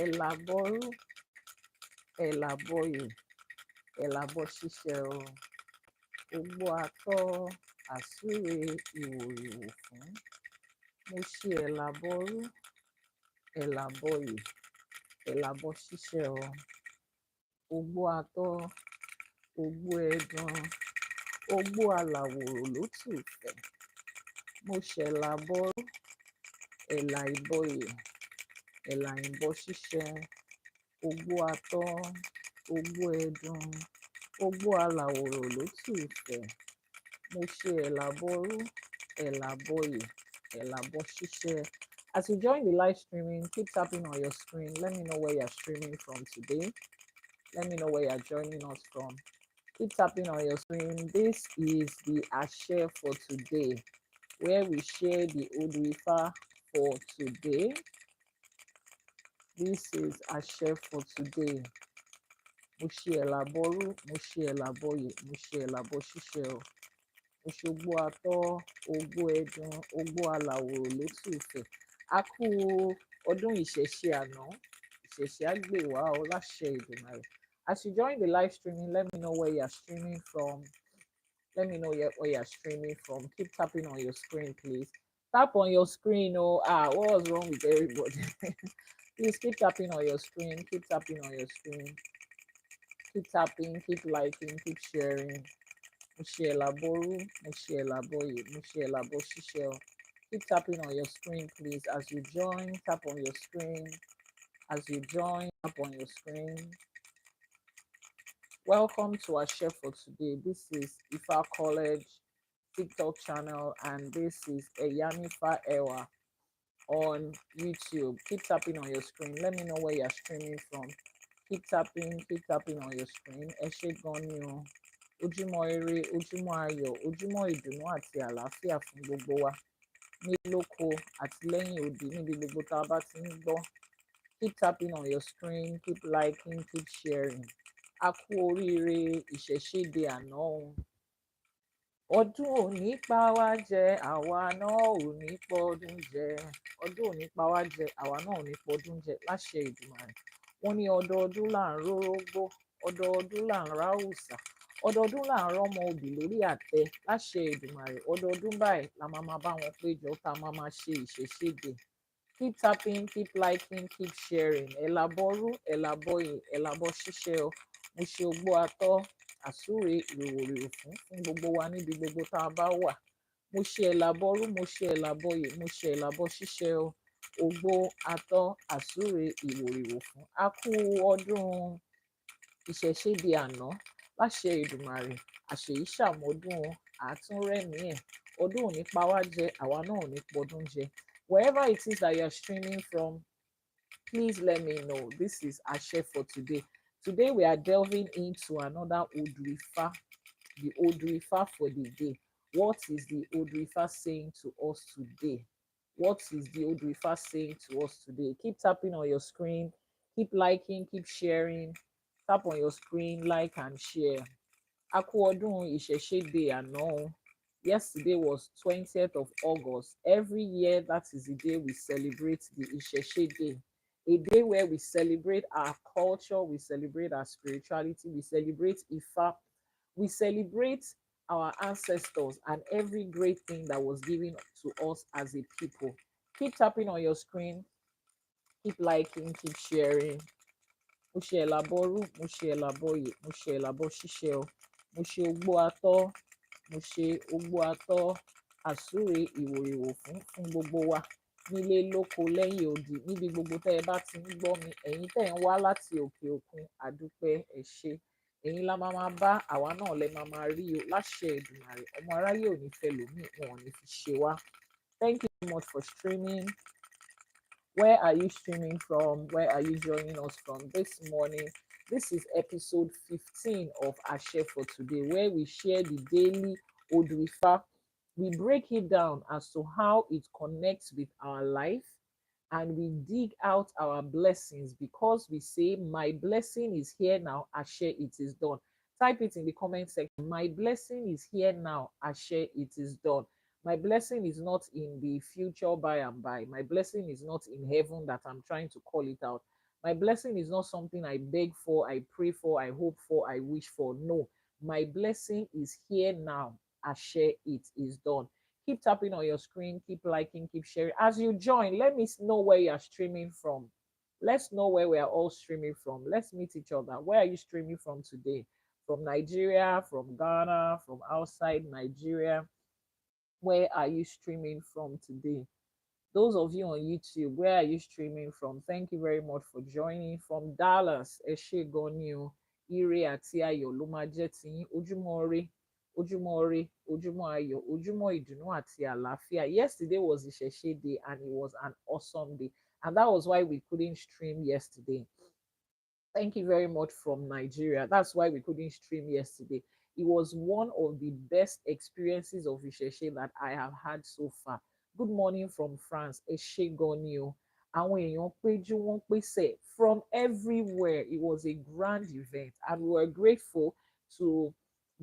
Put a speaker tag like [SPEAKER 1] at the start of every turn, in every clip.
[SPEAKER 1] Elaboru, elaboye, elabo ṣíṣe o. Gbogbo atọ́ àsúre ìwòrìwò fún. Mo ṣe ẹ̀làbọrú, ẹ̀làbọyè, ẹ̀làbọ ṣíṣe o. Gbogbo atọ́, gbogbo ẹ̀dùn, gbogbo alàwòrò ló tù fẹ̀. Mo ṣẹ̀làbọrú, ẹ̀là ìbọyè, ẹ̀là ìbọ ṣíṣe. Gbogbo atọ́, gbogbo ẹ̀dùn, gbogbo alàwòrò ló tù fẹ̀. Mo ṣe ẹ̀làbọrú, ẹ̀làbọyè, ẹ̀làbọ ṣíṣe. As you join the live streaming, keep tapping on your screen. Let me know where you're streaming from today. Let me know where you're joining us from. Keep tapping on your screen. This is the Ase for Today, where we share the Odwifa for today. This is Ase for Today. Mo ṣe ẹ̀làbọrú, mo ṣe ẹ̀làbọyè, mo ṣe ẹ̀làbọ ṣíṣe o. Mo ṣe ogbó atọ́, ogbó ẹ̀dùn, ogbó alàwòrò ló tù fẹ̀. A kú ọdún ìṣẹ̀ṣe àná, ìṣẹ̀ṣe á gbè wá o láṣẹ Èdùmàrè. As you join the live streaming, let me know where you're streaming from. Let me know where you're streaming from. Keep tapping on your screen, please. Tap on your screen. Oh, what was wrong with everybody? Please keep tapping on your screen. Keep tapping on your screen. Keep tapping, keep liking, keep sharing. Mo ṣe ẹ̀làbọrú, mo ṣe ẹ̀làbọyè, mo ṣe ẹ̀làbọ ṣíṣe o. Keep tapping on your screen, please. As you join, tap on your screen. As you join, tap on your screen. Welcome to Ase for Today. This is Ifa College TikTok channel, and this is Eyanifa Ewa on YouTube. Keep tapping on your screen. Let me know where you're streaming from. Keep tapping on your screen. Ẹ ṣé gan ni o. Ojúmọ́ ire, ojúmọ́ ayọ̀, ojúmọ́ ìdùnnú àti àlàáfíà fún gbogbo wa. Ní lóko àti lẹ́yìn odi, níbi gbogbo tá a bá ti ń gbọ́. Keep tapping on your screen, keep liking, keep sharing. A kú oríire ìṣẹ̀ṣẹ̀dé àná o. Ọdún òní pa wá jẹ, àwa náà ò ní pọ́dún jẹ. Ọdún òní pa wá jẹ, àwa náà ò ní pọ́dún jẹ láṣẹ Èdùmàrè. Wọ́n ní ọdọọdún là ń rórógbó, ọdọọdún là ń ráwùsà, ọdọọdún là ń rọ́mọ obì lórí àtẹ láṣẹ Èdùmàrè. Ọdọọdún báyìí la máa bá wọn péjọ tá a máa ṣe ìṣẹ̀ṣẹ̀dé. Keep tapping, keep liking, keep sharing. Ẹ̀làbọrú, ẹ̀làbọyè, ẹ̀làbọ ṣíṣe o. Mo ṣe ogbó atọ́ àsúre ìròwòrìwò fún gbogbo wa níbi gbogbo tá a bá wà. Mo ṣe ẹ̀làbọrú, mo ṣe ẹ̀làbọyè, mo ṣe ẹ̀làbọ ṣíṣe o. Ogbó atọ́ àsúre ìwòrìwò fún. A kú ọdún ìṣẹ̀ṣẹ̀dé àná láṣẹ Èdùmàrè. Àṣèyí ṣàmọ́dún o, àtúnrẹ́mí ẹ̀. Ọdún òní pa wá jẹ, àwa náà ò ní pọ́dún jẹ. Wherever it is that you're streaming from, please let me know. This is Ase for Today. Today we are delving into another Odwifa, the Odwifa for the day. What is the Odwifa saying to us today? What is the Odwifa saying to us today? Keep tapping on your screen, keep liking, keep sharing. Tap on your screen, like and share. A kú ọdún ìṣẹ̀ṣẹ̀dé àná. Yesterday was 20th of August. Every year, that is the day we celebrate the Ìṣẹ̀ṣẹ̀dé, a day where we celebrate our culture, we celebrate our spirituality, we celebrate Ifa, we celebrate our ancestors and every great thing that was given to us as a people. Keep tapping on your screen, keep liking, keep sharing. Mo ṣe ẹ̀làbọrú, mo ṣe ẹ̀làbọyè, mo ṣe ẹ̀làbọ ṣíṣe o. Mo ṣe ogbó atọ́, mo ṣe ogbó atọ́ àsúre ìwòrìwò fún gbogbo wa nílé lóko lẹ́yìn odi, níbi gbogbo tẹ́ ẹ bá ti ń gbọ́ mi. Ẹ̀yin tẹ́ ẹ ń wá láti òkè òkun, àdúpẹ́ ẹ ṣé. Ẹ̀yin la máa bá, àwa náà lẹ máa rí o láṣẹ Èdùmàrè. Ọmọ aráyé ò ní fẹ́ lòmíì, wọn ò ní fi ṣe wá. Thank you so much for streaming. Where are you streaming from? Where are you joining us from this morning? This is episode 15 of Ase for Today, where we share the daily Odwifa. We break it down as to how it connects with our life, and we dig out our blessings because we say, my blessing is here now, Ase, it is done. Type it in the comment section. My blessing is here now, Ase, it is done. My blessing is not in the future by and by. My blessing is not in heaven that I'm trying to call it out. My blessing is not something I beg for, I pray for, I hope for, I wish for. No, my blessing is here now. I share it is done. Keep tapping on your screen, keep liking, keep sharing. As you join, let me know where you are streaming from. Let's know where we are all streaming from. Let's meet each other. Where are you streaming from today? From Nigeria, from Ghana, from outside Nigeria? Where are you streaming from today? Those of you on YouTube, where are you streaming from? Thank you very much for joining. From Dallas, Eshegonio, Ire àti Ayọ̀ ló máa jẹ́ tiyín. Ojúmọ́ ire, ojúmọ́ ire, ojúmọ́ ayọ̀, ojúmọ́ ìdùnnú àti àlàáfíà. Yesterday was Ìṣẹ̀ṣe Day and it was an awesome day. And that was why we couldn't stream yesterday. Thank you very much from Nigeria. That's why we couldn't stream yesterday. It was one of the best experiences of Isheshe that I have had so far. Good morning from France. Eshegonio. Àwọn èèyàn péjú wọ́n pèsè from everywhere. It was a grand event, and we were grateful to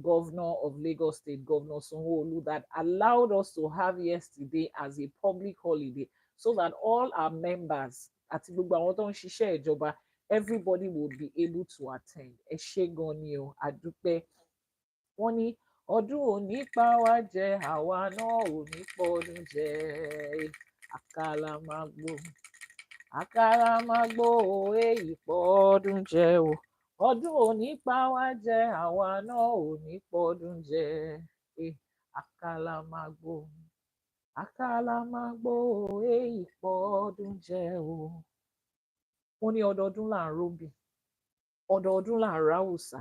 [SPEAKER 1] Governor of Lagos State, Governor Sanwo-Olu, that allowed us to have yesterday as a public holiday, so that all our members àti gbogbo àwọn tó ń ṣiṣẹ́ ìjọba, everybody would be able to attend. Ẹ ṣé gan ni o, àdúpẹ́. Wọ́n ní ọdún òní pa wá jẹ, àwa náà ò ní pọdún jẹ. Àkàlà máa gbó, àkàlà máa gbó, èyí pọdún jẹ o. Ọdún òní pa wá jẹ, àwa náà ò ní pọdún jẹ. Àkàlà máa gbó, àkàlà máa gbó, èyí pọdún jẹ o. Wọ́n ní ọdọọdún là ń róbì, ọdọọdún là ń ráwùsà,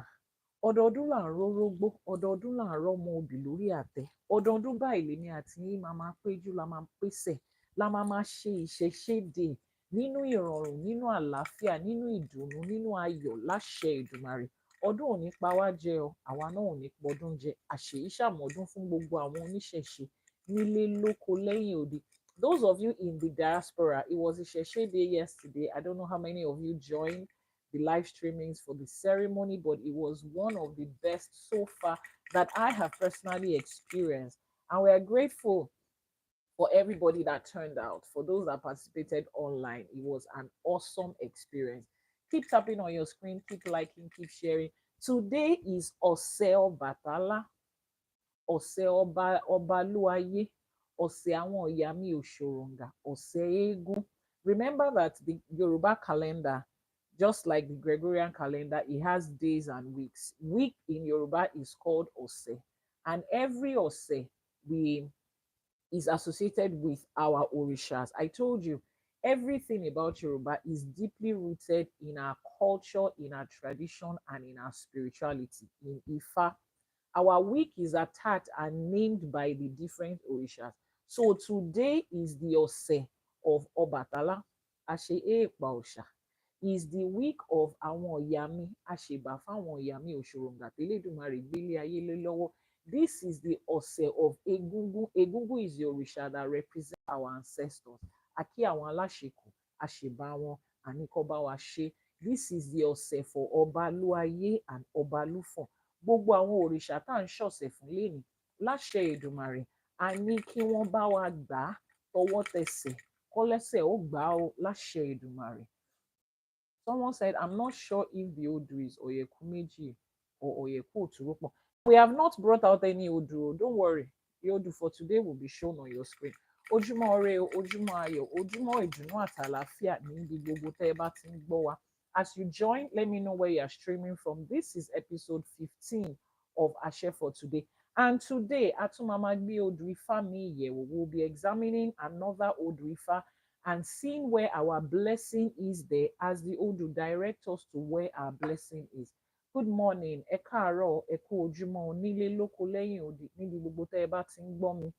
[SPEAKER 1] ọdọọdún là ń rórógbó, ọdọọdún là ń rọ́mọ obì lórí àtẹ. Ọdọọdún báyìí lèmi àti yín máa péjú, la máa pèsè, la máa ṣe Ìṣẹ̀ṣe Day nínú ìrọ̀rùn, nínú àlàáfíà, nínú ìdùnnú, nínú ayọ̀ láṣẹ Èdùmàrè. Ọdún ò ní pa wá jẹ o, àwa náà ò ní pọdún jẹ. Àṣèyí ṣàmọ̀dún fún gbogbo àwọn oníṣẹ̀ṣe nílé lóko lẹ́yìn odi. Those of you in the diaspora, it was Ìṣẹ̀ṣe Day yesterday. I don't know how many of you joined the live streamings for the ceremony, but it was one of the best so far that I have personally experienced. And we are grateful for everybody that turned out, for those that participated online. It was an awesome experience. Keep tapping on your screen, keep liking, keep sharing. Today is Ose Batala, Ose Obaluaye, Ose Àwọn Ìyá Mi Òṣòròǹgà, Ose Eégún. Remember that the Yoruba calendar, just like the Gregorian calendar, it has days and weeks. Week in Yoruba is called Ose, and every Ose is associated with our orishas. I told you, everything about Yoruba is deeply rooted in our culture, in our tradition, and in our spirituality. In Ifa, our week is attacked and named by the different orishas. So today is the Ose of Obatala, Ashe Epa Osha. Is the week of àwọn ìyá mi, àṣèbà fáwọn ìyá mi òṣòròǹgà tẹ́lẹ̀dùmarè gbélé ayé lé lọ́wọ́. This is the Ose of Egungun. Egungun is the òrìṣà that represents our ancestors. A kí àwọn aláṣekù, àṣèbà wọn, àní kó bá wa ṣe. This is the Ose for Ọbalúayé and Ọbalúfọ̀n. Gbogbo àwọn òrìṣà tá à ń ṣọ̀sẹ̀ fún lénìí, láṣẹ Èdùmàrè, a ní kí wọ́n bá wa gbà á tọwọ́ tẹsẹ̀, kọ́lẹ́sẹ̀ ó gbà á o, láṣẹ Èdùmàrè. Someone said, I'm not sure if the Odu is Oyekumeji or Oyeku Oturupo. We have not brought out any Odu. Don't worry. The Odu for today will be shown on your screen. Ojúmọ́ ire o, ojúmọ́ ayọ̀, ojúmọ́ ìdùnnú àtàlàáfíà níbi gbogbo tẹ́ ẹ bá ti ń gbọ́ wa. As you join, let me know where you are streaming from. This is episode 15 of Ase For Today. And today, Atumamagbi Odu Ifa mi yẹ̀wò, we'll be examining another Odu Ifa and seeing where our blessing is there as the Odu direct us to where our blessing is. Good morning, ẹ káàárọ̀, ẹ kú ojúmọ́, onílé lóko lẹ́yìn odi, níbi gbogbo tẹ́ ẹ bá ti ń gbọ́ mi.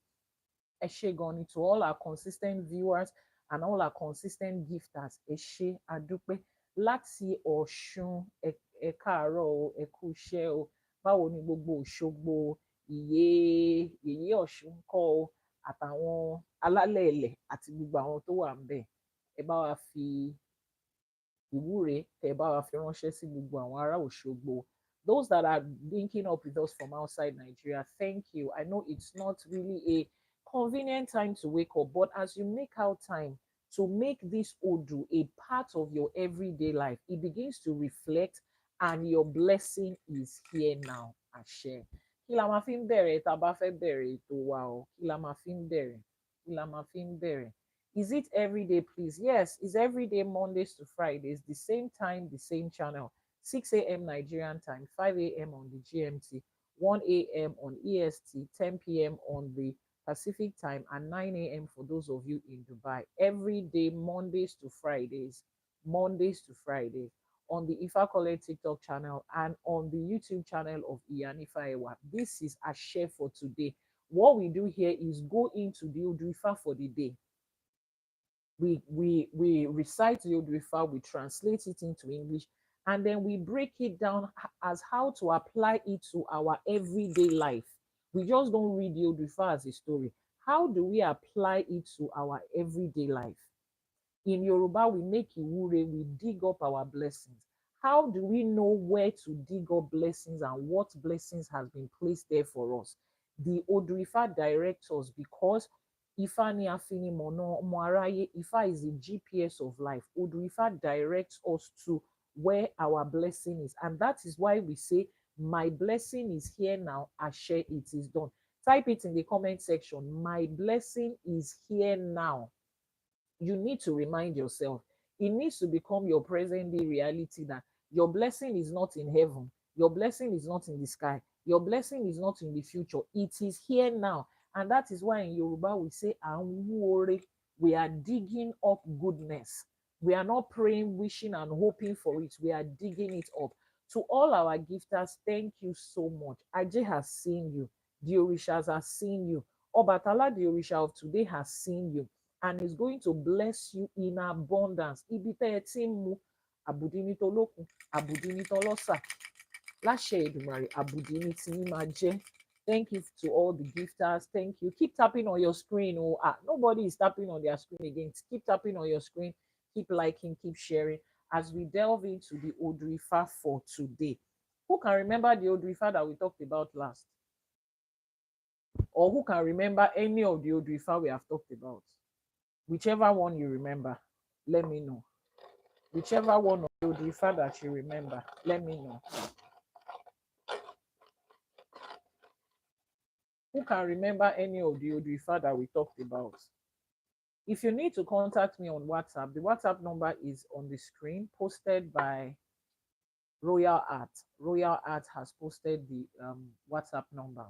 [SPEAKER 1] Ẹ ṣé gan ni to all our consistent viewers and all our consistent gifters. Ẹ ṣé, àdúpẹ́. Láti Ọ̀ṣun, ẹ káàárọ̀ o, ẹ kú iṣẹ́ o. Báwo ni gbogbo Òṣogbo, Yèyé Ọ̀ṣun ńkọ́ o, àtàwọn alálẹ̀ ilẹ̀ àti gbogbo àwọn tó wà ńbẹ̀. Ẹ bá wa fi ìwúre, ẹ bá wa fi ránṣẹ́ sí gbogbo àwọn ará Òṣogbo. Those that are linking up with us from outside Nigeria, thank you. I know it's not really a convenient time to wake up, but as you make out time, to make this Odu a part of your everyday life. It begins to reflect, and your blessing is here now. Àṣẹ. Kí la máa fi ń bẹ̀rẹ̀ tá a bá fẹ́ bẹ̀rẹ̀ ètò wa o? Kí la máa fi ń bẹ̀rẹ̀? Kí la máa fi ń bẹ̀rẹ̀? Is it every day, please? Yes, it's every day, Mondays to Fridays, the same time, the same channel. 6 a.m. Nigerian time, 5 a.m. on the GMT, 1 a.m. on EST, 10 p.m. on the Pacific time, and 9 a.m. for those of you in Dubai. Every day, Mondays to Fridays, Mondays to Fridays, on the Ifa College TikTok channel and on the YouTube channel of Iyanifa Ewa. This is a share for today. What we do here is go into the Odrifa for the day. We recite the Odrifa, we translate it into English, and then we break it down as how to apply it to our everyday life. We just don't read the Odrifa as a story. How do we apply it to our everyday life? In Yoruba, we make Iwure, we dig up our blessings. How do we know where to dig up blessings and what blessings has been placed there for us? The Odrifa directs us because Ifa ni afini mono moaraye. Ifa is the GPS of life. Odrifa directs us to where our blessing is. And that is why we say, my blessing is here now. Ashe, it is done. Type it in the comment section. My blessing is here now. You need to remind yourself. It needs to become your present day reality that your blessing is not in heaven. Your blessing is not in the sky. Your blessing is not in the future. It is here now. And that is why in Yoruba we say, we are digging up goodness. We are not praying, wishing, and hoping for it. We are digging it up. To all our gifters, thank you so much. Ajay has seen you. The Orishas has seen you. Obatala, the Orisha of today, has seen you and is going to bless you in abundance. Ibi tẹ́ ẹ ti ń mu àbùdí ní tolókun, àbùdí ní tọlọ́sà. Láṣẹ Èdùmàrè, àbùdí ní tí yín máa jẹ́. Thank you to all the gifters. Thank you. Keep tapping on your screen. Oh, nobody is tapping on their screen again. Keep tapping on your screen. Keep liking, keep sharing as we delve into the Odrifa for today. Who can remember the Odrifa that we talked about last? Or who can remember any of the Odrifa we have talked about? Whichever one you remember, let me know. Whichever one of the Odrifa that you remember, let me know. Who can remember any of the Odrifa that we talked about? If you need to contact me on WhatsApp, the WhatsApp number is on the screen, posted by Royal Art. Royal Art has posted the WhatsApp number.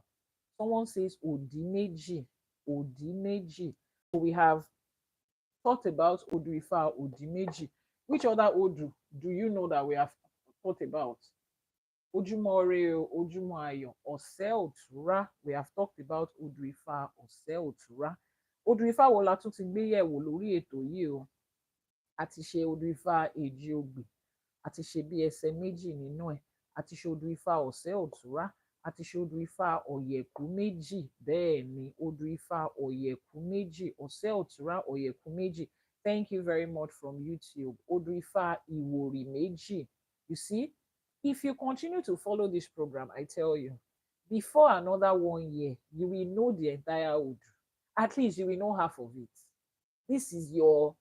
[SPEAKER 1] Someone says Odimeji. Odimeji. So we have thought about Odrifa, Odimeji. Which other Odu do you know that we have thought about? Ojumore, Ojumayo, Ose Otura. We have talked about Odrifa, Ose Otura. Odrifa wo la tún ti gbé yẹ̀wò lórí ètò yìí o. A ti ṣe Odrifa Èjì Ogbè, a ti ṣe bí ẹsẹ̀ méjì nínú ẹ̀, a ti ṣe Odrifa Ose Otura, a ti ṣe Odrifa Ọ̀yẹ̀kú méjì. Bẹ́ẹ̀ ni, Odrifa Ọ̀yẹ̀kú méjì, Ose Otura Ọ̀yẹ̀kú méjì. Thank you very much from YouTube. Odrifa Ìwòrì méjì. You see, if you continue to follow this program, I tell you, before another 1 year, you will know the entire Odu. At least you will know half of it. This is your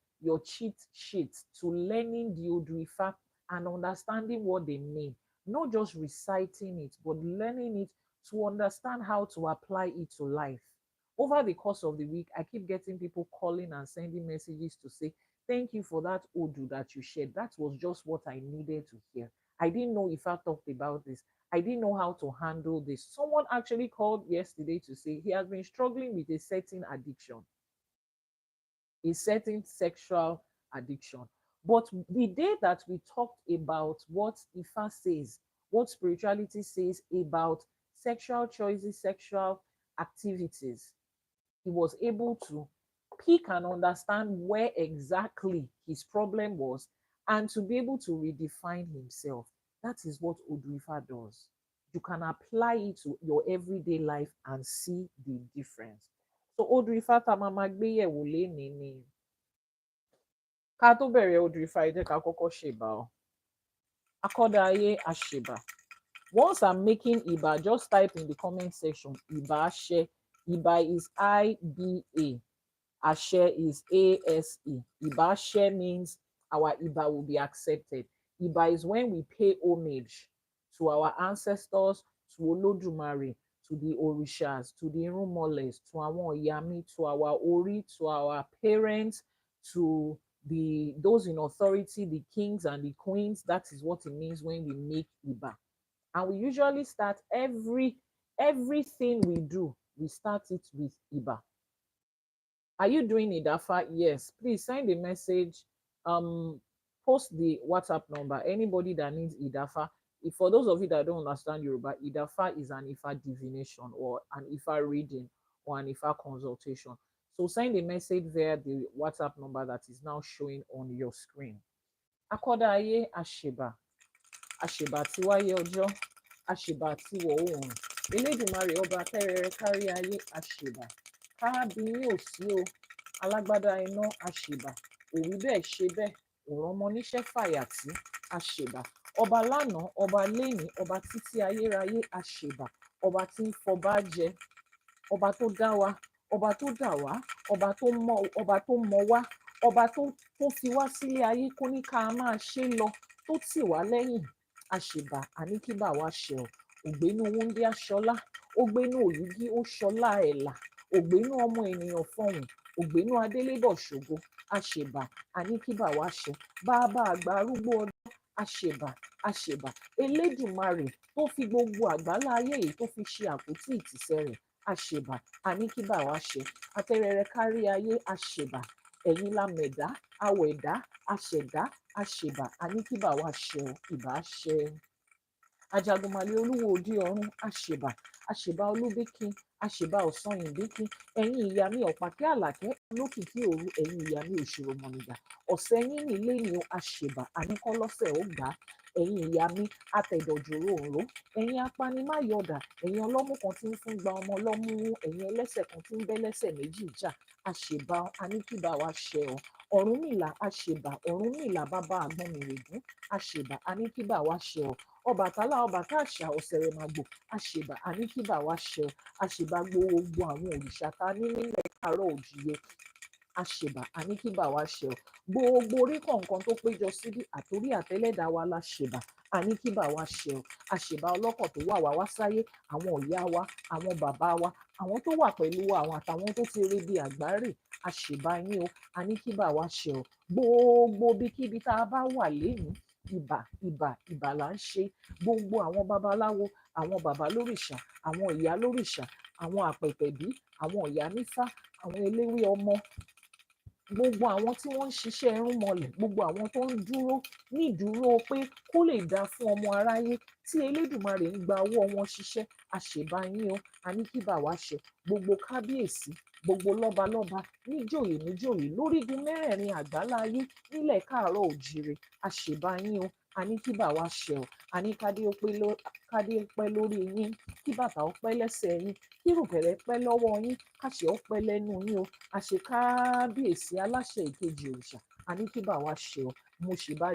[SPEAKER 1] cheat sheet to learning the Odrifa and understanding what they mean. Not just reciting it, but learning it to understand how to apply it to life. Over the course of the week, I keep getting people calling and sending messages to say, thank you for that Odu that you shared. That was just what I needed to hear. I didn't know if I talked about this. I didn't know how to handle this. Someone actually called yesterday to say he has been struggling with a certain addiction, a certain sexual addiction. But the day that we talked about what Ifa says, what spirituality says about sexual choices, sexual activities, he was able to pick and understand where exactly his problem was and to be able to redefine himself. That is what Odrifa does. You can apply it to your everyday life and see the difference. So Odrifa tá máa máa gbé yẹ̀wò lénìí ni. Ká tó bẹ̀rẹ̀ Odrifa, ẹ jẹ́ ká kọ́kọ́ ṣèbà o. Akọ́dá ayé àṣèbà. Once I'm making Iba, just type in the comment section, Iba She. Iba is IBA. Ashe is A-S-E. Ibashe means our Iba will be accepted. Iba is when we pay homage to our ancestors, to Olodumare, to the Orishas, to the Irumoles, to our Yami, to our Ori, to our parents, to the those in authority, the kings and the queens. That is what it means when we make Iba. And we usually start everything we do, we start it with Iba. Are you doing Idafa? Yes. Please send a message. Um, Post the WhatsApp number. Anybody that needs Idafa. If for those of you that don't understand Yoruba, Idafa is an Ifa divination or an Ifa reading or an Ifa consultation. So send a message via the WhatsApp number that is now showing on your screen. Akodaye Asheba. Asheba tiwaye ojo. Asheba tiwo oorun. Elédùmarè ọba tẹ́rẹrẹ kárí ayé àṣèbà. Káábíyín ò sí o. Alágbádá iná àṣèbà. Òwí bẹ́ẹ̀ ṣe bẹ́ẹ̀. Òrán ọmọ oníṣẹ́ fàyàtì àṣèbà. Ọba lánàá, ọba lénìí, ọba títí ayérayé àṣèbà. Ọba tí ń fọba jẹ. Ọba tó dá wa, ọba tó dà wá, ọba tó mọ wá, ọba tó fi wá sílé ayé kó ní ká máa ṣe lọ, tó tì wá lẹ́yìn àṣèbà àníkíbà wá ṣe ọ. Ògbénú wúndé aṣọlá, ògbénú òyìgí ó ṣọlá ẹ̀là, ògbénú ọmọ ènìyàn fọhùn, ògbénú adélébọ̀ ṣògo àṣèbà àníkíbà wá ṣe. Bàbá àgbà arúgbó ọdún àṣèbà àṣèbà elédùmarè tó fi gbogbo àgbálá ayé yìí tó fi ṣe àpótí ìtìsẹ̀ rẹ̀ àṣèbà àníkíbà wá ṣe. Atẹ́rẹrẹ kárí ayé àṣèbà ẹ̀yin la mẹ̀dá awẹ̀dá aṣẹ̀dá àṣèbà àníkíbà wá ṣe ọ ìbà ṣe. Ajagunmalè olúwo òde ọ̀run àṣèbà àṣèbà olúbíkin àṣèbà ọ̀sanyìnbíkin ẹ̀yin ìyá mi ọ̀pàkẹ́ àlàkẹ́ olókìkí òru ẹ̀yin ìyá mi òṣìròmọ̀nìgbà ọ̀sẹ̀ yín nílé ni o àṣèbà àníkọ́lọ́sẹ̀ ó gbà á ẹ̀yin ìyá mi atẹ̀dọ̀jòrò òró ẹ̀yin apanimáyọ̀dà ẹ̀yin ọlọ́mú kan tí ń fún gba ọmọ ọlọ́mú ẹ̀yin ẹlẹ́sẹ̀ kan tí ń bẹ́lẹ́sẹ̀ méjì jà àṣèbà àníkíbà wá ṣe ọ. Ọ̀rúnmìlà àṣèbà Ọ̀rúnmìlà bàbá àgbọnmìrègún àṣèbà àníkíbà wá ṣe ọ. Ọbàtálá ọbàtáàṣà ọ̀sẹ̀rẹ̀màgbò àṣèbà àníkíbà wá ṣe ọ. Àṣèbà gbogbo àwọn òrìṣà ta ní nílẹ̀ káàárọ̀ òjíire àṣèbà àníkíbà wá ṣe ọ. Gbogbo orí kọ̀ọ̀kan tó péjọ síbí àtórí àtẹlẹ́dà wa láṣèbà àníkíbà wá ṣe ọ. Àṣèbà ọlọ́kọ̀ tó wà wá sáyé àwọn ìyá wa àwọn bàbá wa àwọn tó wà pẹ̀lú wa àwọn àtàwọn tó ti rí bí àgbáre àṣèbà yín o àníkíbà wá ṣe ọ. Gbogbo bíkíbi tá a bá wà lénìí ìbà là ń ṣe. Gbogbo àwọn babaláwo àwọn bàbá lórìṣà àwọn ìyá lórìṣà àwọn àpẹ̀tẹ̀bí àwọn ìyá nífá àwọn eléwé ọmọ gbogbo àwọn tí wọ́n ń ṣiṣẹ́ irúnmọlẹ̀ gbogbo àwọn tó ń dúró nídúró pé kó lè dáa fún ọmọ aráyé tí elédùmarè ń gba owó wọn ṣiṣẹ́ àṣèbà yín o àníkíbà wá ṣe. Gbogbo kábíyèsí gbogbo lọ́balọ́ba níjòyè níjòyè lórígun mẹ́rẹ̀ẹ̀rin àgbáláyé nílẹ̀ káàárọ̀ òjíire àṣèbà yín o àníkíbà wá ṣe ọ. Àníkádé ó pẹ́ lórí yín kí bàtà ó pẹ́ lẹ́sẹ̀ yín kí rùkẹ̀rẹ̀ pẹ́ lọ́wọ́ yín káṣẹ ó pẹ́ lẹ́nu yín o. Àṣẹ kábíyèsí aláṣẹ ìkejì òrìṣà àníkíbà wá ṣe ọ. Mo ṣèbà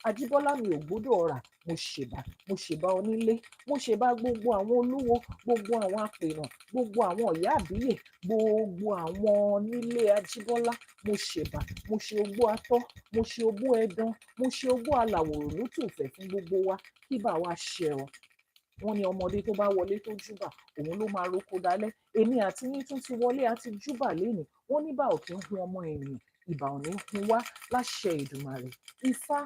[SPEAKER 1] Ajíbọ́lá mi ò gbọ́dọ̀ ọ̀rà mo ṣèbà onílé mo ṣèbà gbogbo àwọn olúwo gbogbo àwọn apènà gbogbo àwọn ìyá àbíyè gbogbo àwọn nílé Ajíbọ́lá mo ṣèbà mo ṣe ogbó atọ́ mo ṣe ogbó ẹdán mo ṣe ogbó alàwòrán lótùfẹ́ fún gbogbo wa kíbà wá ṣe ọ. Wọ́n ní ọmọdé tó bá wọlé tó júbà òun ló máa roko dalẹ̀ èmi àti yín tún ti wọlé àti júbà lénìí wọ́n ní bá òkè ń hun ọmọ ènìyàn ìbà ò ní hun wá láṣẹ Èdùmàrè. Ifá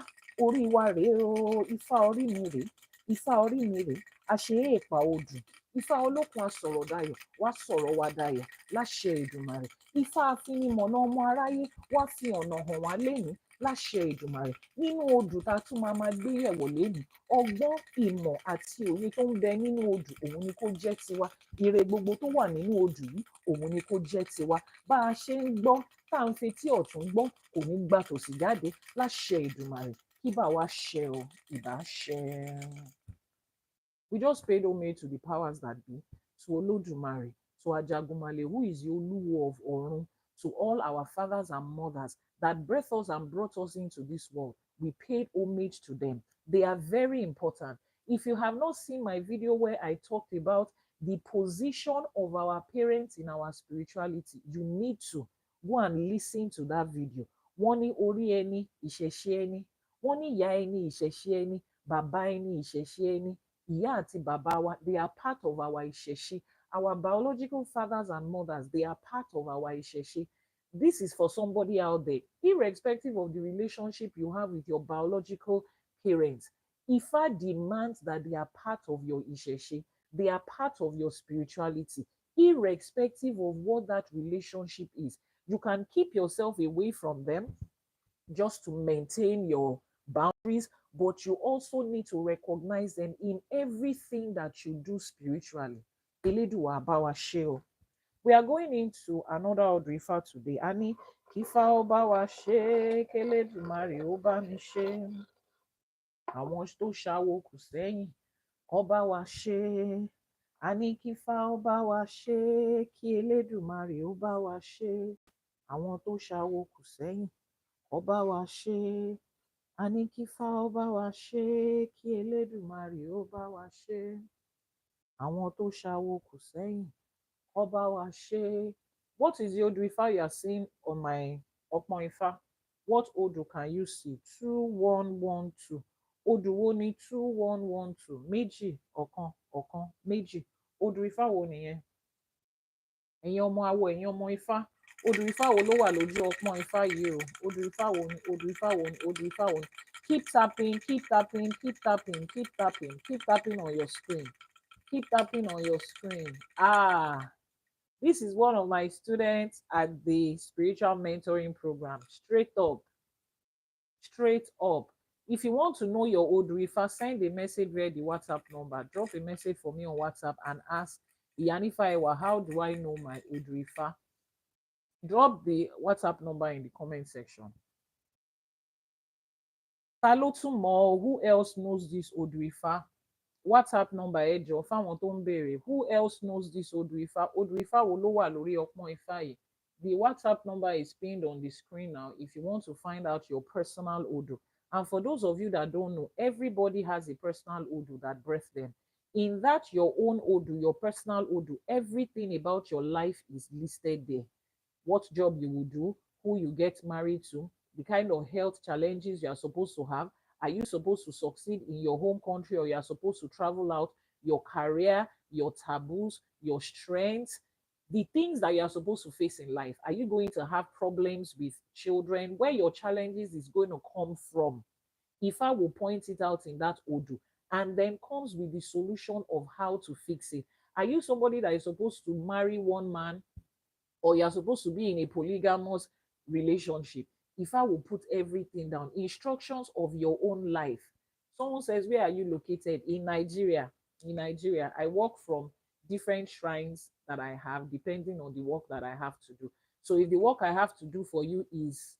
[SPEAKER 1] orí wa rèé o ifá orí mi rèé ifá orí mi rèé àṣẹ èèpà odù ifá olókun asọ̀rọ̀ dayọ̀ wá sọ̀rọ̀ wa dayọ̀ láṣẹ Èdùmàrè. Ifá afinimọ̀nà ọmọ aráyé wá fi ọ̀nà hàn wá lénìí láṣẹ Èdùmàrè. Nínú odù tá a tún máa gbé yẹ̀wò lénìí ọgbọ́n ìmọ̀ àti òye tó ń bẹ nínú odù òun ni kó jẹ́ tiwa ire gbogbo tó wà nínú odù yìí òun ni kó jẹ́ tiwa. Bá a ṣe ń gbọ́ tá à ń fetí ọ̀tún gbọ́ kò ní gbà tòsì jáde láṣẹ Èdùmàrè kíbà wá ṣe ọ ìbà ṣe. We just paid homage to the powers that be, to Olodumare, to Ajagunmale, who is the Oluwo of Orun, to all our fathers and mothers that birthed us and brought us into this world. We paid homage to them. They are very important. If you have not seen my video where I talked about the position of our parents in our spirituality, you need to Go and listen to that video. Wọ́n ní orí ẹni ìṣẹ̀ṣe ẹni, wọ́n ní ìyá ẹni ìṣẹ̀ṣe ẹni, bàbá ẹni ìṣẹ̀ṣe ẹni, ìyá àti bàbá wa, they are part of our ìṣẹ̀ṣe. Our biological fathers and mothers, they are part of our ìṣẹ̀ṣe. This is for somebody out there, irrespective of the relationship you have with your biological parents. Ifa demands that they are part of your ìṣẹ̀ṣe. They are part of your spirituality, irrespective of what that relationship is. You can keep yourself away from them just to maintain your boundaries, but you also need to recognize them in everything that you do spiritually. Elédùà bá wa ṣe o. We are going into another Odrifa today. Ani kífá ó bá wa ṣe, kélédùmarè ó bá mi ṣe. Àwọn tó ṣáwó kù sẹ́yìn, kó bá wa ṣe. Ani kífá ó bá wa ṣe, kí Elédùmarè ó bá wa ṣe. Àwọn tó ṣáwó kù sẹ́yìn, kó bá wa ṣe. Ani kífá ó bá wa ṣe, kí Elédùmarè ó bá wa ṣe. Àwọn tó ṣáwó kù sẹ́yìn, kó bá wa ṣe. What is the Odrifa you are seeing on my Ọpọ́n Ifá? What Odu can you see? 2112. Odu wo ni 2112? Méjì, ọ̀kan, ọ̀kan, méjì. Odrifa wo nìyẹn? Ẹ̀yin ọmọ awo, ẹ̀yin ọmọ Ifá. Odrifa wo ló wà lójú Ọpọ́n Ifá yìí o? Odrifa wo ni? Odrifa wo ni? Odrifa wo ni? Keep tapping, keep tapping, keep tapping, keep tapping, keep tapping on your screen. Keep tapping on your screen. This is one of my students at the spiritual mentoring program. Straight up. Straight up. If you want to know your Odrifa, send a message via the WhatsApp number. Drop a message for me on WhatsApp and ask Iyanifa, how do I know my Odrifa? Drop the WhatsApp number in the comment section. Talotumo, who else knows this Odrifa? WhatsApp number ẹjọ fáwọn tó ń béèrè. Who else knows this Odrifa? Odrifa wo ló wà lórí Ọpọ́n Ifá yìí? The WhatsApp number is pinned on the screen now if you want to find out your personal Odu. And for those of you that don't know, everybody has a personal Odu that birthed them. In that your own Odu, your personal Odu, everything about your life is listed there. What job you will do, who you get married to, the kind of health challenges you are supposed to have. Are you supposed to succeed in your home country or you are supposed to travel out? Your career, your taboos, your strengths, the things that you are supposed to face in life. Are you going to have problems with children? Where your challenges is going to come from? If I will point it out in that Odu, and then comes with the solution of how to fix it. Are you somebody that is supposed to marry one man, or you're supposed to be in a polygamous relationship? If I will put everything down, instructions of your own life. Someone says, where are you located? In Nigeria. In Nigeria, I work from different shrines that I have, depending on the work that I have to do. So if the work I have to do for you is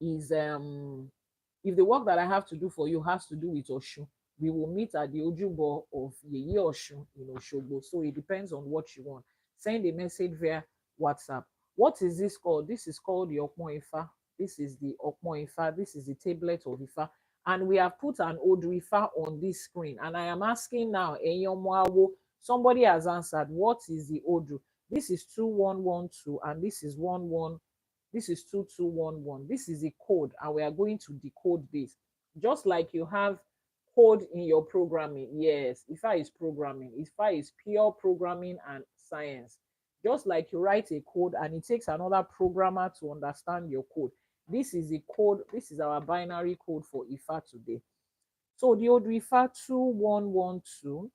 [SPEAKER 1] if the work that I have to do for you has to do with Oshun, we will meet at the Ojúbọ of Yeye Oshun in Oshogbo. So it depends on what you want. Send a message via WhatsApp. What is this called? This is called the Ọpọ́n Ifá. This is the Ọpọ́n Ifá. This is the tablet of Ifá. And we have put an Odu Ifá on this screen. And I am asking now, ẹ̀yin ọmọ awo, somebody has answered, what is the Odu? This is 2112 and this is 11. This is 2211. This is a code and we are going to decode this. Just like you have code in your programming. Yes, Ifá is programming. Ifá is pure programming and science. Just like you write a code and it takes another programmer to understand your code. This is the code. This is our binary code for Ifá today. So the Odu Ifá 2112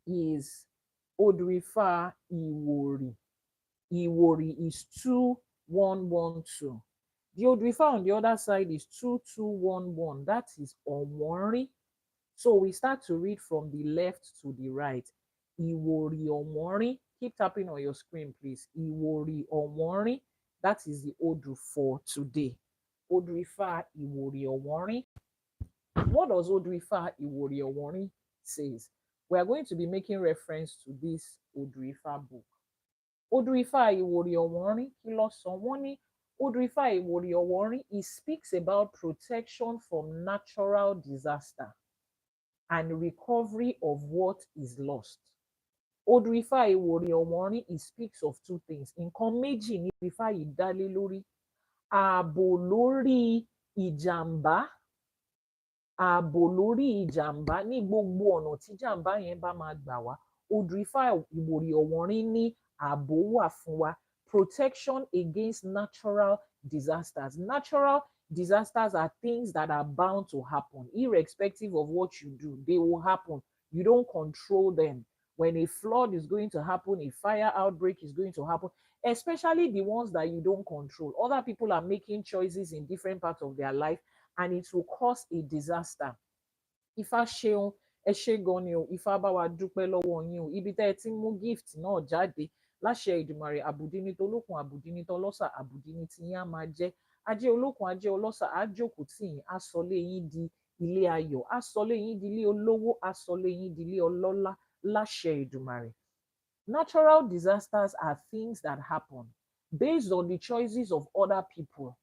[SPEAKER 1] is Odu Ifá Iwori. Iwori is 2112. The Odu Ifá on the other side is 2211. That is Omori. So we start to read from the left to the right. Iwori Omori. Keep tapping on your screen, please. Iwori Omori. That is the Odu for today. Odu Ifá Iwori Omori. What does Odu Ifá Iwori Omori says? We are going to be making reference to this Odu Ifá book. Odu Ifá Iwori Omori, kí ló sọ? Wọ́n ní Odu Ifá Iwori Omori, it speaks about protection from natural disaster and recovery of what is lost. Odù Ifá Ìwòrì Ọ̀wọ́nrín, it speaks of two things. Nǹkan méjì ní Ifá yìí dálé lórí. Ààbò lórí ìjàmbá, ààbò lórí ìjàmbá ní gbogbo ọ̀nà tí jàmbá yẹn bá máa gbà wá. Odù Ifá Ìwòrì Ọ̀wọ́nrín ní ààbò wà fún wa. Protection against natural disasters. Natural disasters are things that are bound to happen, irrespective of what you do. They will happen. You don't control them. When a flood is going to happen, a fire outbreak is going to happen, especially the ones that you don't control. Other people are making choices in different parts of their life, and it will cause a disaster. Ifá ṣeun, ẹ ṣé gan ni o, Ifá bá wa dúpẹ́ lọ́wọ́ yín o. Ibi tẹ́ ẹ ti ń mú gift náà jáde, láṣẹ Èdùmàrè, àbùdí ní tolókun, àbùdí ní tọlọ́sà, àbùdí ní tiyín á máa jẹ́. Ajé olókun, ajé ọlọ́sà á jókòó tì yín, á sọlé yín di ilé ayọ̀, á sọlé yín di ilé olówó, á sọlé yín di ilé ọlọ́lá, láṣẹ Èdùmàrè. Natural disasters are things that happen based on the choices of other people.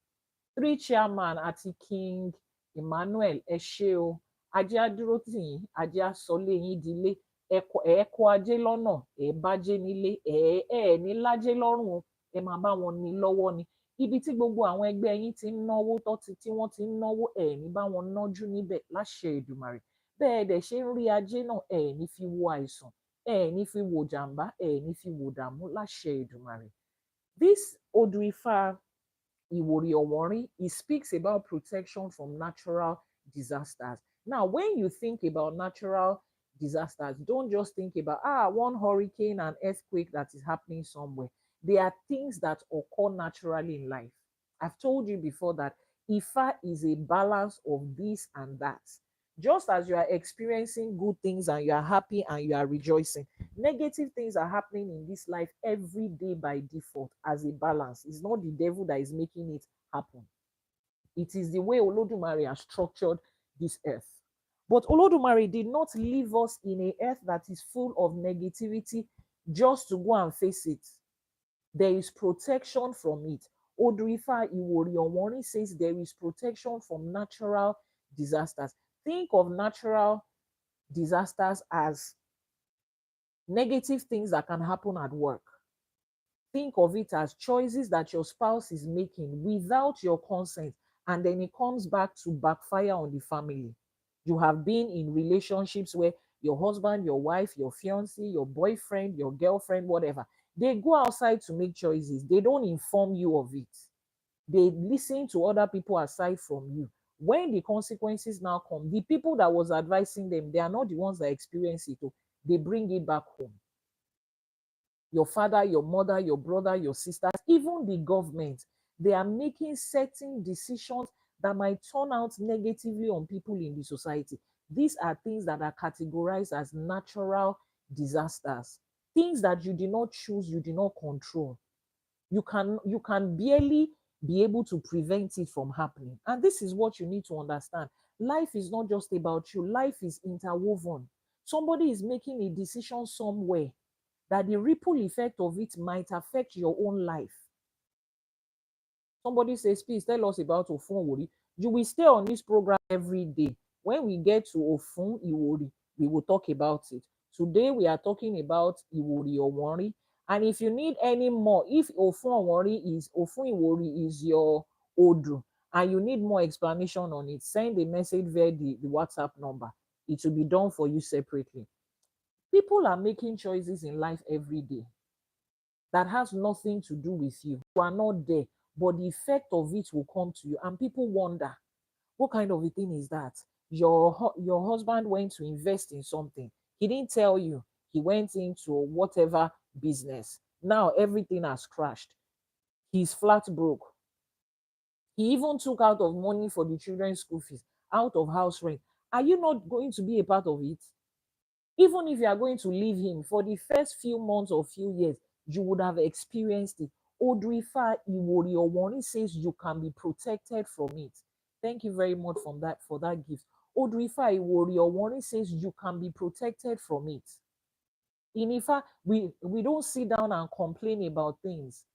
[SPEAKER 1] Three chairman àti King Emmanuel, ẹ ṣé o. Ajé á dúró tì yín, ajé á sọlé yín dilé. Ẹ kó ajé lọ́nà, ẹ bájé nílé, ẹ ní lájé lọ́rùn o, ẹ máa bá wọn ní lọ́wọ́ ni. Ibi tí gbogbo àwọn ẹgbẹ́ yín ti ń náwó tí wọ́n ti ń náwó, ẹ ní bá wọn nájú níbẹ̀, láṣẹ Èdùmàrè. Bẹ́ẹ̀ dẹ̀ ṣe ń rí ajé náà, ẹ ní fi wo àìsàn, ẹ ní fi wo jàmbá, ẹ ní fi wo dààmú, láṣẹ Èdùmàrè. This Odù Ifá Ìwòrì Ọ̀wọ́nrín, it speaks about protection from natural disasters. Now, when you think about natural disasters, don't just think about one hurricane and earthquake that is happening somewhere. There are things that occur naturally in life. I've told you before that Ifá is a balance of this and that. Just as you are experiencing good things and you are happy and you are rejoicing, negative things are happening in this life every day by default as a balance. It's not the devil that is making it happen. It is the way Olodumare has structured this earth. But Olodumare did not leave us in a earth that is full of negativity just to go and face it. There is protection from it. Odù Ifá Ìwòrì Ọ̀wọ́nrín says there is protection from natural disasters. Think of natural disasters as negative things that can happen at work. Think of it as choices that your spouse is making without your consent, and then it comes back to backfire on the family. You have been in relationships where your husband, your wife, your fiancé, your boyfriend, your girlfriend, whatever, they go outside to make choices. They don't inform you of it. They listen to other people aside from you. When the consequences now come, the people that was advising them, they are not the ones that experience it. They bring it back home. Your father, your mother, your brother, your sisters, even the government, they are making certain decisions that might turn out negatively on people in the society. These are things that are categorized as natural disasters. Things that you did not choose, you did not control. You can barely be able to prevent it from happening. And this is what you need to understand. Life is not just about you. Life is interwoven. Somebody is making a decision somewhere that the ripple effect of it might affect your own life. Somebody says, please tell us about Ofun Iwori. You will stay on this program every day. When we get to Ofun Iwori, we will talk about it. Today, we are talking about Iwori Ọ̀wọ́nrín. And if you need any more, if Ofun Iwori is your Odu, and you need more explanation on it, send a message via the WhatsApp number. It will be done for you separately. People are making choices in life every day that has nothing to do with you. You are not there, but the effect of it will come to you. And people wonder, what kind of a thing is that? Your husband went to invest in something. He didn't tell you. He went into whatever business. Now everything has crashed. He's flat broke. He even took out of money for the children's school fees, out of house rent. Are you not going to be a part of it? Even if you are going to leave him for the first few months or few years, you would have experienced it. Odù Ifá Ìwòrì Ọ̀wọ́nrín says you can be protected from it. Thank you very much for that gift. Odù Ifá Ìwòrì Ọ̀wọ́nrín says you can be protected from it. In Ifá, we don't sit down and complain about things.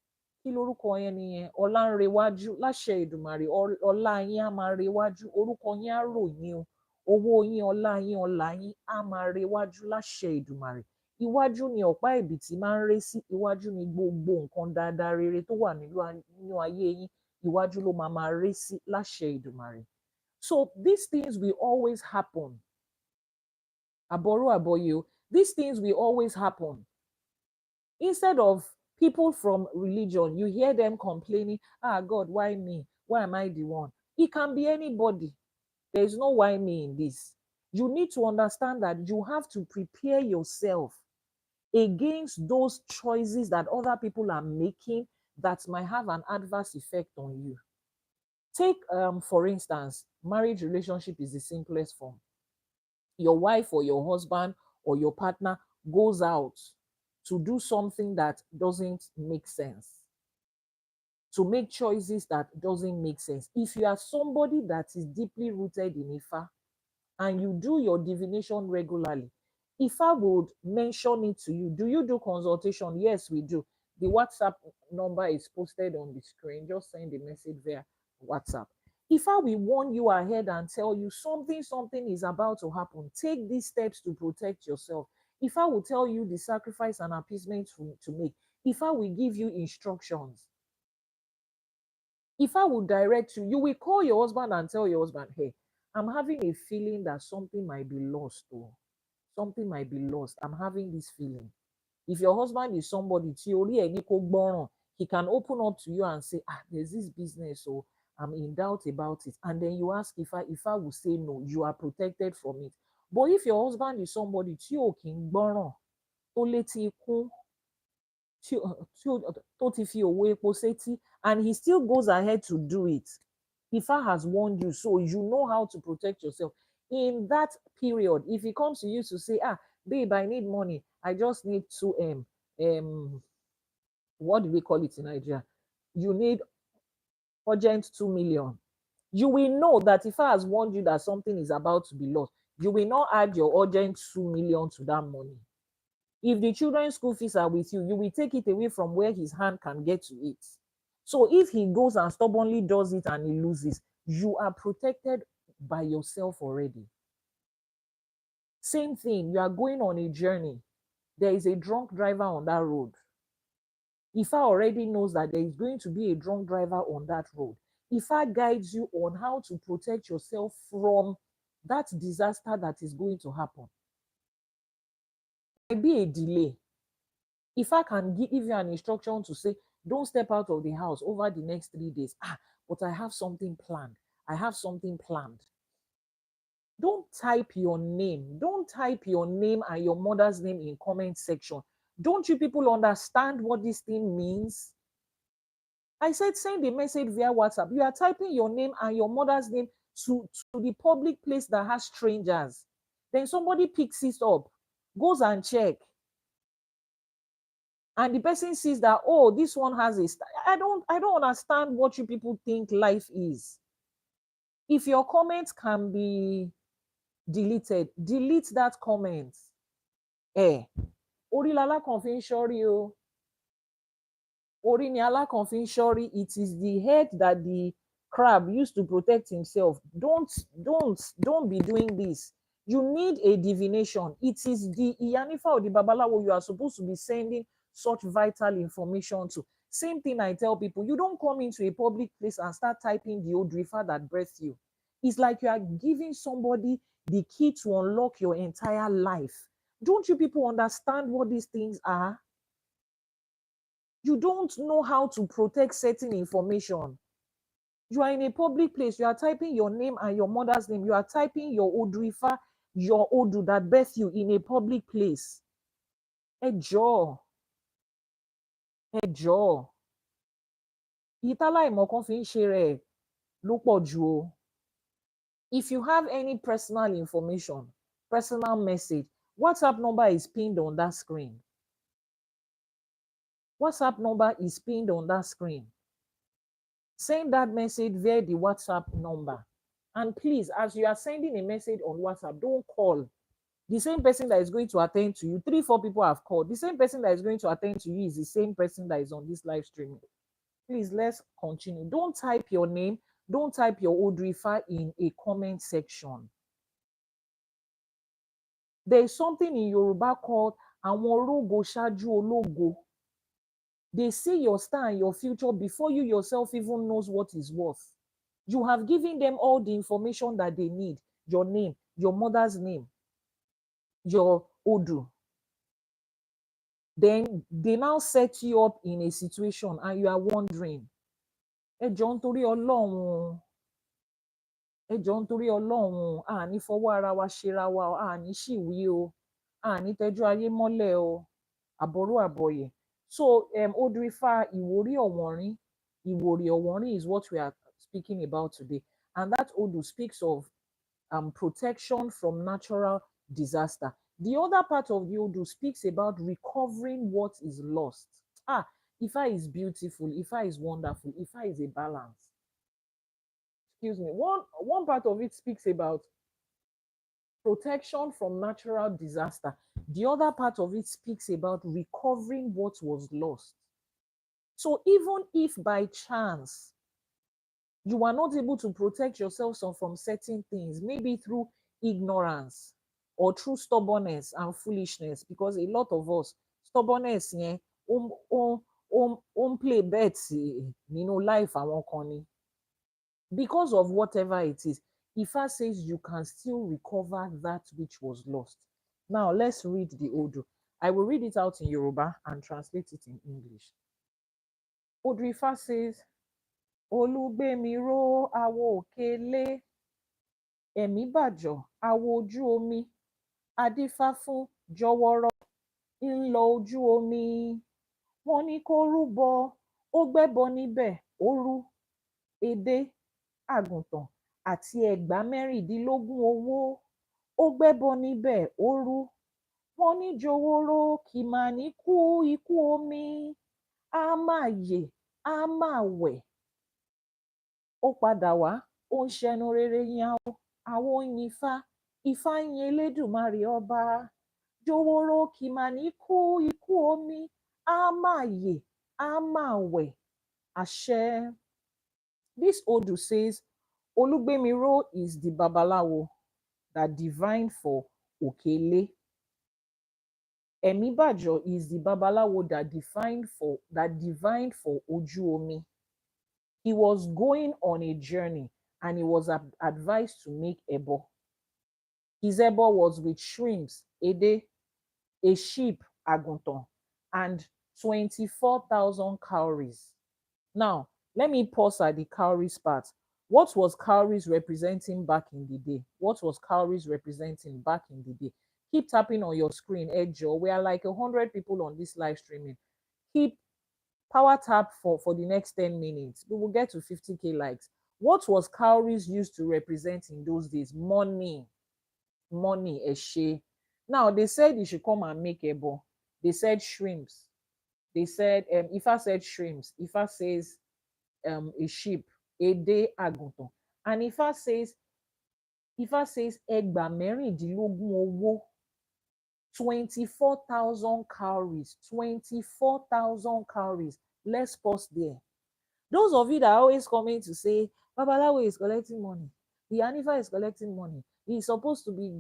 [SPEAKER 1] Kí lorúkọ yẹn nìyẹn? Ọlá ń rewájú, láṣẹ Èdùmàrè, ọlá yín á máa rewájú, orúkọ yín á ròyìn o. Owó yín, ọlá yín, ọlá yín á máa rewájú láṣẹ Èdùmàrè. Iwájú ni ọ̀pá ìbìtì máa ń ré sí, iwájú ni gbogbo nǹkan dáadáa rere tó wà nínú ayé yín, iwájú ló máa ré sí láṣẹ Ìdùmarè. So these things will always happen. Àbọ̀rú àbọ̀yè o, these things will always happen. Instead of people from religion, you hear them complaining, God, why me? Why am I the one? It can be anybody. There is no why me in this. You need to understand that you have to prepare yourself against those choices that other people are making that might have an adverse effect on you. Take, for instance, marriage relationship is the simplest form. Your wife or your husband or your partner goes out to do something that doesn't make sense, to make choices that doesn't make sense. If you are somebody that is deeply rooted in Ifa and you do your divination regularly, Ifa would mention it to you. Do you do consultation? Yes, we do. The WhatsApp number is posted on the screen. Just send a message via WhatsApp. Ifa will warn you ahead and tell you something is about to happen. Take these steps to protect yourself. Ifa will tell you the sacrifice and appeasement to make. Ifa will give you instructions. Ifa will direct you. You will call your husband and tell your husband, hey, I'm having a feeling that something might be lost. Oh, something might be lost. I'm having this feeling. If your husband is somebody, he can open up to you and say, there's this business, so I'm in doubt about it. And then you ask Ifa will say no, you are protected from it. But if your husband is somebody, and he still goes ahead to do it, Ifa has warned you, so you know how to protect yourself. In that period, if he comes to you to say, babe, I need money, I just need to what do we call it in Nigeria? You need urgent 2 million. You will know that Ifa has warned you that something is about to be lost. You will not add your urgent 2 million to that money. If the children's school fees are with you, you will take it away from where his hand can get to it. So if he goes and stubbornly does it and he loses, you are protected by yourself already. Same thing, you are going on a journey. There is a drunk driver on that road. Ifa already knows that there is going to be a drunk driver on that road. Ifa guides you on how to protect yourself from that disaster that is going to happen. There might be a delay. Ifa can give you an instruction to say, don't step out of the house over the next 3 days. But I have something planned. I have something planned. Don't type your name. Don't type your name and your mother's name in comment section. Don't you people understand what this thing means? I said send a message via WhatsApp. You are typing your name and your mother's name to the public place that has strangers. Then somebody picks it up, goes and check. And the person sees that, oh, this one has a I don't understand what you people think life is. If your comment can be deleted, delete that comment. Orilala confession. Ori ni alákànfin ṣọ́rí. It is the head that the crab used to protect himself. Don't be doing this. You need a divination. It is the Iyanifa or the Babalawo you are supposed to be sending such vital information to. Same thing I tell people. You don't come into a public place and start typing the Odrifa that birthed you. It's like you are giving somebody the key to unlock your entire life. Don't you people understand what these things are? You don't know how to protect certain information. You are in a public place, you are typing your name and your mother's name, you are typing your Odrifa, your Odu that birthed you in a public place. Ẹ jọ̀ọ́. Ìtàlá ìmọ̀kan fi ń ṣe rẹ̀ ló pọ̀ jù o. If you have any personal information, personal message, WhatsApp number is pinned on that screen. WhatsApp number is pinned on that screen. Send that message via the WhatsApp number. And please, as you are sending a message on WhatsApp, don't call. The same person that is going to attend to you, 3-4 people have called. The same person that is going to attend to you is the same person that is on this live streaming. Please, let's continue. Don't type your name. Don't type your Odrifa in a comment section. There is something in Yoruba called Àwọn orógo ṣáájú ológo. They see your star and your future before you yourself even knows what is worth. You have given them all the information that they need. Your name, your mother's name, your Odu. Then they now set you up in a situation and you are wondering, ẹ jọ̀ọ́ nítorí Ọlọ́run, ẹ jọ̀ọ́ nítorí Ọlọ́run, àní fọwọ́ ara wa ṣera wa, àní ṣìwí o, àní tẹjú ayé mọ́lẹ̀ o, àbọ̀rú àbọ̀yè. So Odu Ifá Ìwòrí Ọ̀wọ̀nrín, Ìwòrí Ọ̀wọ̀nrín is what we are speaking about today. And that Odu speaks of protection from natural disaster. The other part of the Odu speaks about recovering what is lost. Ifa is beautiful, Ifa is wonderful, Ifa is a balance. Excuse me. One part of it speaks about protection from natural disaster. The other part of it speaks about recovering what was lost. So even if by chance you are not able to protect yourself from certain things, maybe through ignorance or through stubbornness and foolishness, because a lot of us, stubbornness, play bets, life àwọn kan ni. Because of whatever it is, Ifa says you can still recover that which was lost. Now let's read the Odu. I will read it out in Yoruba and translate it in English. Odu Ifa says, Olúgbémiró awo òkèlè, ẹ̀mí bàjọ́ awo ojú omi, adífá fún jọwọ́rọ́ ń lọ ojú omi. Wọ́n ní kó rúbọ, ó gbẹ́bọ níbẹ̀, ó rú edé, àgùntàn àti ẹgbàá mẹ́rìndínlógún owó. Ó gbẹ́bọ níbẹ̀, ó rú. Wọ́n ní jọwọ́rọ́ kì máa ní kú ikú omi, á máa yè, á máa wẹ̀. Ó padà wá, ó ń ṣẹnu rere yan àwọn yin Ifá, Ifá yin Elédùmarè ọba. Jọwọ́rọ́ kì máa ní kú ikú omi, á máa yè, á máa wẹ̀. Àṣẹ. This Odu says, Olúgbémiró is the Babalawo that divined for Okele. Emibajo is the Babalawo that divined for Ojuomi. He was going on a journey and he was advised to make ebo. His ebo was with shrimps, ede, a sheep, agunton, and 24,000 cowries. Now, let me pause at the cowries part. What was cowries representing back in the day? What was cowries representing back in the day? Keep tapping on your screen, Edjo. We are like 100 people on this live streaming. Keep power tap for the next 10 minutes. We will get to 50k likes. What was cowries used to represent in those days? Money. Money, eshe. Now, they said you should come and make ebo. They said shrimps. They said, Ifa said shrimps. Ifa says a sheep, ede àgùntàn. And Ifa says ẹgbàá mẹ́rìndínlógún owó, 24,000 cowries, 24,000 cowries. Let's pause there. Those of you that are always coming to say, Babalawo is collecting money, the Anifa is collecting money, it's supposed to be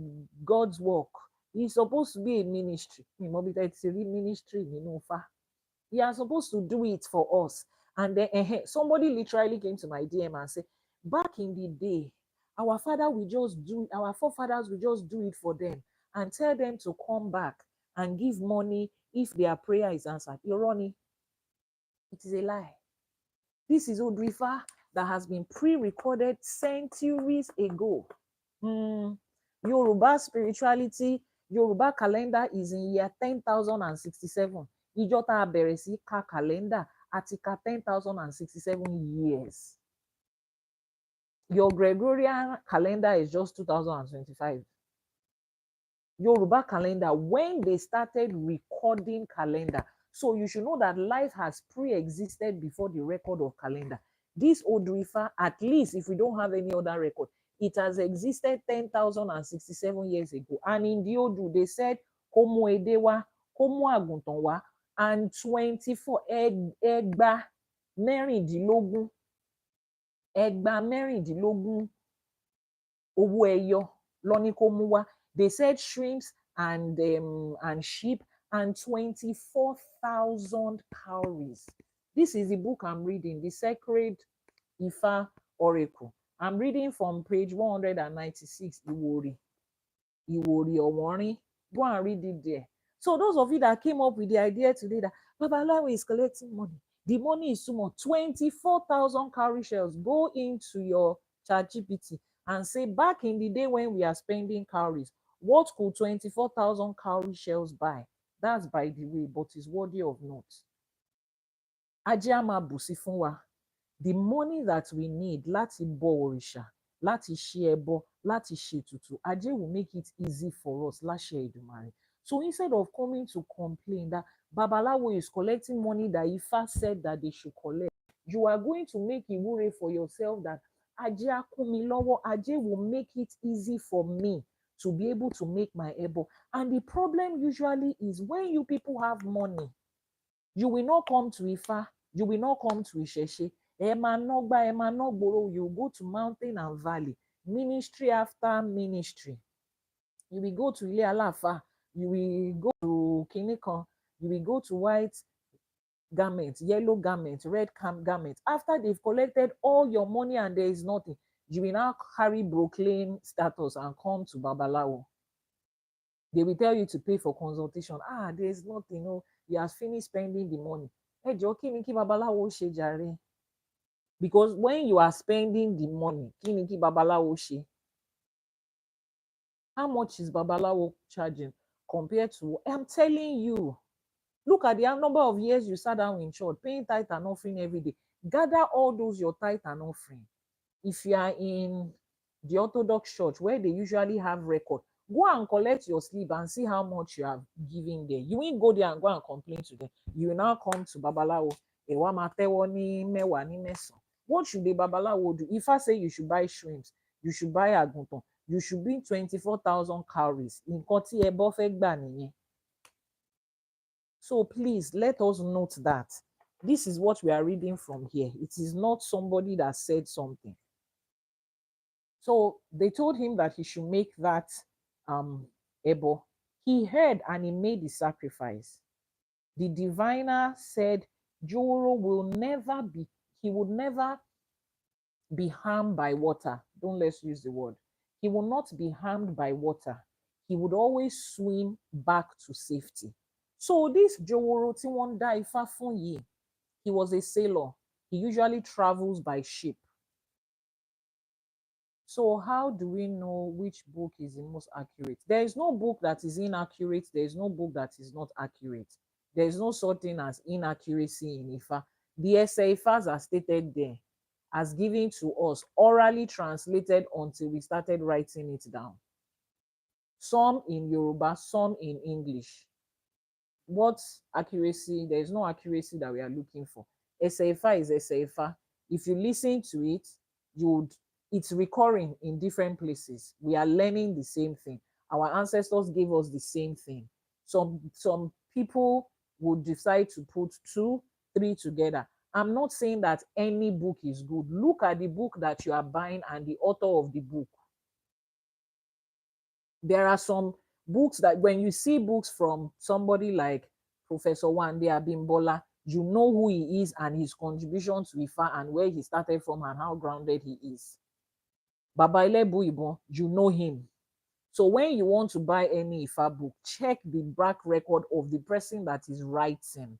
[SPEAKER 1] God's work, it's supposed to be a ministry. Ministry, you are supposed to do it for us. And then somebody literally came to my DM and said, back in the day, our forefathers will just do it for them and tell them to come back and give money if their prayer is answered. Irony. It is a lie. This is Odu Ifa that has been pre-recorded centuries ago. Yoruba spirituality, Yoruba calendar is in year 10,067. Ijota Beresi ka calendar atika 10,067 years. Your Gregorian calendar is just 2025. Yoruba calendar, when they started recording calendar. So you should know that life has pre-existed before the record of calendar. This Odu Ifa, at least if we don't have any other record, it has existed 10,067 years ago. And in the Odu, they said, Komu Edewa, Komu Aguntonwa, and 24 ẹgbàá mẹ́rìndínlógún owó ẹyọ ló ní kó mú wá. They said shrimps and sheep and 24,000 cowries. This is the book I'm reading, the Sacred Ifa Oracle. I'm reading from page 196, Iwori Owori. Go and read it there. So those of you that came up with the idea today that Babalawo is collecting money, the money is too much, 24,000 cowrie shells. Go into your ChatGPT and say, back in the day when we are spending cowries, what could 24,000 cowrie shells buy? That's by the way, but it's worthy of note. Ajama Busifunwa, the money that we need láti bọ òrìṣà, láti ṣe ẹbọ, láti ṣe ètùtù, Ajé will make it easy for us láṣẹ Èdùmàrè. So instead of coming to complain that Babalawo is collecting money that Ifa said that they should collect, you are going to make ìwúre for yourself that Ajé á kún mi lọ́wọ́, Ajé will make it easy for me to be able to make my ẹbọ. And the problem usually is when you people have money, you will not come to Ifa, you will not come to Ìṣẹ̀ṣe. You go to mountain and valley, ministry after ministry. You will go to Ile Alafa, you will go to Kinikan, you will go to white garment, yellow garment, red garment. After they've collected all your money and there is nothing, you will now carry Brooklyn status and come to Babalawo. They will tell you to pay for consultation. There is nothing, no, you have finished spending the money. Babalawo ṣe jàre. Because when you are spending the money, Babalawo ṣe? How much is Babalawo charging compared to, I'm telling you, look at the number of years you sat down in church, paying tithe and offering every day. Gather all those your tithe and offering. If you are in the Orthodox church where they usually have record, go and collect your slip and see how much you have given there. You won't go there and go and complain to them. You will now come to Babalawo. What should the Babalawo do? If I say you should buy shrimps, you should buy aguntan, you should bring 24,000 cowries. So please let us note that this is what we are reading from here. It is not somebody that said something. So they told him that he should make that ebo. He heard and he made the sacrifice. The diviner said Joro will never be, he would never be harmed by water. Don't let's use the word. He will not be harmed by water. He would always swim back to safety. So this Joworo tí wọ́n dá Ifá fún yìí, he was a sailor. He usually travels by ship. So how do we know which book is the most accurate? There is no book that is inaccurate. There is no book that is not accurate. There is no such thing as inaccuracy in Ifa. The Ifas are stated there as given to us, orally translated until we started writing it down. Some in Yoruba, some in English. What accuracy? There is no accuracy that we are looking for. Ifa is Ifa. If you listen to it, it's recurring in different places. We are learning the same thing. Our ancestors gave us the same thing. Some people would decide to put 2, 3 together. I'm not saying that any book is good. Look at the book that you are buying and the author of the book. There are some books that when you see books from somebody like Professor Wande Abimbola, you know who he is and his contribution to Ifa and where he started from and how grounded he is. Baba Ilebu Ibon, you know him. So when you want to buy any Ifa book, check the back record of the person that is writing.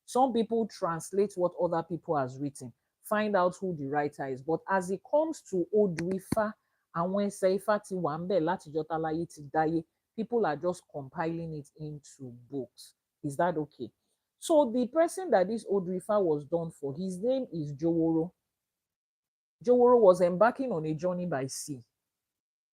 [SPEAKER 1] Some people translate what other people has written, find out who the writer is. But as it comes to Odu Ifa, and when Ifa ti wà ńbẹ̀ látijọ́ táláyé ti dáyé, people are just compiling it into books. Is that okay? So the person that this Odu Ifa was done for, his name is Joworo. Joworo was embarking on a journey by sea.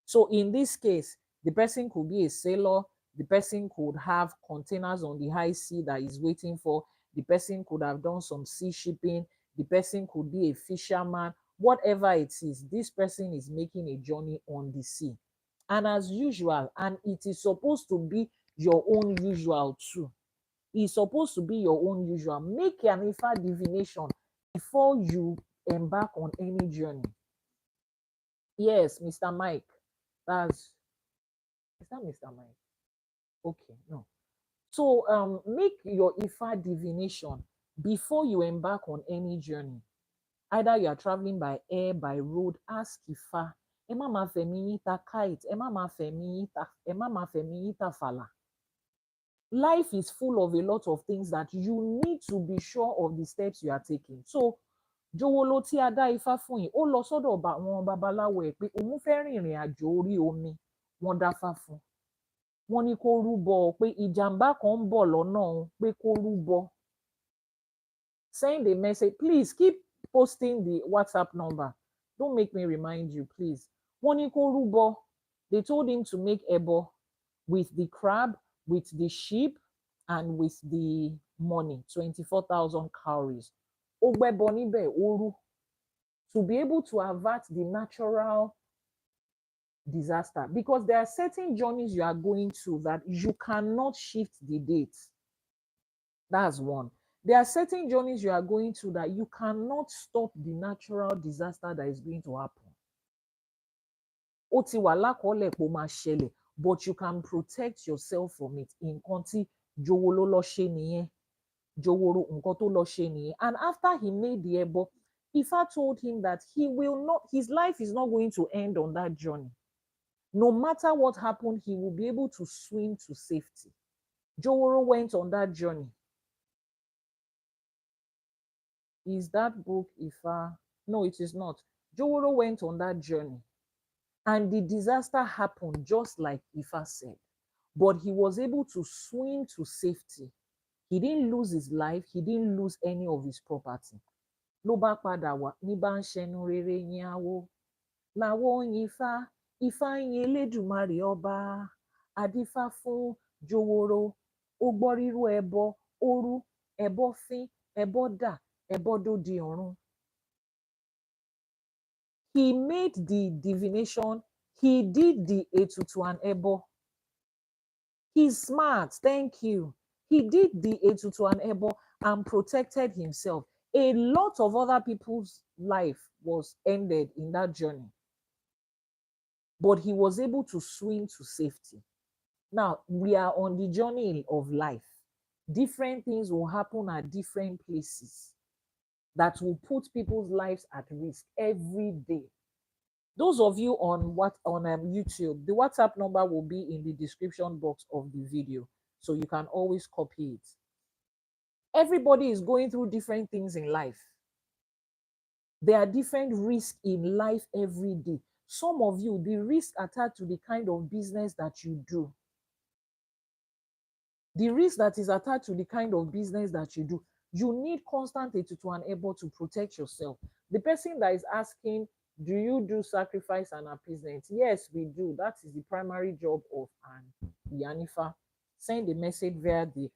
[SPEAKER 1] So in this case, the person could be a sailor, the person could have containers on the high sea that is waiting for, the person could have done some sea shipping, the person could be a fisherman, whatever it is, this person is making a journey on the sea. And as usual, and it is supposed to be your own usual too. It's supposed to be your own usual. Make an Ifa divination before you embark on any journey. Yes, Mr. Mike. Is that Mr. Mike? Okay, no. So make your Ifa divination before you embark on any journey. Either you are traveling by air, by road, ask Ifa. Ema ma femi yita kite, ema ma femi yita, ema ma femi yita fala. Life is full of a lot of things that you need to be sure of the steps you are taking. So jowolo tí a dá Ifá fún yìí, ó lọ sọ́dọ̀ àwọn babaláwo ẹ̀ pé òun fẹ́ rìnrìn àjò orí omi, wọ́n dáfá fún. Wọ́n ní kó rúbọ pé ìjàmbá kan ń bọ̀ lọ́nà òun pé kó rúbọ. Send a message. Please keep posting the WhatsApp number. Don't make me remind you, please. Wọ́n ní kó rúbọ. They told him to make ẹbọ with the crab, with the sheep, and with the money, 24,000 cowries. Ó gbẹ́bọ níbẹ̀, ó rú. To be able to avert the natural disaster, because there are certain journeys you are going to that you cannot shift the date. That's one. There are certain journeys you are going to that you cannot stop the natural disaster that is going to happen. Ó ti wà lákọọ́lẹ̀ pé ó máa ṣẹlẹ̀, but you can protect yourself from it. Nǹkan tí Jowolo lọ ṣe nìyẹn. Joworo nǹkan tó lọ ṣe nìyẹn. And after he made the ẹbọ, Ifa told him that his life is not going to end on that journey. No matter what happened, he will be able to swim to safety. Joworo went on that journey. Is that book Ifa? No, it is not. Joworo went on that journey. And the disaster happened just like Ifa said. But he was able to swim to safety. He didn't lose his life. He didn't lose any of his property. Ló bá padà wá, ní bá ń ṣẹnu rere yín awo. Làwọn yin Ifá, Ifá yin Elédùmarè ọba. Adífá fún Joworo. Ó gbọ́ rírú ẹbọ, ó rú, ẹbọ fín, ẹbọ dà, ẹbọ dòdì ọ̀run. He made the divination. He did the ètùtù and ẹbọ. He's smart, thank you. He did the ètùtù and ẹbọ and protected himself. A lot of other people's life was ended in that journey. But he was able to swim to safety. Now, we are on the journey of life. Different things will happen at different places that will put people's lives at risk every day. Those of you on YouTube, the WhatsApp number will be in the description box of the video, so you can always copy it. Everybody is going through different things in life. There are different risks in life every day. Some of you, the risk attached to the kind of business that you do, the risk that is attached to the kind of business that you do, you need constant ètùtù and ẹbọ to protect yourself. The person that is asking, do you do sacrifice and appeasement? Yes, we do. That is the primary job of an Yanifa. Send a message via the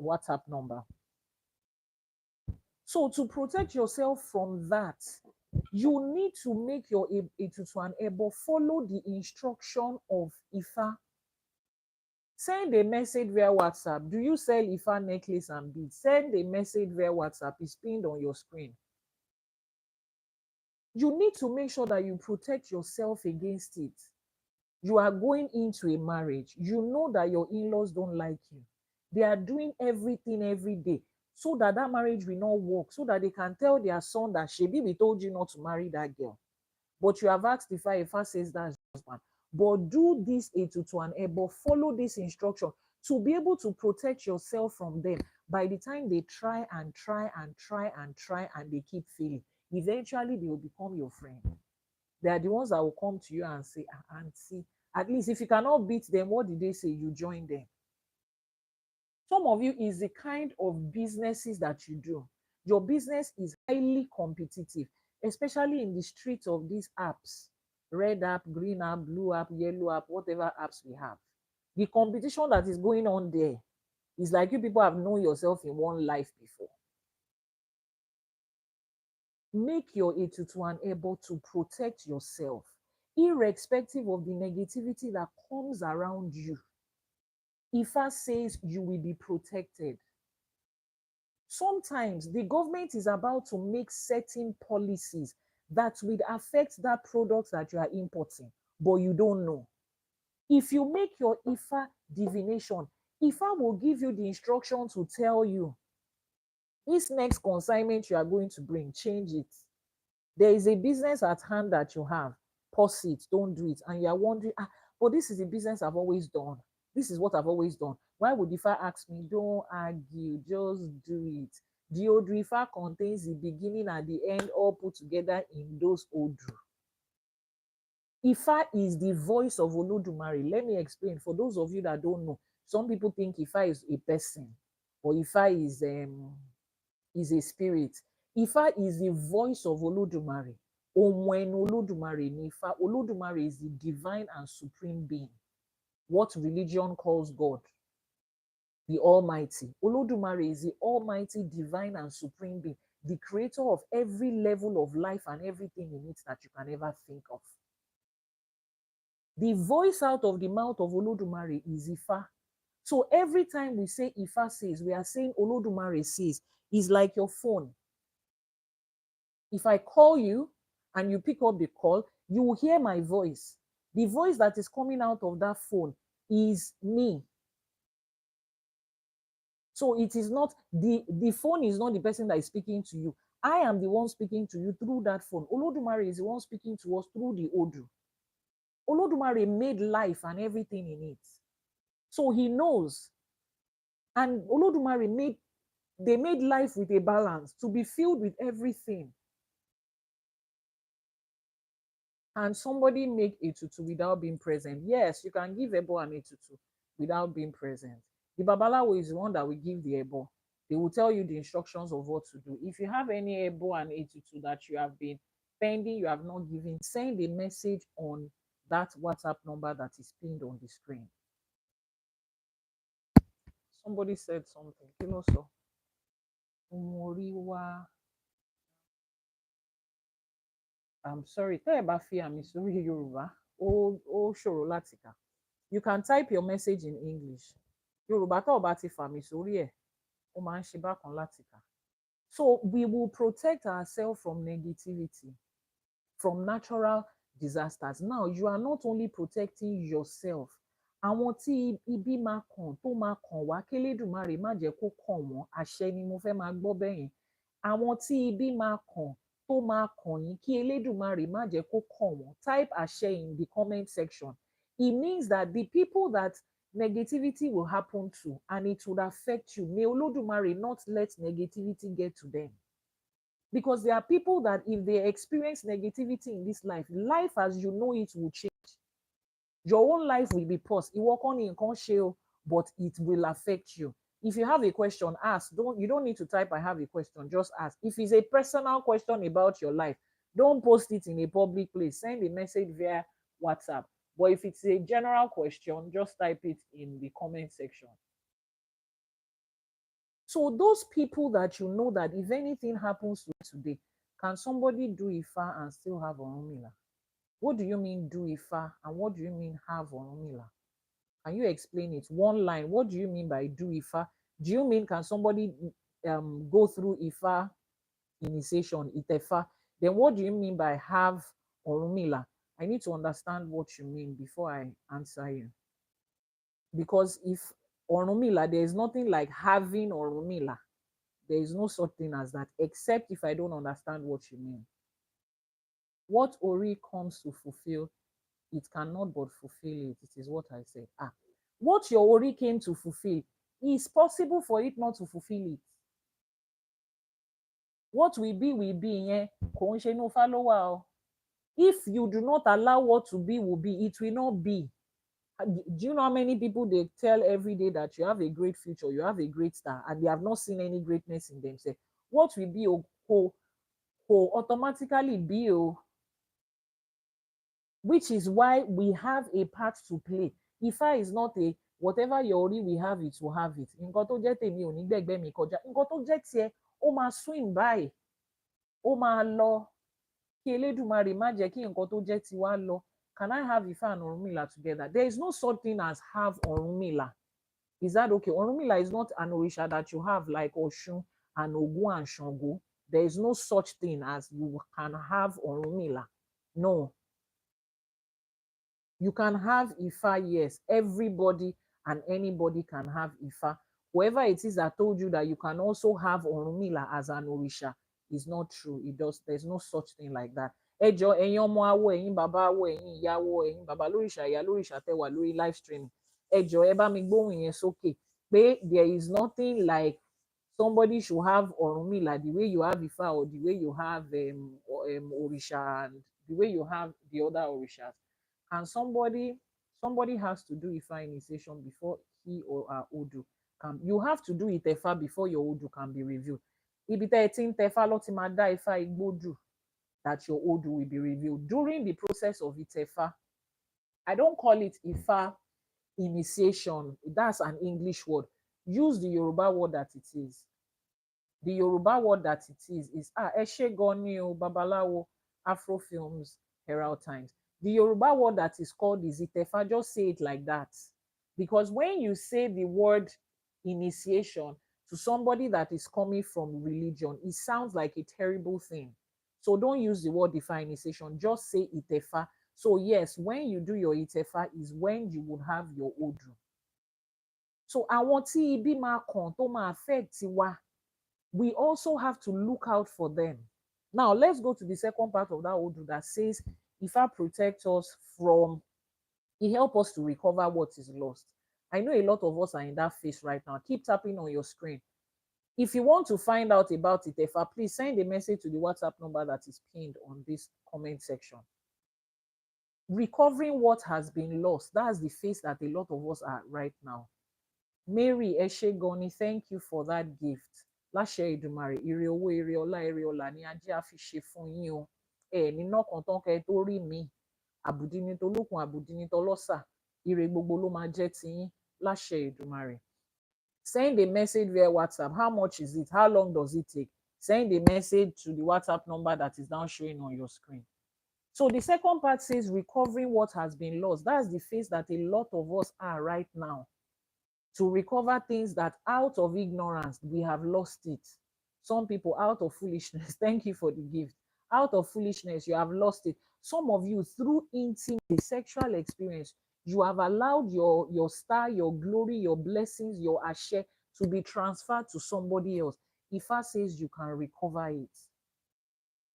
[SPEAKER 1] WhatsApp number. So to protect yourself from that, you need to make your ètùtù and ẹbọ follow the instruction of Ifa. Send a message via WhatsApp. Do you sell Ifa necklace and beads? Send a message via WhatsApp. It's pinned on your screen. You need to make sure that you protect yourself against it. You are going into a marriage. You know that your in-laws don't like you. They are doing everything every day so that that marriage will not work, so that they can tell their son that Shebi, we told you not to marry that girl. But you have asked Ifa says that's husband. But do this ètùtù and ẹbọ, follow this instruction to be able to protect yourself from them. By the time they try and try and try and try and they keep failing, eventually they will become your friend. They are the ones that will come to you and say, Auntie, at least if you cannot beat them, what did they say? You join them. Some of you is the kind of businesses that you do. Your business is highly competitive, especially in the streets of these apps. Red app, green app, blue app, yellow app, whatever apps we have. The competition that is going on there is like you people have known yourself in one life before. Make your ètùtù and ẹbọ to protect yourself, irrespective of the negativity that comes around you. Ifa says you will be protected. Sometimes the government is about to make certain policies that will affect that product that you are importing, but you don't know. If you make your Ifa divination, Ifa will give you the instruction to tell you this next consignment you are going to bring, change it. There is a business at hand that you have, pause it, don't do it. And you are wondering, but this is a business I've always done. This is what I've always done. Why would Ifa ask me? Don't argue, just do it. The Odru Ifa contains the beginning and the end all put together in those Odru. Ifa is the voice of Olodumare. Let me explain. For those of you that don't know, some people think Ifa is a person or Ifa is a spirit. Ifa is the voice of Olodumare. Ohun Olodumare ni Ifa. Olodumare is the divine and supreme being. What religion calls God, the Almighty. Olodumare is the Almighty, divine and supreme being, the creator of every level of life and everything in it that you can ever think of. The voice out of the mouth of Olodumare is Ifa. So every time we say Ifa says, we are saying Olodumare says. It's like your phone. If I call you and you pick up the call, you will hear my voice. The voice that is coming out of that phone is me. So it is not, the phone is not the person that is speaking to you. I am the one speaking to you through that phone. Olodumare is the one speaking to us through the Odru. Olodumare made life and everything in it. So he knows. And Olodumare made life with a balance to be filled with everything. Can somebody make a tutu without being present? Yes, you can give ebo and a tutu without being present. The babalawo is the one that will give the ebo. They will tell you the instructions of what to do. If you have any ebo and a tutu that you have been pending, you have not given, send a message on that WhatsApp number that is pinned on the screen. Somebody said something. You know, so I'm sorry. Tẹ́ ẹ bá fi àmì sórí Yorùbá, ó ṣòro láti kà. You can type your message in English. Yorùbá tó bá ti fàmì sórí ẹ̀, ó máa ń ṣe bákan láti kà. So we will protect ourselves from negativity, from natural disasters. Now, you are not only protecting yourself. Àwọn tí ibi máa kàn tó máa kàn wá kélédùmarè má jẹ́ kó kàn wọ́n, àṣẹ ni mo fẹ́ máa gbọ́ bẹ́yẹn. Àwọn tí ibi máa kàn tó máa kàn yín kí Elédùmarè má jẹ́ kó kàn wọ́n. Type àṣẹ in the comment section. It means that the people that negativity will happen to and it would affect you, may Olodumare not let negativity get to them. Because there are people that if they experience negativity in this life, life as you know it will change. Your own life will be paused. It will come in but it will affect you. If you have a question, ask. You don't need to type I have a question, just ask. If it's a personal question about your life, don't post it in a public place. Send a message via WhatsApp. But if it's a general question, just type it in the comment section. So those people that you know that if anything happens to today, can somebody do Ifa and still have Orunmila? What do you mean do Ifa and what do you mean have Orunmila? Can you explain it? One line. What do you mean by do Ifa? Do you mean can somebody go through Ifa initiation, Itefa? Then what do you mean by have Orunmila? I need to understand what you mean before I answer you. Because if Orunmila, there is nothing like having Orunmila. There is no such thing as that, except if I don't understand what you mean. What Ori comes to fulfill, it cannot but fulfill it. It is what I said. What your Ori came to fulfill, is possible for it not to fulfill it. What will be, eh? If you do not allow what to be will be, it will not be. Do you know how many people they tell every day that you have a great future, you have a great star, and they have not seen any greatness in themselves? What will be automatically be, which is why we have a part to play. Ifa is not a whatever your Ori we have it will have it. Nǹkan tó jẹ́ tèmi ò ní gbẹ̀gbẹ́ mi kọjá. Nǹkan tó jẹ́ tiẹ̀ ó máa swing by, ó máa lọ. Kí Elédùmarè má jẹ́ kí nǹkan tó jẹ́ tiwa lọ. Can I have Ifa and Orunmila together? There is no such thing as have Orunmila. Is that okay? Orunmila is not an Orisha that you have like Oshun and Ogun and Shango. There is no such thing as you can have Orunmila. No. You can have Ifa, yes. Everybody and anybody can have Ifa. Whoever it is that told you that you can also have Orunmila as an Orisha is not true. There's no such thing like that. Ẹjọ ẹ̀yin ọmọ awo, ẹ̀yin bàbá awo, ẹ̀yin ìyá awo, ẹ̀yin bàbá lóríṣà, ìyá lóríṣà tẹ́ wà lórí live streaming. Ẹjọ ẹ bá mi gbóhùn yẹn sókè pé there is nothing like somebody should have Orunmila the way you have Ifa, or the way you have Orisha, and the way you have the other Orishas. And somebody has to do Ifa initiation before he or her Odu can. You have to do Itefa before your Odu can be revealed. Ibi tẹ́ ẹ ti ń tẹfá ló ti máa dá Ifá igbódù that your Odu will be revealed. During the process of Itefa, I don't call it Ifa initiation. That's an English word. Use the Yoruba word that it is. The Yoruba word that it is Eshe Goni o Babalawo, Afro Films, Herald Times. The Yoruba word that is called is Itefa. Just say it like that. Because when you say the word initiation to somebody that is coming from religion, it sounds like a terrible thing. So don't use the word Ifa initiation. Just say Itefa. So yes, when you do your Itefa is when you would have your Odu. So àwọn tí ibi máa kàn tó máa affect wa, we also have to look out for them. Now, let's go to the second part of that Odu that says, Ifa protect us from, He help us to recover what is lost. I know a lot of us are in that phase right now. Keep tapping on your screen. If you want to find out about Itefa, please send a message to the WhatsApp number that is pinned on this comment section. Recovering what has been lost, that's the phase that a lot of us are right now. Mary Eshegoni, thank you for that gift. Láṣẹ Èdùmàrè, ire owó, ire ọlá, ire ọlà ni ajé á fi ṣe fún yín o. Nínú kan tán kẹ́ tó rí mi. Àbùdí ni tolókun, àbùdí ni tọlọ́sà. Ire gbogbo ló máa jẹ́ tiyín. Láṣẹ Èdùmàrè. Send a message via WhatsApp. How much is it? How long does it take? Send a message to the WhatsApp number that is now showing on your screen. So the second part says recovering what has been lost. That's the phase that a lot of us are right now. To recover things that out of ignorance, we have lost it. Some people out of foolishness, thank you for the gift. Out of foolishness, you have lost it. Some of you, through intimate sexual experience, you have allowed your star, your glory, your blessings, your ashe to be transferred to somebody else. Ifa says you can recover it.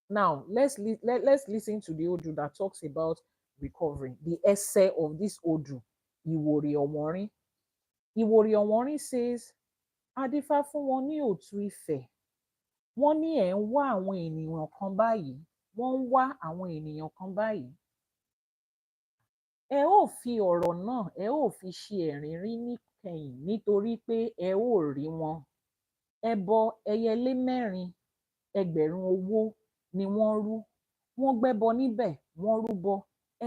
[SPEAKER 1] Now, let's listen to the Odu that talks about recovering. The essay of this Odu, Iwori Omorin. Ìwòrì ọ̀wọ́nrín says, Adífá fún wọn ní Òtù Ifẹ̀. Wọ́n ní ẹ̀ ń wá àwọn ènìyàn kan báyìí. Wọ́n ń wá àwọn ènìyàn kan báyìí. Ẹ ó fi ọ̀rọ̀ náà, ẹ ó fi ṣe ẹ̀rínrín níkẹyìn nítorí pé ẹ ó rí wọn. Ẹbọ ẹyẹlé mẹ́rin, ẹgbẹ̀rún owó ni wọ́n rú. Wọ́n gbẹ́bọ níbẹ̀, wọ́n rúbọ.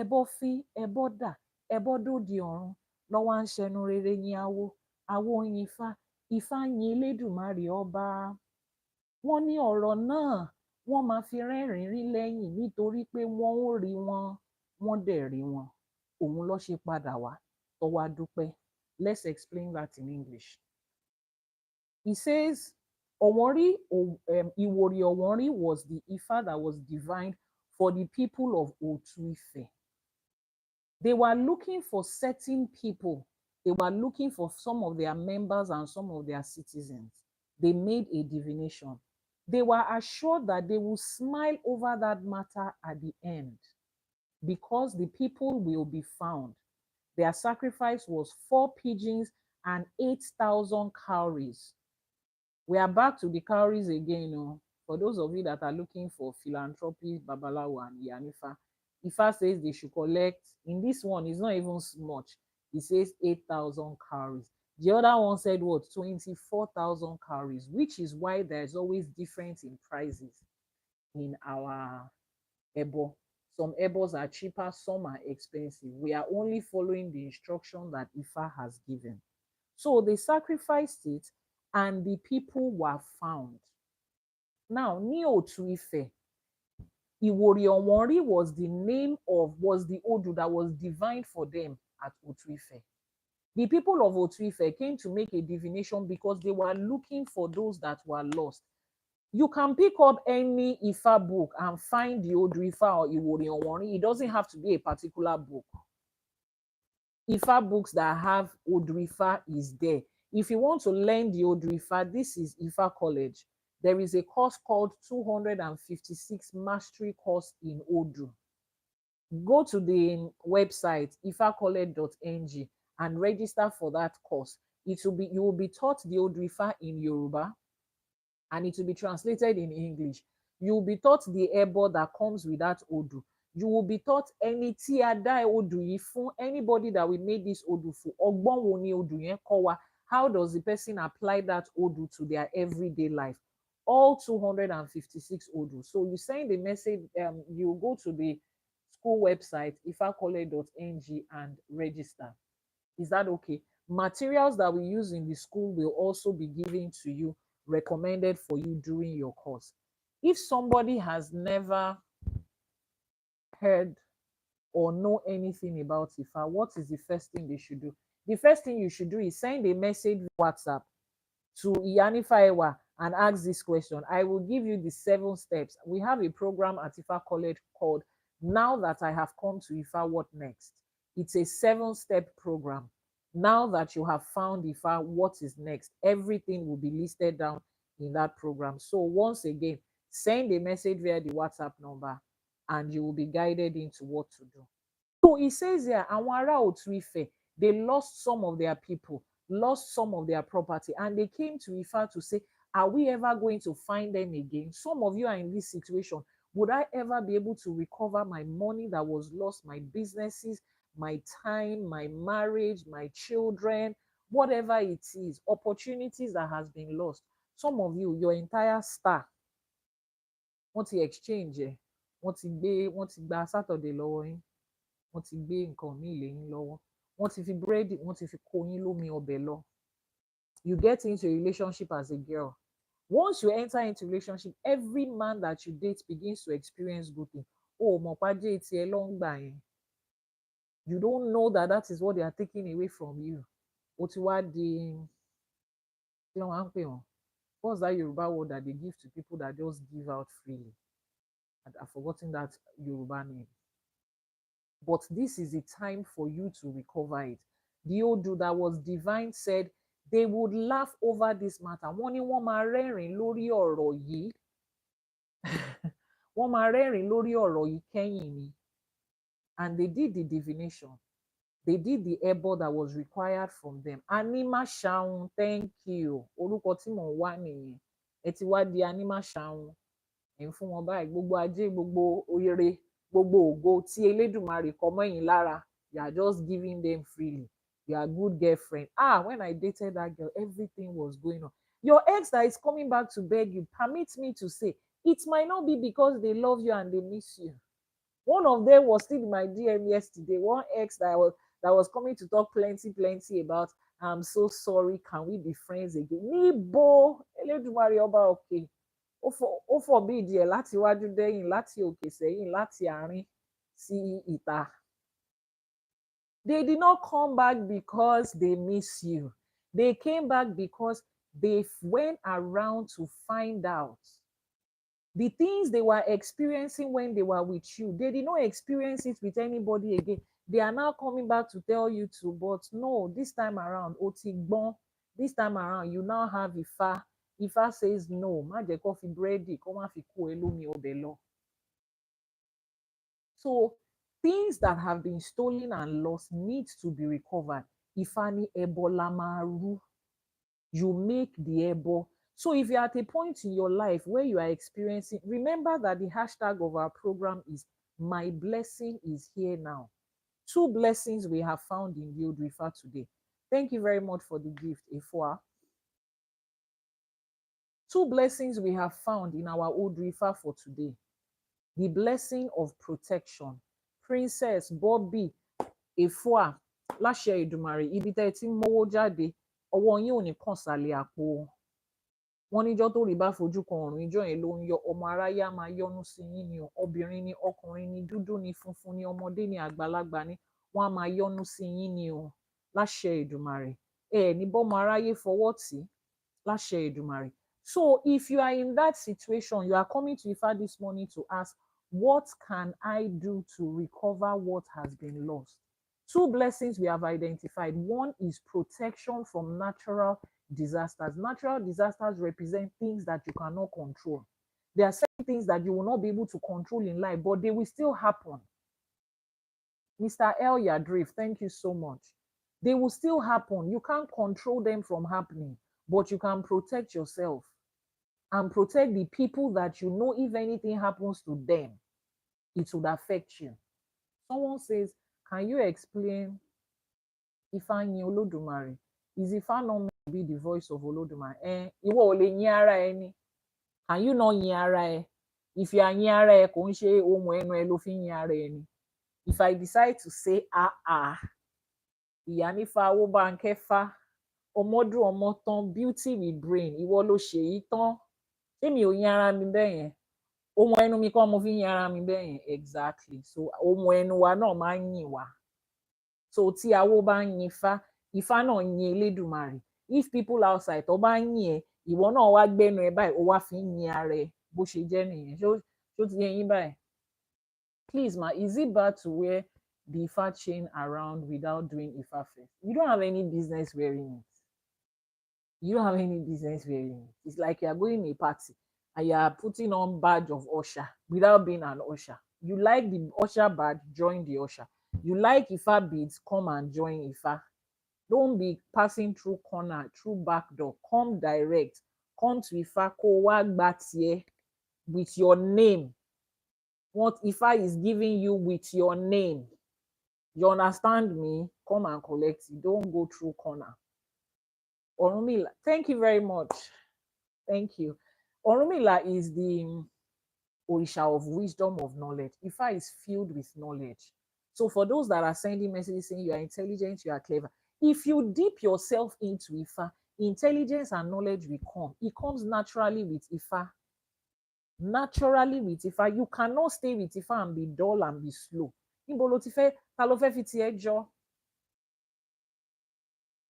[SPEAKER 1] Ẹbọ fí, ẹbọ dà, ẹbọ dòdì ọ̀run. Lọ́wọ́ ń ṣẹnu rere yin awo, awo yin Ifá, Ifá yin Elédùmarè ọba. Wọ́n ní ọ̀rọ̀ náà wọ́n máa fi rẹ́rìn-ín lẹ́yìn nítorí pé wọ́n ó rí wọn, wọ́n dẹ̀ rí wọn. Òun ló ṣe padà wá, tó wá dúpẹ́. Let's explain that in English. He says, Ìwòrì Ọ̀wọ́nrín was the Ifa that was divined for the people of Òtù Ifẹ̀. They were looking for certain people. They were looking for some of their members and some of their citizens. They made a divination. They were assured that they will smile over that matter at the end because the people will be found. Their sacrifice was 4 pigeons and 8,000 cowries. We are back to the cowries again. For those of you that are looking for philanthropy, Babalawo and Yanifa, Ifa says they should collect, in this one, it's not even much. It says 8,000 cowries. The other one said what? 24,000 cowries, which is why there's always difference in prices in our ebo. Some ebos are cheaper, some are expensive. We are only following the instruction that Ifa has given. So they sacrificed it and the people were found. Now, ní Òtù Ifẹ̀, Ìwòrì Ọ̀wọ́nrín was the Odu that was divined for them at Òtù Ifẹ̀. The people of Òtù Ifẹ̀ came to make a divination because they were looking for those that were lost. You can pick up any Ifa book and find the Odu Ifa or Ìwòrì Ọ̀wọ́nrín. It doesn't have to be a particular book. Ifa books that have Odrifa is there. If you want to learn the Odrifa, this is Ifa College. There is a course called 256 Mastery Course in Odu. Go to the website ifacollege.ng and register for that course. You will be taught the Odrifa in Yoruba, and it will be translated in English. You will be taught the ebo that comes with that Odu. You will be taught any tí a dá Odu yìí fún, anybody that we made this Odu for. Ọgbọ́n wo ni Odu yẹn kọ́ wa? How does the person apply that Odu to their everyday life? All 256 Odu. So you send the message, you go to the school website, ifacollege.ng, and register. Is that okay? Materials that we use in the school will also be given to you, recommended for you during your course. If somebody has never heard or know anything about IFA, what is the first thing they should do? The first thing you should do is send a message WhatsApp to Iyanifa and ask this question. I will give you the 7 steps. We have a program at IFA College called Now That I Have Come to IFA, What Next? It's a 7-step program. Now that you have found IFA, what is next? Everything will be listed down in that program. So once again, send a message via the WhatsApp number and you will be guided into what to do. So it says here, àwọn ará Òtù Ifẹ̀, they lost some of their people, lost some of their property, and they came to Ifa to say, are we ever going to find them again? Some of you are in this situation. Would I ever be able to recover my money that was lost, my businesses, my time, my marriage, my children, whatever it is, opportunities that has been lost? Some of you, your entire star, wọ́n ti exchange ẹ̀, wọ́n ti gba Saturday lọ́wọ́ yín, wọ́n ti gbé nǹkan míì lé yín lọ́wọ́, wọ́n ti fi búrẹ́dì, wọ́n ti fi kó yín lómi ọbẹ̀ lọ. You get into a relationship as a girl. Once you enter into relationship, every man that you date begins to experience good things. Oh, mọ̀ pàjẹ́ tiẹ̀ ló ń gbà yẹn. You don't know that that is what they are taking away from you. Ó ti wá di, kí ló máa ń pè wọ́n? What's that Yoruba word that they give to people that just give out freely? I've forgotten that Yoruba name. But this is a time for you to recover it. The Odu that was divine said they would laugh over this matter. Wọ́n ní wọ́n máa rẹ́rìn lórí ọ̀rọ̀ yìí. Wọ́n máa rẹ́rìn lórí ọ̀rọ̀ yìí kẹ́yìn ni. And they did the divination. They did the ebo that was required from them. Anima Shaun, thank you. Orúkọ tí mò ń wá nìyẹn. Ẹ ti wá di Anima Shaun. Ẹ̀ ń fún wọn báyìí. Gbogbo ajé, gbogbo oyere, gbogbo ògo tí Elédùmarè kọ mọ́yìn lára. You are just giving them freely. You are a good girlfriend. When I dated that girl, everything was going on. Your ex that is coming back to beg you, permit me to say, it might not be because they love you and they miss you. One of them was still in my DM yesterday. One ex that was coming to talk plenty about, I'm so sorry, can we be friends again? Níbo, Elédùmarè ọba òkè. Ó forbid ẹ láti wájú dẹ́yìn, láti òkè sẹ́yìn, láti àárín sí ìta. They did not come back because they miss you. They came back because they went around to find out the things they were experiencing when they were with you. They did not experience it with anybody again. They are now coming back to tell you to, but no, this time around, Otigbon, this time around, you now have Ifa. Ifa says no, má jẹ́ kó fi búrẹ́dì, kó má fi kó ẹ lómi ọbẹ̀ lọ. So things that have been stolen and lost need to be recovered. Ifa ni ebola maru. You make the ebo. So if you're at a point in your life where you are experiencing, remember that the hashtag of our program is My Blessing is Here Now. 2 blessings we have found in the Odrifa today. Thank you very much for the gift, Efua. 2 blessings we have found in our Odrifa for today. The blessing of protection. Princess Bobby Efua, láṣẹ Èdùmàrè, ibi tẹ́ ẹ ti ń mówó jáde, ọwọ́ yín ò ní kàn sálẹ̀ àpò. Wọ́n níjọ́ tó rí bá fojú kan ọ̀run, ijọ́ yẹn ló ń yọ. Ọmọ aráyé á máa yọ́nú sí yín ni o. Obìnrin ni, ọkùnrin ni, dúdú ni, funfun ni, ọmọdé ni, àgbàlagbà ni, wọ́n á máa yọ́nú sí yín ni o. Láṣẹ Èdùmàrè. Ní bọ́mọ aráyé fọwọ́ tì, láṣẹ Èdùmàrè. So if you are in that situation, you are coming to Ifa this morning to ask, what can I do to recover what has been lost? Two blessings we have identified. One is protection from natural disasters. Natural disasters represent things that you cannot control. There are certain things that you will not be able to control in life, but they will still happen. Mr. El Yadrif, thank you so much. They will still happen. You can't control them from happening, but you can protect yourself and protect the people that you know if anything happens to them, it would affect you. Someone says, can you explain Ifeanyi Olodumare? Is Ifa not meant to be the voice of Olodumare? Ìwọ ò lè yin ara ẹ ni. Can you not yin ara ẹ? If you are yin ara ẹ, kò ń ṣe ohun ẹnu ẹ ló fi ń yin ara ẹ ni. If I decide to say, ìyá nífa owó bá ń kẹfà, ọmọdún ọmọ tán, beauty with brain, ìwọ ló ṣe yìí tán. Ṣé mi ò yin ara mi bẹ́ẹ̀ yẹn? Ohun ẹnu mi kọ́ mo fi ń yin ara mi bẹ́ẹ̀ yẹn. Exactly. So ohun ẹnu wa náà máa ń yìn wá. So tí awo bá ń yin Ifá náà yin Elédùmarè. If people outside tó bá ń yin ẹ, ìwọ náà wá gbẹ́nu ẹ báyìí, ó wá fi ń yin ara ẹ bó ṣe jẹ́ nìyẹn. Ṣó ti yé yín báyìí? Please ma, is it bad to wear the Ifa chain around without doing Ifa first? You don't have any business wearing it. You don't have any business wearing it. It's like you're going to a party and you're putting on badge of usher without being an usher. You like the usher badge, join the usher. You like Ifa beads, come and join Ifa. Don't be passing through corner, through back door. Come direct. Come to Ifa ko wa gba tie with your name. What Ifa is giving you with your name. You understand me? Come and collect it. Don't go through corner. Orunmila, thank you very much. Thank you. Orunmila is the Orisha of wisdom, of knowledge. Ifa is filled with knowledge. So for those that are sending messages saying you are intelligent, you are clever, if you dip yourself into Ifa, intelligence and knowledge will come. It comes naturally with Ifa. Naturally with Ifa. You cannot stay with Ifa and be dull and be slow.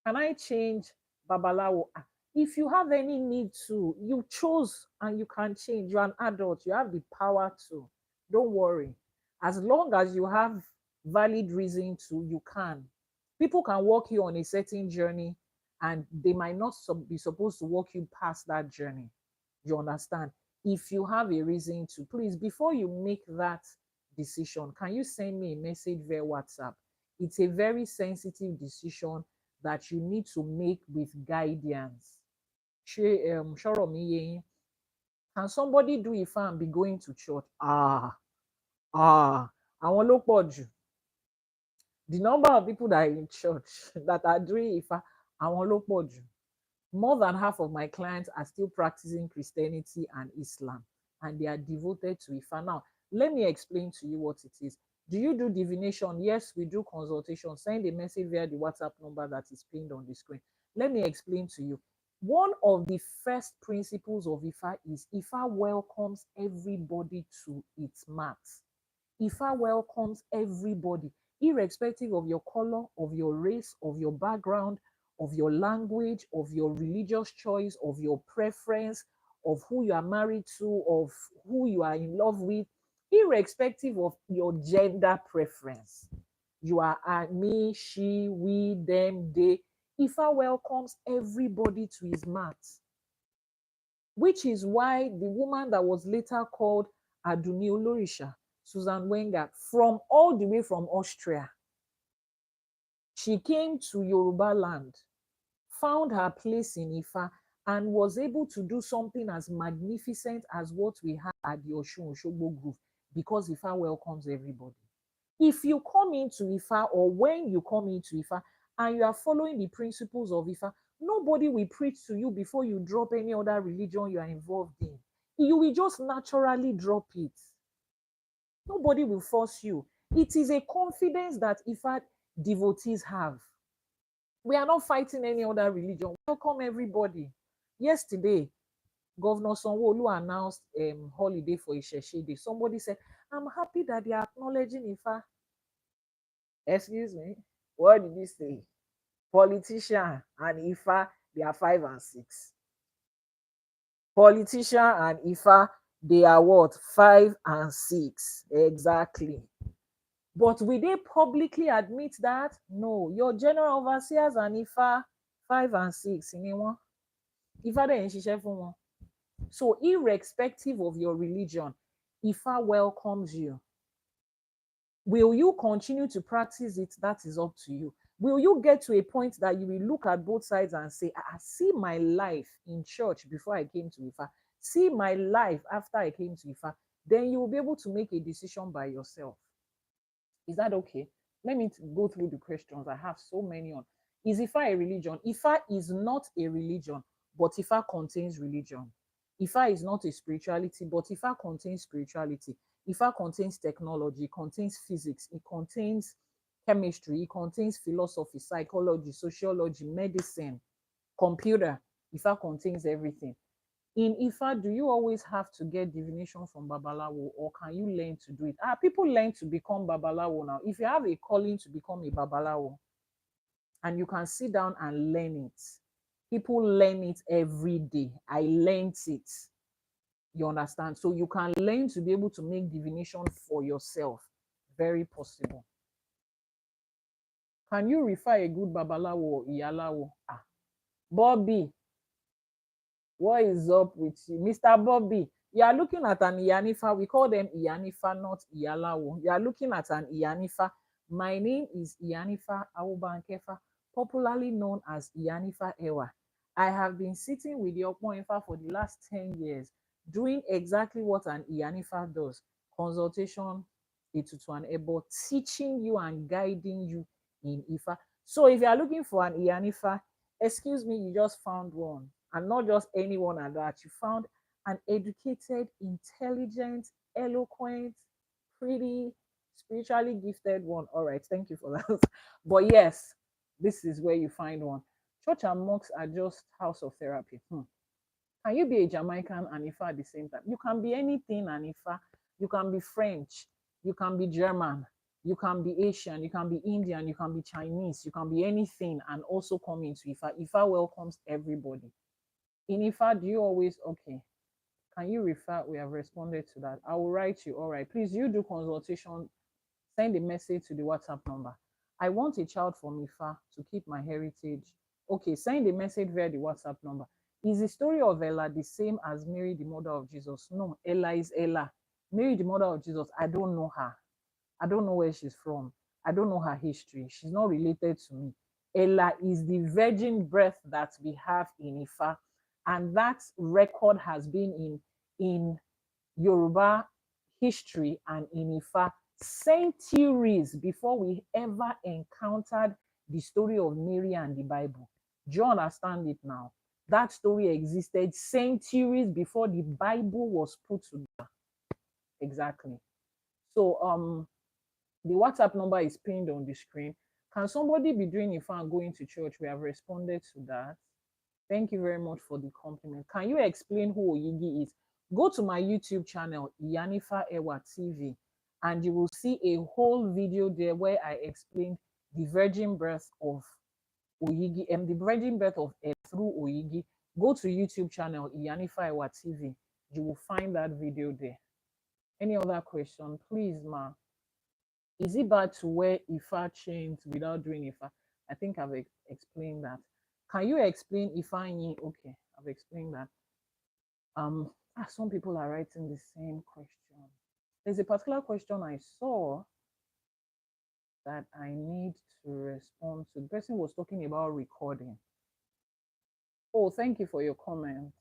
[SPEAKER 1] Can I change Babalawo? If you have any need to, you chose and you can change. You're an adult. You have the power to. Don't worry. As long as you have valid reason to, you can. People can walk you on a certain journey and they might not be supposed to walk you past that journey. You understand? If you have a reason to, please, before you make that decision, can you send me a message via WhatsApp? It's a very sensitive decision that you need to make with guidance. Can somebody do Ifa and be going to church? Àwọn ló pọ̀ jù. The number of people that are in church that are doing Ifa, àwọn ló pọ̀ jù. More than half of my clients are still practicing Christianity and Islam, and they are devoted to Ifa. Now, let me explain to you what it is. Do you do divination? Yes, we do consultation. Send a message via the WhatsApp number that is pinned on the screen. Let me explain to you. One of the first principles of Ifa is Ifa welcomes everybody to its mat. Ifa welcomes everybody, irrespective of your color, of your race, of your background, of your language, of your religious choice, of your preference, of who you are married to, of who you are in love with, irrespective of your gender preference. You are me, she, we, them, they. Ifa welcomes everybody to his mat, which is why the woman that was later called Aduni Olorisha, Susan Wenger, from all the way from Austria, she came to Yoruba land, found her place in Ifa, and was able to do something as magnificent as what we had at the Osun Osogbo Grove, because Ifa welcomes everybody. If you come into Ifa, or when you come into Ifa, and you are following the principles of Ifa, nobody will preach to you before you drop any other religion you are involved in. You will just naturally drop it. Nobody will force you. It is a confidence that Ifa devotees have. We are not fighting any other religion. Welcome everybody. Yesterday, Governor Sanwo-Olu announced holiday for Isheshe Day. Somebody said, I'm happy that they are acknowledging Ifa. Excuse me, what did you say? Politician and Ifa, they are 5 and 6. Politician and Ifa, they are what? 5 and 6. Exactly. But will they publicly admit that? No. Your general overseers and Ifa 5 and 6 in one. Ifa de ṣiṣẹ́ fún wọn. So irrespective of your religion, Ifa welcomes you. Will you continue to practice it? That is up to you. Will you get to a point that you will look at both sides and say, I see my life in church before I came to Ifa, see my life after I came to Ifa? Then you will be able to make a decision by yourself. Is that okay? Let me go through the questions. I have so many on. Is Ifa a religion? Ifa is not a religion, but Ifa contains religion. Ifa is not a spirituality, but Ifa contains spirituality. Ifa contains technology, it contains physics, it contains chemistry, it contains philosophy, psychology, sociology, medicine, computer. Ifa contains everything. In Ifa, do you always have to get divination from Babalawo, or can you learn to do it? People learn to become Babalawo now. If you have a calling to become a Babalawo and you can sit down and learn it, people learn it every day. I learned it. You understand? So you can learn to be able to make divination for yourself. Very possible. Can you refer a good Babalawo or Iyalawo? Bobby, what is up with you? Mr. Bobby, you are looking at an Iyanifa. We call them Iyanifa, not Iyalawo. You are looking at an Iyanifa. My name is Iyanifa Awubankefa, popularly known as Iyanifa Ewa. I have been sitting with the Okmoifa for the last 10 years, doing exactly what an Iyanifa does. Consultation, Etutu and Ebo, teaching you and guiding you in Ifa. So if you are looking for an Iyanifa, excuse me, you just found one. And not just anyone at that. You found an educated, intelligent, eloquent, pretty, spiritually gifted one. All right, thank you for that. But yes, this is where you find one. Church and mosques are just house of therapy. Can you be a Jamaican and Ifa at the same time? You can be anything and Ifa. You can be French. You can be German. You can be Asian. You can be Indian. You can be Chinese. You can be anything and also come into Ifa. Ifa welcomes everybody. In Ifa, do you always, okay, can you refer? We have responded to that. I will write you. All right, please, you do consultation. Send a message to the WhatsApp number. I want a child from Ifa to keep my heritage. Okay, send a message via the WhatsApp number. Is the story of Ella the same as Mary, the mother of Jesus? No, Ella is Ella. Mary, the mother of Jesus, I don't know her. I don't know where she's from. I don't know her history. She's not related to me. Ella is the virgin birth that we have in Ifa. And that record has been in Yoruba history and in Ifa centuries before we ever encountered the story of Mary and the Bible. Do you understand it now? That story existed centuries before the Bible was put together. Exactly. So the WhatsApp number is pinned on the screen. Can somebody be doing Ifa and going to church? We have responded to that. Thank you very much for the compliment. Can you explain who Oyigi is? Go to my YouTube channel, Iyanifa Ewa TV, and you will see a whole video there where I explain the virgin birth of Oyigi and the virgin birth of through Oyigi. Go to YouTube channel, Iyanifa Ewa TV. You will find that video there. Any other question? Please, ma. Is it bad to wear Ifa chains without doing Ifa? I think I've explained that. Can you explain Ifa yin? Okay, I've explained that. Some people are writing the same question. There's a particular question I saw that I need to respond to. The person was talking about recording. Oh, thank you for your comment.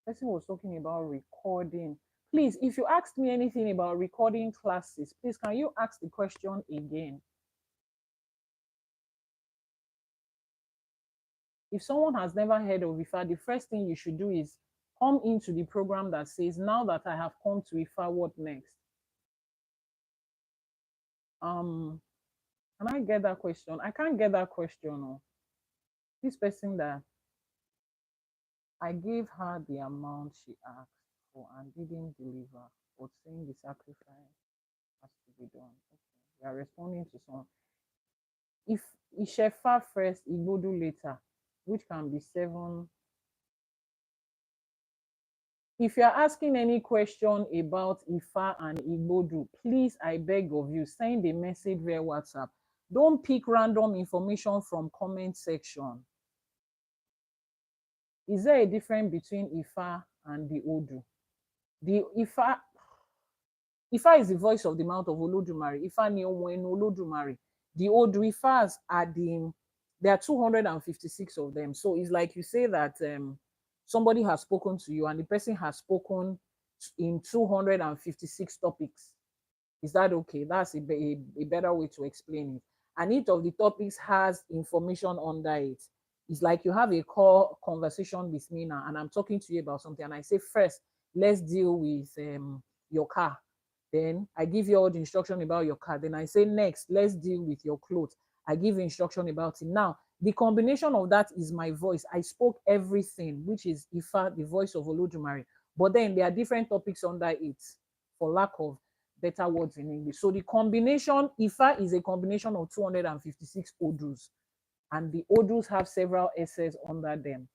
[SPEAKER 1] The person was talking about recording. Please, if you asked me anything about recording classes, please, can you ask the question again? If someone has never heard of Ifa, the first thing you should do is come into the program that says, now that I have come to Ifa, what next? Can I get that question? I can't get that question. No. This person that I gave her the amount she asked for and didn't deliver, but saying the sacrifice has to be done. Okay. We are responding to some. If Ishefa first, Igbodu later, which can be 7 If you're asking any question about Ifa and Igbodu, please, I beg of you, send a message via WhatsApp. Don't pick random information from comment section. Is there a difference between Ifa and the Odu? The Ifa is the voice of the mouth of Olodumare. Ifa ni ohun ẹnu Olodumare. The Odu Ifas are there are 256 of them. So it's like you say that somebody has spoken to you and the person has spoken in 256 topics. Is that okay? That's a better way to explain it. And each of the topics has information under it. It's like you have a call conversation with me now, and I'm talking to you about something, and I say, first, let's deal with your car. Then I give you all the instruction about your car. Then I say, next, let's deal with your clothes. I give instruction about it. Now, the combination of that is my voice. I spoke everything, which is Ifa, the voice of Olodumare. But then there are different topics under it, for lack of better words in English. So the combination, Ifa is a combination of 256 Odus, and the Odus have several essays under them.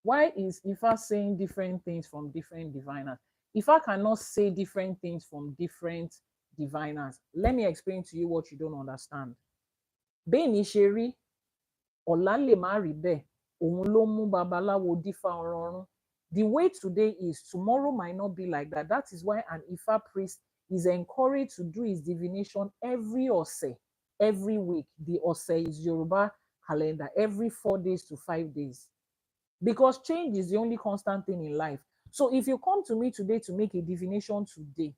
[SPEAKER 1] Why is Ifa saying different things from different diviners? Ifa cannot say different things from different diviners. Let me explain to you what you don't understand. Bẹ́ẹ̀ni ṣe rí, ọ̀la lè má rí bẹ́ẹ̀, òun ló mú babaláwo dífá ọ̀rọ̀run. The way today is, tomorrow might not be like that. That is why an Ifa priest is encouraged to do his divination every Ose, every week. The Ose is Yoruba calendar, every 4 days to 5 days. Because change is the only constant thing in life. So if you come to me today to make a divination today,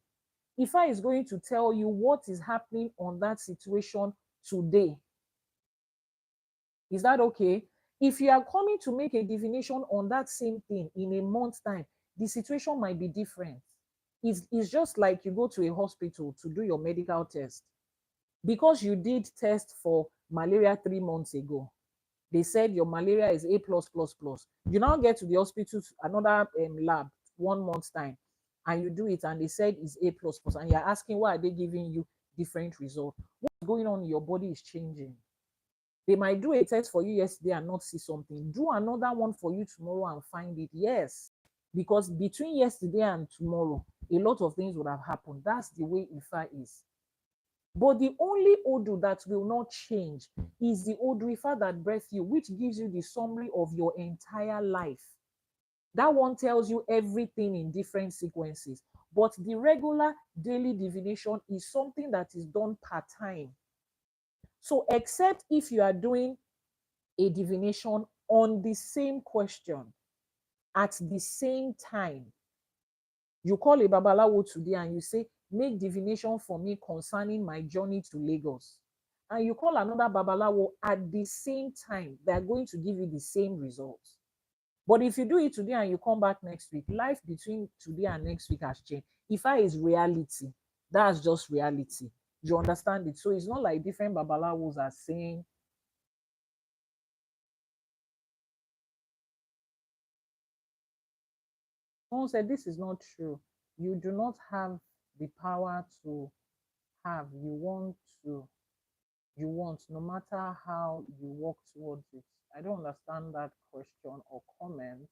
[SPEAKER 1] Ifa is going to tell you what is happening on that situation today. Is that okay? If you are coming to make a divination on that same thing in a month's time, the situation might be different. It's just like you go to a hospital to do your medical test. Because you did test for malaria 3 months ago, they said your malaria is A+++. You now get to the hospital, another lab, 1 month's time, and you do it, and they said it's A++, and you're asking why are they giving you different results? What's going on in your body is changing. They might do a test for you yesterday and not see something. Do another one for you tomorrow and find it. Yes, because between yesterday and tomorrow, a lot of things would have happened. That's the way Ifa is. But the only Odu that will not change is the Odu Ifa that breathes you, which gives you the summary of your entire life. That one tells you everything in different sequences. But the regular daily divination is something that is done part-time. So except if you are doing a divination on the same question at the same time, you call a babalawo today and you say, make divination for me concerning my journey to Lagos. And you call another babalawo at the same time, they're going to give you the same results. But if you do it today and you come back next week, life between today and next week has changed. Ifa is reality. That's just reality. You understand it? So it's not like different babalawos are saying, someone said, this is not true. You do not have the power to have. You want, no matter how you work towards it. I don't understand that question or comment.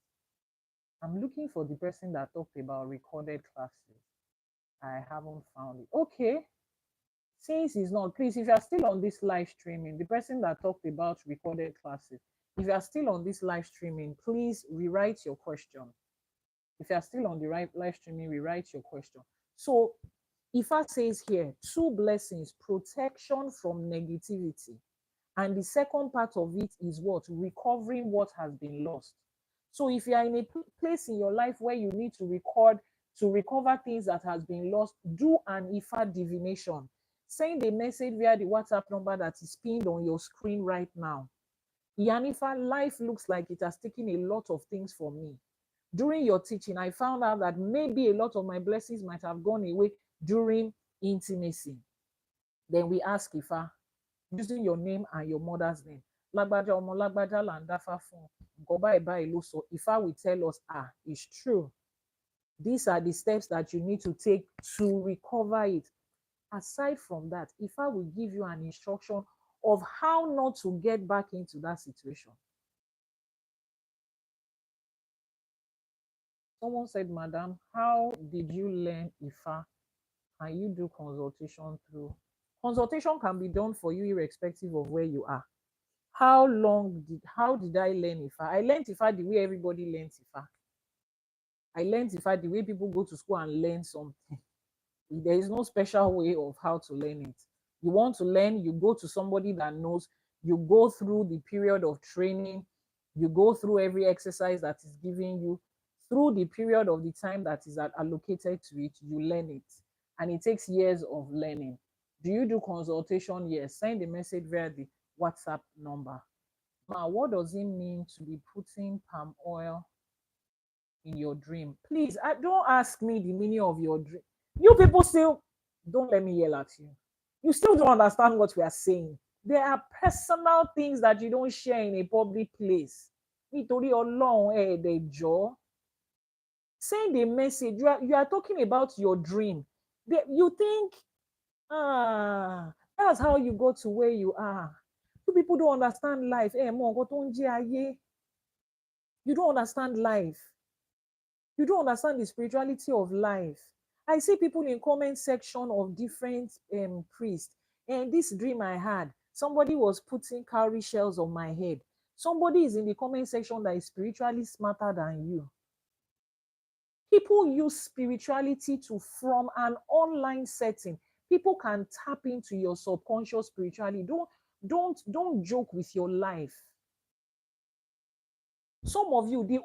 [SPEAKER 1] I'm looking for the person that talked about recorded classes. I haven't found it. Okay. Since it's not, please, if you're still on this live streaming, the person that talked about recorded classes, if you're still on this live streaming, please rewrite your question. If you're still on the live streaming, rewrite your question. So Ifa says here, 2 blessings, protection from negativity. And the second part of it is what? Recovering what has been lost. So if you are in a place in your life where you need to recover things that has been lost, do an Ifa divination. Send a message via the WhatsApp number that is pinned on your screen right now. Yanifa, life looks like it has taken a lot of things from me. During your teaching, I found out that maybe a lot of my blessings might have gone away during intimacy. Then we ask Ifa, using your name and your mother's name. Lagbaja omo lagbaja landafa fun. Ifa will tell us, it's true. These are the steps that you need to take to recover it. Aside from that, Ifa will give you an instruction of how not to get back into that situation. Someone said, Madam, how did you learn Ifa? Can you do consultation through? Consultation can be done for you irrespective of where you are. How did I learn Ifa? I learned Ifa the way everybody learns Ifa. I learned Ifa the way people go to school and learn something. There is no special way of how to learn it. You want to learn, you go to somebody that knows, you go through the period of training, you go through every exercise that is given you, through the period of the time that is allocated to it, you learn it. And it takes years of learning. Do you do consultation? Yes. Send a message via the WhatsApp number. Now, what does it mean to be putting palm oil in your dream? Please, don't ask me the meaning of your dream. You people still don't let me yell at you. You still don't understand what we are saying. There are personal things that you don't share in a public place. Nítorí Ọlọ́run ẹ̀ẹ́dẹ̀jọ́. Send a message. You are talking about your dream. You think, that's how you go to where you are. You people don't understand life. You don't understand life. You don't understand the spirituality of life. I see people in comment section of different priests. And this dream I had, somebody was putting cowrie shells on my head. Somebody is in the comment section that is spiritually smarter than you. People use spirituality to, from an online setting, people can tap into your subconscious spirituality. Don't joke with your life. Some of you, the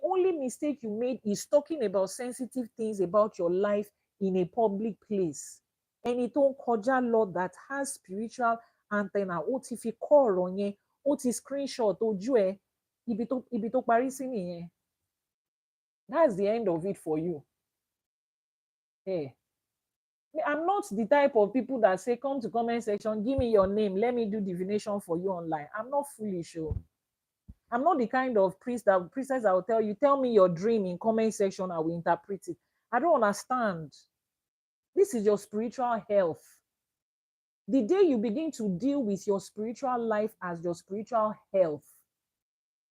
[SPEAKER 1] only mistake you made is talking about sensitive things about your life in a public place. Ẹni tó ń kọjá lọ that has spiritual antenna, ó ti fi kọ́ ọ̀rọ̀ yẹn, ó ti screenshot ojú ẹ, ibi tó parí sí nìyẹn. That's the end of it for you. Hey. I'm not the type of people that say, come to comment section, give me your name, let me do divination for you online. I'm not foolish. I'm not the kind of priestess that will tell you, tell me your dream in comment section, I will interpret it. I don't understand. This is your spiritual health. The day you begin to deal with your spiritual life as your spiritual health,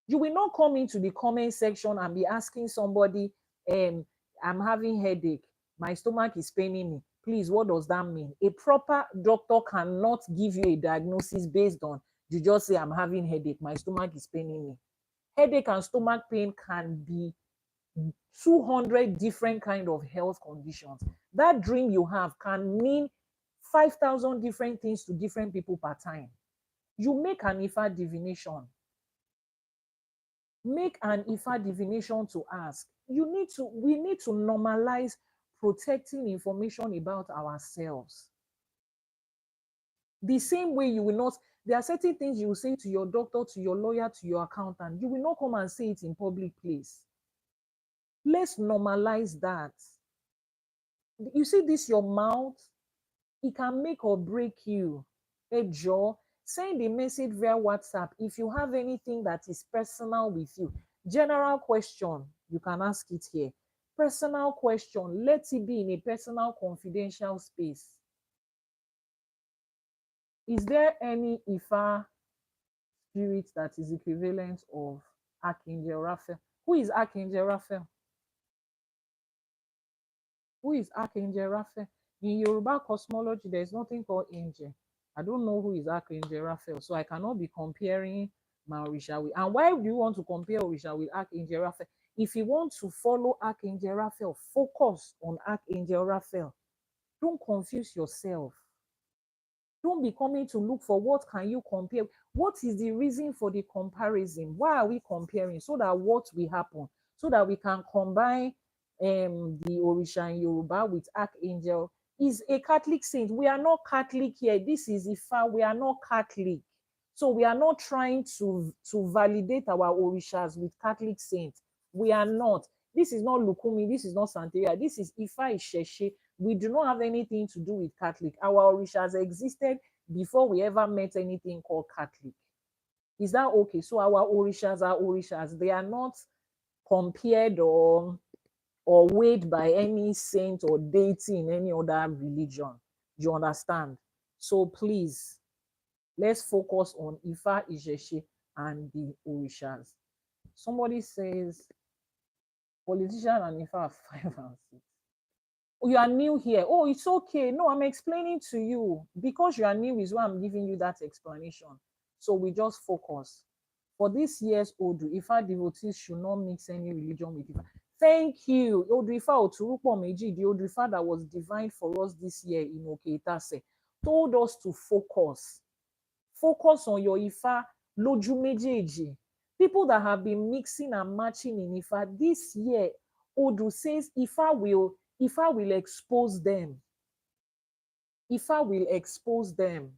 [SPEAKER 1] you will not come into the comment section and be asking somebody, I'm having headache, my stomach is paining me. Please, what does that mean? A proper doctor cannot give you a diagnosis based on, you just say, I'm having headache, my stomach is paining me. Headache and stomach pain can be 200 different kind of health conditions. That dream you have can mean 5,000 different things to different people per time. You make an Ifa divination. Make an Ifa divination to ask. We need to normalize protecting information about ourselves. The same way you will not, there are certain things you will say to your doctor, to your lawyer, to your accountant. You will not come and say it in public place. Let's normalize that. You see this, your mouth, it can make or break you. A jaw. Send a message via WhatsApp if you have anything that is personal with you. General question, you can ask it here. Personal question, let it be in a personal, confidential space. Is there any Ifa spirit that is equivalent of Archangel Raphael? Who is Archangel Raphael? Who is Archangel Raphael? In Yoruba cosmology, there is nothing called angel. I don't know who is Archangel Raphael, so I cannot be comparing my Orisha with. And why do you want to compare Orisha with Archangel Raphael? If you want to follow Archangel Raphael, focus on Archangel Raphael. Don't confuse yourself. Don't be coming to look for what can you compare. What is the reason for the comparison? Why are we comparing? So that what will happen? So that we can combine the Orisha in Yoruba with Archangel. Is a Catholic saint. We are not Catholic here. This is Ifa. We are not Catholic. So we are not trying to validate our Orishas with Catholic saints. We are not. This is not Lukumi. This is not Santeria. This is Ifa Isheshe. We do not have anything to do with Catholic. Our Orishas existed before we ever met anything called Catholic. Is that okay? So our Orishas are Orishas. They are not compared or weighed by any saint or deity in any other religion. You understand? So please, let's focus on Ifa, Ijeshe, and the Orishas. Somebody says, Politician and Ifa are 5 and 6. Oh, you are new here. Oh, it's okay. No, I'm explaining to you. Because you are new is why I'm giving you that explanation. So we just focus. For this year's Odu, Ifa devotees should not mix any religion with Ifa. Thank you. Odu Ifa Oturupo Meji, the Odu Ifa that was divined for us this year in Okeitase, told us to focus. Focus on your Ifa Loju Mejeji. People that have been mixing and matching in Ifa this year, Odu says Ifa will expose them. Ifa will expose them.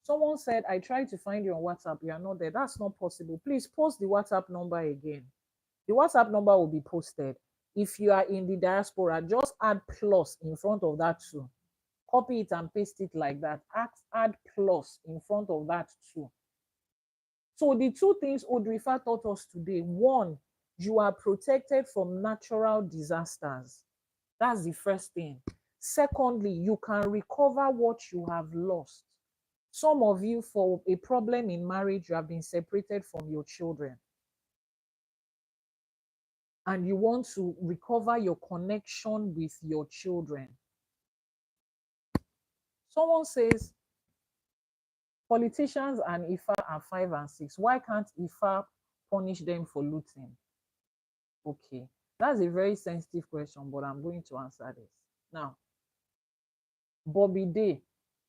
[SPEAKER 1] Someone said, I tried to find you on WhatsApp. You are not there. That's not possible. Please post the WhatsApp number again. The WhatsApp number will be posted. If you are in the diaspora, just add plus in front of that too. Copy it and paste it like that. Add plus in front of that too. So the two things Odrifa taught us today. One, you are protected from natural disasters. That's the first thing. Secondly, you can recover what you have lost. Some of you, for a problem in marriage, you have been separated from your children. And you want to recover your connection with your children. Someone says, politicians and Ifa are 5 and 6. Why can't Ifa punish them for looting? Okay, that's a very sensitive question, but I'm going to answer this. Now, Bobby Day,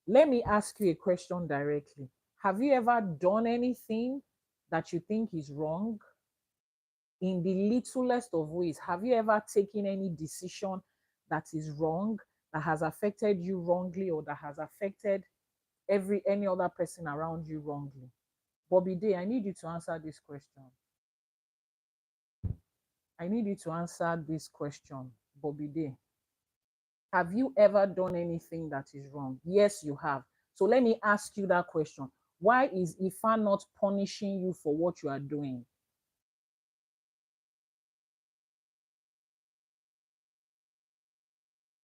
[SPEAKER 1] let me ask you a question directly. Have you ever done anything that you think is wrong? In the littlest of ways, have you ever taken any decision that is wrong, that has affected you wrongly, or that has affected any other person around you wrongly? Bobby Day, I need you to answer this question. I need you to answer this question, Bobby Day. Have you ever done anything that is wrong? Yes, you have. So let me ask you that question. Why is Ifa not punishing you for what you are doing?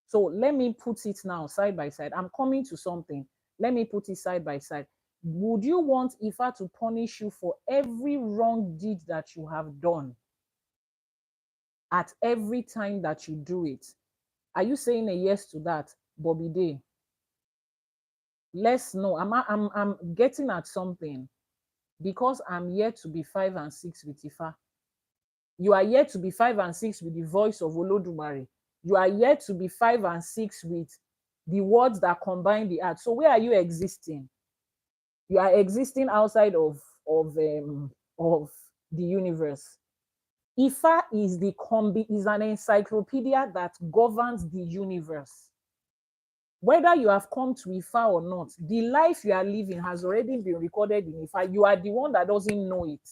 [SPEAKER 1] So let me put it now side by side. I'm coming to something. Let me put it side by side. Would you want Ifa to punish you for every wrong deed that you have done at every time that you do it? Are you saying a yes to that, Bobby Day? Let's know. I'm getting at something because I'm yet to be 5 and 6 with Ifa. You are yet to be 5 and 6 with the voice of Olodumare. You are yet to be 5 and 6 with the words that combine the art. So where are you existing? You are existing outside of the universe. Ifa is is an encyclopedia that governs the universe. Whether you have come to Ifa or not, the life you are living has already been recorded in Ifa. You are the one that doesn't know it.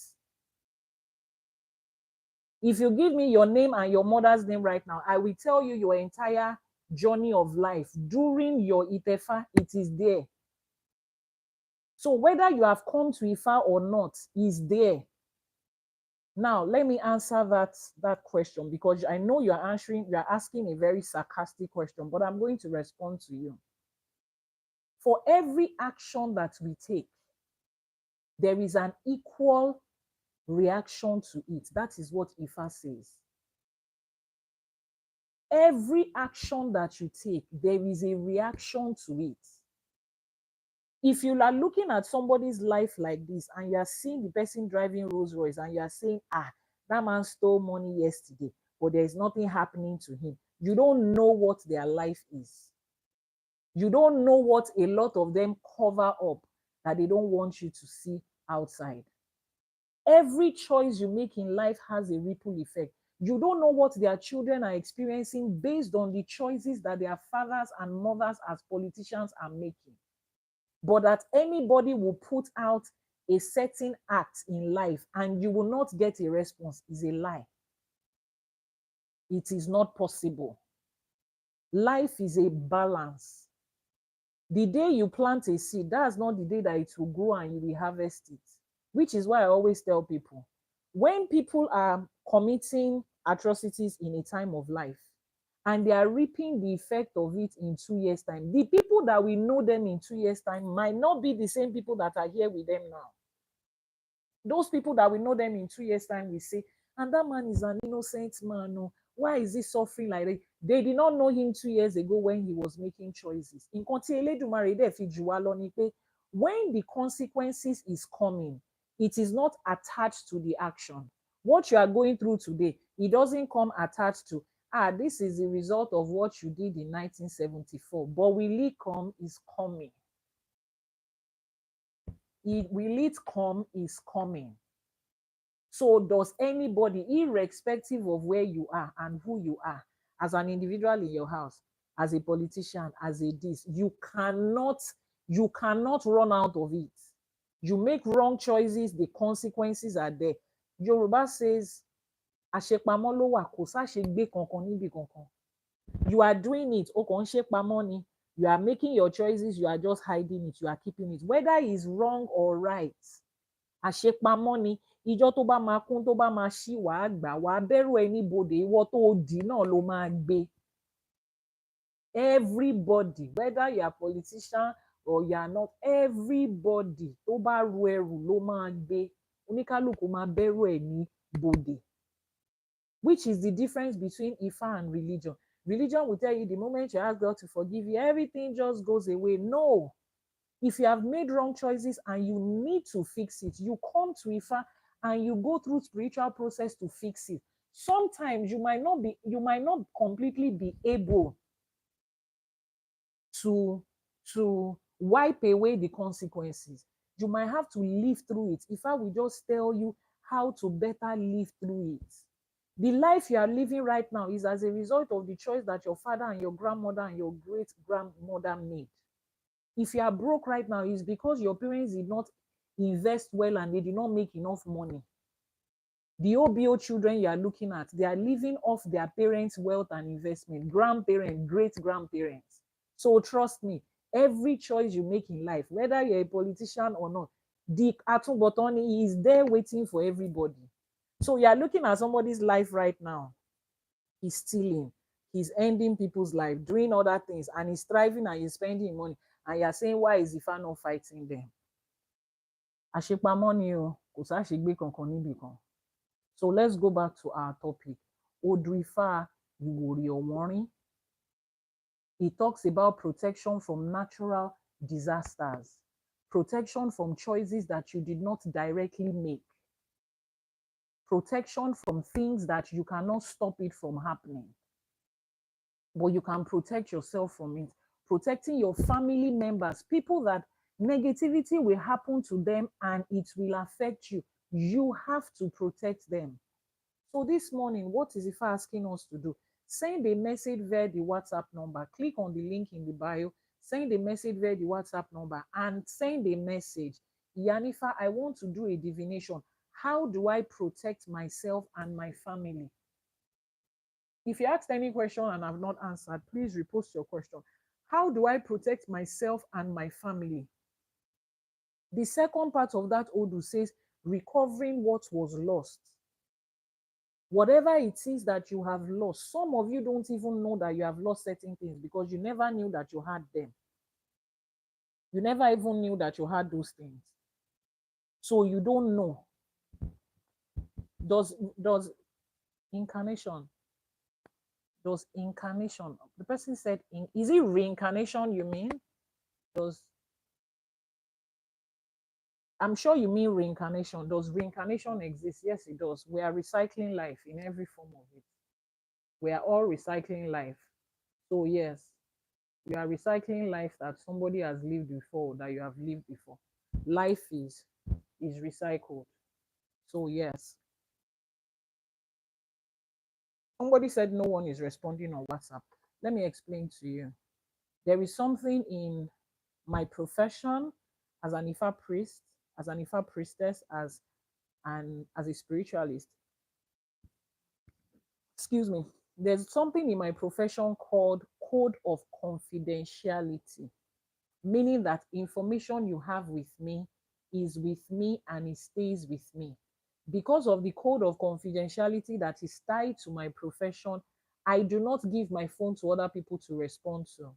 [SPEAKER 1] If you give me your name and your mother's name right now, I will tell you your entire journey of life. During your Itefa, it is there. So whether you have come to Ifa or not is there. Now, let me answer that question, because I know you are asking a very sarcastic question, but I'm going to respond to you. For every action that we take, there is an equal reaction to it. That is what Ifa says. Every action that you take, there is a reaction to it. If you are looking at somebody's life like this and you are seeing the person driving Rolls Royce and you are saying, that man stole money yesterday, but there is nothing happening to him, you don't know what their life is. You don't know what a lot of them cover up that they don't want you to see outside. Every choice you make in life has a ripple effect. You don't know what their children are experiencing based on the choices that their fathers and mothers as politicians are making. But that anybody will put out a certain act in life and you will not get a response is a lie. It is not possible. Life is a balance. The day you plant a seed, that's not the day that it will grow and you will harvest it. Which is why I always tell people, when people are committing atrocities in a time of life and they are reaping the effect of it in 2 years' time, the people that we know them in 2 years' time might not be the same people that are here with them now. Those people that we know them in 2 years' time, we say, And that man is an innocent man. No. Why is he suffering like that? They did not know him 2 years ago when he was making choices. Nǹkan tí Elédùmarè dẹ̀ fi jù wá lọ ni pé when the consequences is coming, it is not attached to the action. What you are going through today, it doesn't come attached to, this is the result of what you did in 1974. But will it come? Is coming. Will it come? Is coming. So does anybody, irrespective of where you are and who you are, as an individual in your house, as a politician, as a this, you cannot run out of it. You make wrong choices, the consequences are there. Yoruba says, àṣepamọ́ ló wà, kò sáṣegbé kankan níbì kankan. You are doing it, o kàn ń ṣepamọ́ ni. You are making your choices, you are just hiding it, you are keeping it. Whether it's wrong or right, àṣepamọ́ ni. Ìjọ tó bá máa kún, tó bá máa ṣí, wàá gbà, wàá bẹ̀rù ẹni bodè, ìwọ tó dì náà ló máa gbé. Everybody, whether you are a politician or you are not, everybody tó bá ru ẹrù ló máa gbé. Oníkálùkù máa bẹ̀rù ẹni bodè. Which is the difference between Ifa and religion. Religion will tell you the moment you ask God to forgive you, everything just goes away. No. If you have made wrong choices and you need to fix it, you come to Ifa and you go through spiritual process to fix it. Sometimes you might not completely be able to wipe away the consequences. You might have to live through it. Ifa will just tell you how to better live through it. The life you are living right now is as a result of the choice that your father and your grandmother and your great grandmother made. If you are broke right now, it's because your parents did not invest well and they did not make enough money. The OBO children you are looking at, they are living off their parents' wealth and investment, grandparents, great grandparents. So trust me, every choice you make in life, whether you're a politician or not, the Atubotoni is there waiting for everybody. So you are looking at somebody's life right now. He's stealing, he's ending people's life, doing other things, and he's thriving and he's spending money. And you're saying, why is Ifa not fighting them? Àṣepamọ́ ni o, kò sáṣegbé kankan níbì kan. So let's go back to our topic. Odù Ifá Ìwòrì Ọ̀wọ́nrín. It talks about protection from natural disasters, protection from choices that you did not directly make, protection from things that you cannot stop it from happening, but you can protect yourself from it. Protecting your family members, people that negativity will happen to them and it will affect you. You have to protect them. So this morning, what is Ifa asking us to do? Send a message via the WhatsApp number. Click on the link in the bio. Send a message via the WhatsApp number and send a message. Yanifa, I want to do a divination. How do I protect myself and my family? If you asked any question and I've not answered, please repost your question. How do I protect myself and my family? The second part of that Odu says, recovering what was lost. Whatever it is that you have lost, some of you don't even know that you have lost certain things because you never knew that you had them. You never even knew that you had those things. So you don't know. Does incarnation, the person said, is it reincarnation you mean? I'm sure you mean reincarnation. Does reincarnation exist? Yes, it does. We are recycling life in every form of it. We are all recycling life. So yes, you are recycling life that somebody has lived before, that you have lived before. Life is recycled. So yes. Somebody said no one is responding on WhatsApp. Let me explain to you. There is something in my profession as an Ifa priest, as an Ifa priestess, as a spiritualist. Excuse me. There's something in my profession called code of confidentiality, meaning that information you have with me is with me and it stays with me. Because of the code of confidentiality that is tied to my profession, I do not give my phone to other people to respond to.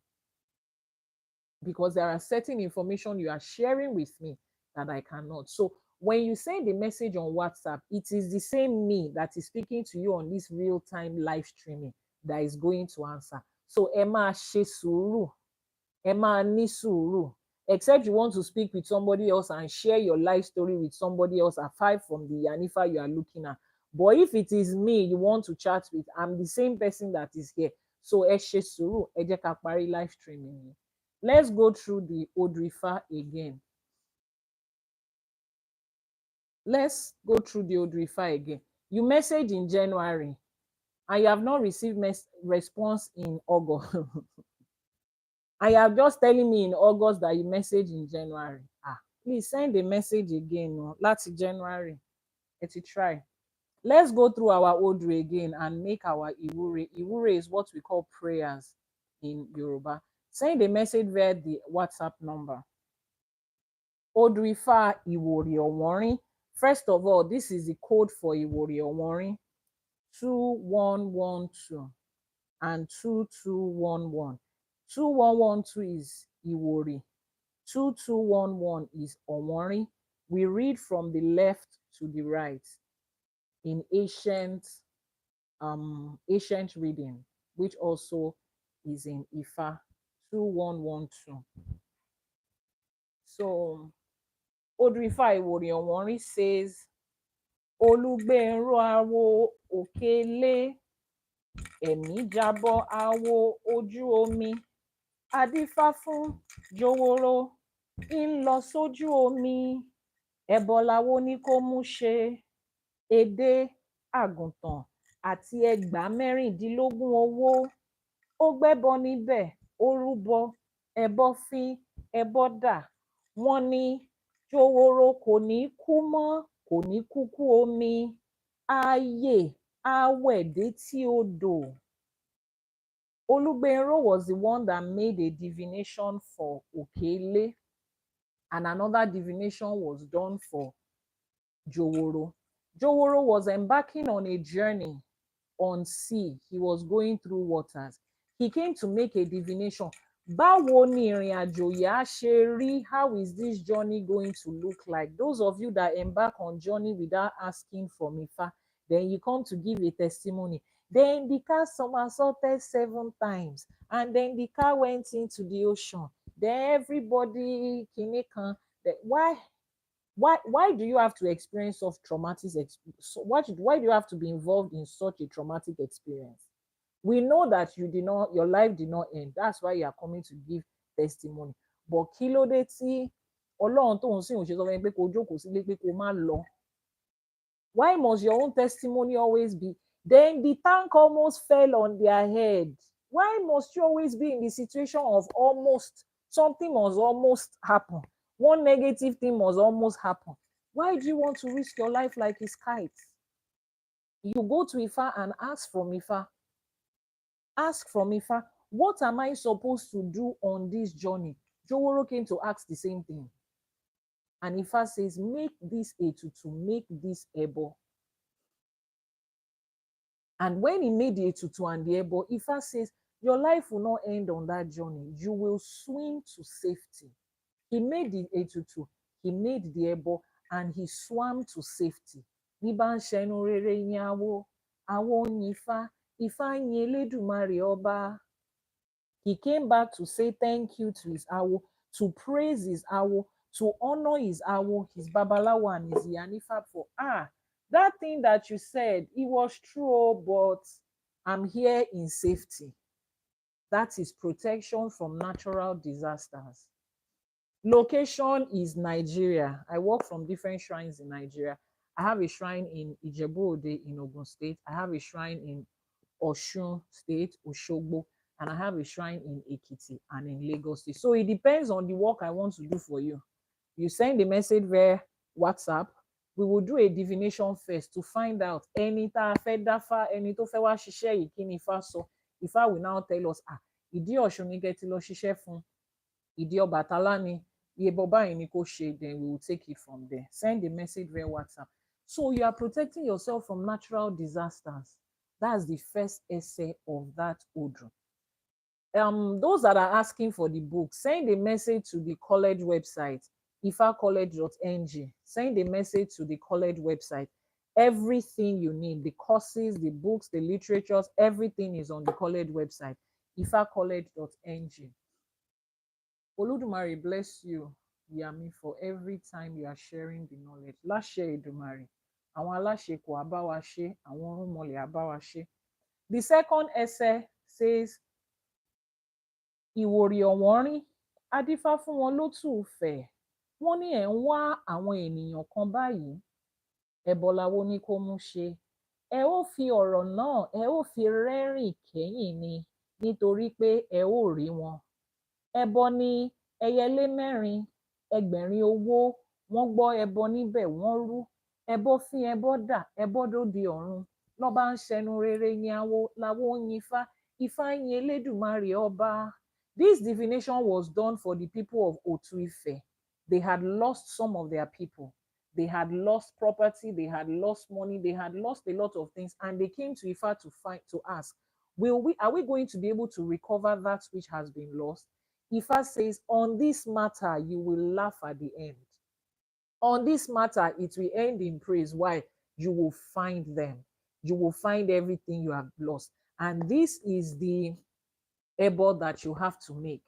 [SPEAKER 1] Because there are certain information you are sharing with me that I cannot. So When you send a message on WhatsApp, it is the same me that is speaking to you on this real-time live streaming that is going to answer. So ẹ máa ṣe sùúrù, ẹ máa ní sùúrù. Except you want to speak with somebody else and share your life story with somebody else aside from the Yanifa you are looking at. But if it is me you want to chat with, I'm the same person that is here. So ẹ ṣe sùúrù, ẹ jẹ́ ká parí live streaming. Let's go through the Odrifa again. Let's go through the Odrifa again. You message in January and you have not received response in August. And you are just telling me in August that you message in January. Please send a message again. No? Last January. Let's try. Let's go through our Odri again and make our Iwure. Iwure is what we call prayers in Yoruba. Send a message via the WhatsApp number. Odrifa Iwori Oworin. First of all, this is the code for Iwori Oworin. 2112 and 2211. 2112 is Iwori. 2211 is Oworin. We read from the left to the right in ancient reading, which also is in Ifa 2112. So Odrifa Iwori Oworin says, Olugbenro awo òkèlè, ẹ̀mí jábọ́ awo ojú omi, adífá fún joworo ń lọ sójú omi, ẹbọ láwo ní kó mú ṣe, edé àgùntàn àti ẹgbàá mẹ́rìndínlógún owó, ó gbẹ́bọ níbẹ̀, ó rúbọ, ẹbọ fín, ẹbọ dà, wọ́n ní joworo kò ní kú mọ́, kò ní kúkú omi, ààyè awẹ̀dé tí odò. Olugbenro was the one that made a divination for Okele, and another divination was done for Joworo. Joworo was embarking on a journey on sea. He was going through waters. He came to make a divination. Báwo ni ìrìn àjò yá ṣe rí? How is this journey going to look like? Those of you that embark on journey without asking for Ifa, then you come to give a testimony. Then the car somersaulted 7 times, and then the car went into the ocean. Then everybody, why do you have to experience such traumatic why do you have to be involved in such a traumatic experience? We know that your life did not end. That's why you are coming to give testimony. But kí ló dé tí Ọlọ́run tó ń sìn ò ṣe sọ fún ẹ pé kó jókòó sílé pé kó má lọ? Why must your own testimony always be? Then the tank almost fell on their head. Why must you always be in the situation of almost? Something must almost happen. One negative thing must almost happen. Why do you want to risk your life like a kite? You go to Ifa and ask from Ifa. Ask from Ifa, what am I supposed to do on this journey? Joworo came to ask the same thing. And Ifa says, make this etutu, make this ebo. And when he made the etutu and the ebo, Ifa says, your life will not end on that journey. You will swim to safety. He made the etutu, he made the ebo, and he swam to safety. Níbà ń ṣẹnu rere yin awo, awo yin Ifá, Ifá yin Elédùmarè ọba. He came back to say thank you to his awo, to praise his awo, to honor his awo, his babalawo and his Yanifa for that thing that you said, it was true, but I'm here in safety. That is protection from natural disasters. Location is Nigeria. I work from different shrines in Nigeria. I have a shrine in Ijebu-Ode in Ogun State. I have a shrine in Osun State, Oshogbo, and I have a shrine in Ekiti and in Lagos State. So it depends on the work I want to do for you. You send a message via WhatsApp. We will do a divination first to find out ẹni tá a fẹ́ dáfá, ẹni tó fẹ́ wá ṣiṣẹ́ yìí, kí ni Ifá sọ. Ifá will now tell us, ìdí Ọ̀ṣun ni kẹ́ ti lọ ṣiṣẹ́ fún, ìdí Ọbàtálá ni, iye báyìí ni kó ṣe, then we will take it from there. Send a message via WhatsApp. So you are protecting yourself from natural disasters. That's the first essay of that Odru. Those that are asking for the book, send a message to the college website, ifacollege.ng. Send a message to the college website. Everything you need, the courses, the books, the literatures, everything is on the college website, ifacollege.ng. Oludumare bless you, Yami, for every time you are sharing the knowledge. Láṣẹ Èdùmàrè, àwọn aláṣepọ̀ á bá wa ṣe, àwọn ọ̀rúnmọlẹ̀ á bá wa ṣe. The second essay says, Ìwòrì ọ̀wọ́nrín, adífá fún wọn lótù Ifẹ̀. Wọ́n ní ẹ̀ ń wá àwọn ènìyàn kan báyìí. Ẹbọ làwo ní kó mú ṣe. Ẹ ó fi ọ̀rọ̀ náà, ẹ ó fi rẹ́rìn kẹ́yìn ni, nítorí pé ẹ ó rí wọn. Ẹbọ ni ẹyẹlé mẹ́rin, ẹgbẹ̀rin owó, wọ́n gbọ́ ẹbọ níbẹ̀ wọ́n rú. Ẹbọ fín ẹbọ dà, ẹbọ dóde ọ̀run. Lọ́ba ń ṣẹnu rere yin awo, láwo ń yin Ifá, Ifá ń yin Elédùmarè ọba. This divination was done for the people of Otu Ife. They had lost some of their people. They had lost property, they had lost money, they had lost a lot of things, and they came to Ifa to ask, are we going to be able to recover that which has been lost? Ifa says, on this matter, you will laugh at the end. On this matter, it will end in praise. Why? You will find them. You will find everything you have lost. And this is the ebo that you have to make.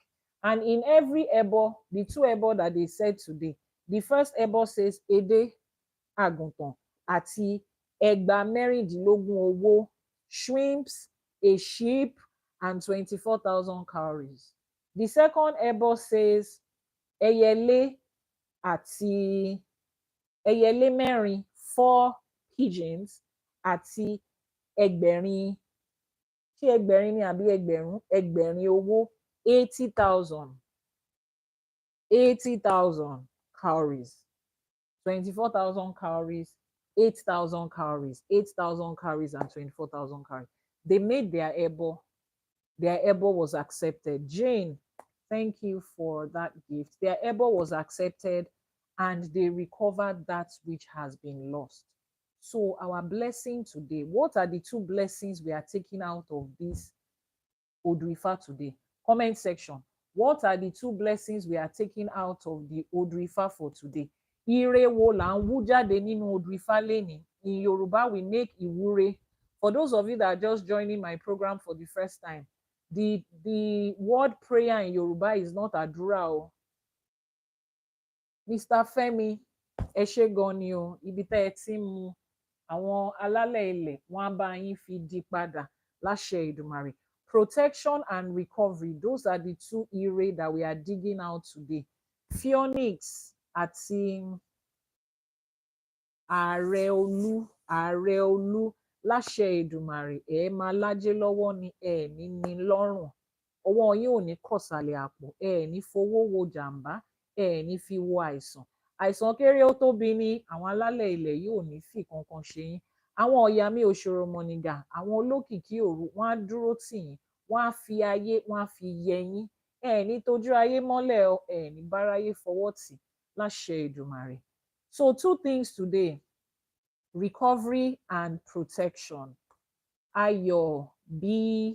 [SPEAKER 1] And in every ebo, the two ebo that they said today, the first ebo says, Ede Aguntan àti ẹgbàá mẹ́rìndínlógún owó, shrimps, a sheep, and 24,000 calories. The second ebo says, ẹyẹlé àti ẹyẹlé mẹ́rin, 4 pigeons, àti ẹgbẹ̀rin, ṣé ẹgbẹ̀rin ni àbí ẹgbẹ̀rún, ẹgbẹ̀rin owó, 80,000 calories. 24,000 calories, 8,000 calories, 8,000 calories, and 24,000 calories. They made their ebo. Their ebo was accepted. Jane, thank you for that gift. Their ebo was accepted, and they recovered that which has been lost. So our blessing today, what are the two blessings we are taking out of this Odrifa today? Comment section. What are the two blessings we are taking out of the Odrifa for today? Ire wo là ń wú jáde nínú Odrifa lénìí? In Yoruba, we make ìwúre. For those of you that are just joining my program for the first time, the word prayer in Yoruba is not àdúrà o. Mr. Femi, ẹ ṣé gan ni o, ibi tẹ́ ẹ ti ń mu àwọn alálẹ̀ ilẹ̀ wọ́n á bá yín fi di padà láṣẹ Èdùmàrè. Protection and recovery, those are the two ire that we are digging out today. Phoenix àti ààrẹ olú láṣẹ Èdùmàrè, ẹ máa lájẹ lọ́wọ́ ni, ẹ ní lọ́rùn. Ọwọ́ yín ò ní kọ̀sàlẹ̀ àpò, ẹ ní fowó wo jàǹbá, ẹ ní fi wo àìsàn. Àìsàn kéré ó tóbi ni àwọn alálẹ̀ ilẹ̀ yìí ò ní fi kankan ṣe yín. Àwọn ọ̀yà mi òṣòro mọ̀nìgà, àwọn olókìkí òru, wọ́n á dúró tì yín, wọ́n á fi ayé, wọ́n á fi yẹ yín. Ẹ ní tójú ayé mọ́lẹ̀ o, ẹ ní báráyé fọwọ́ tì láṣẹ Èdùmàrè. So two things today, recovery and protection. Ayọ̀ bí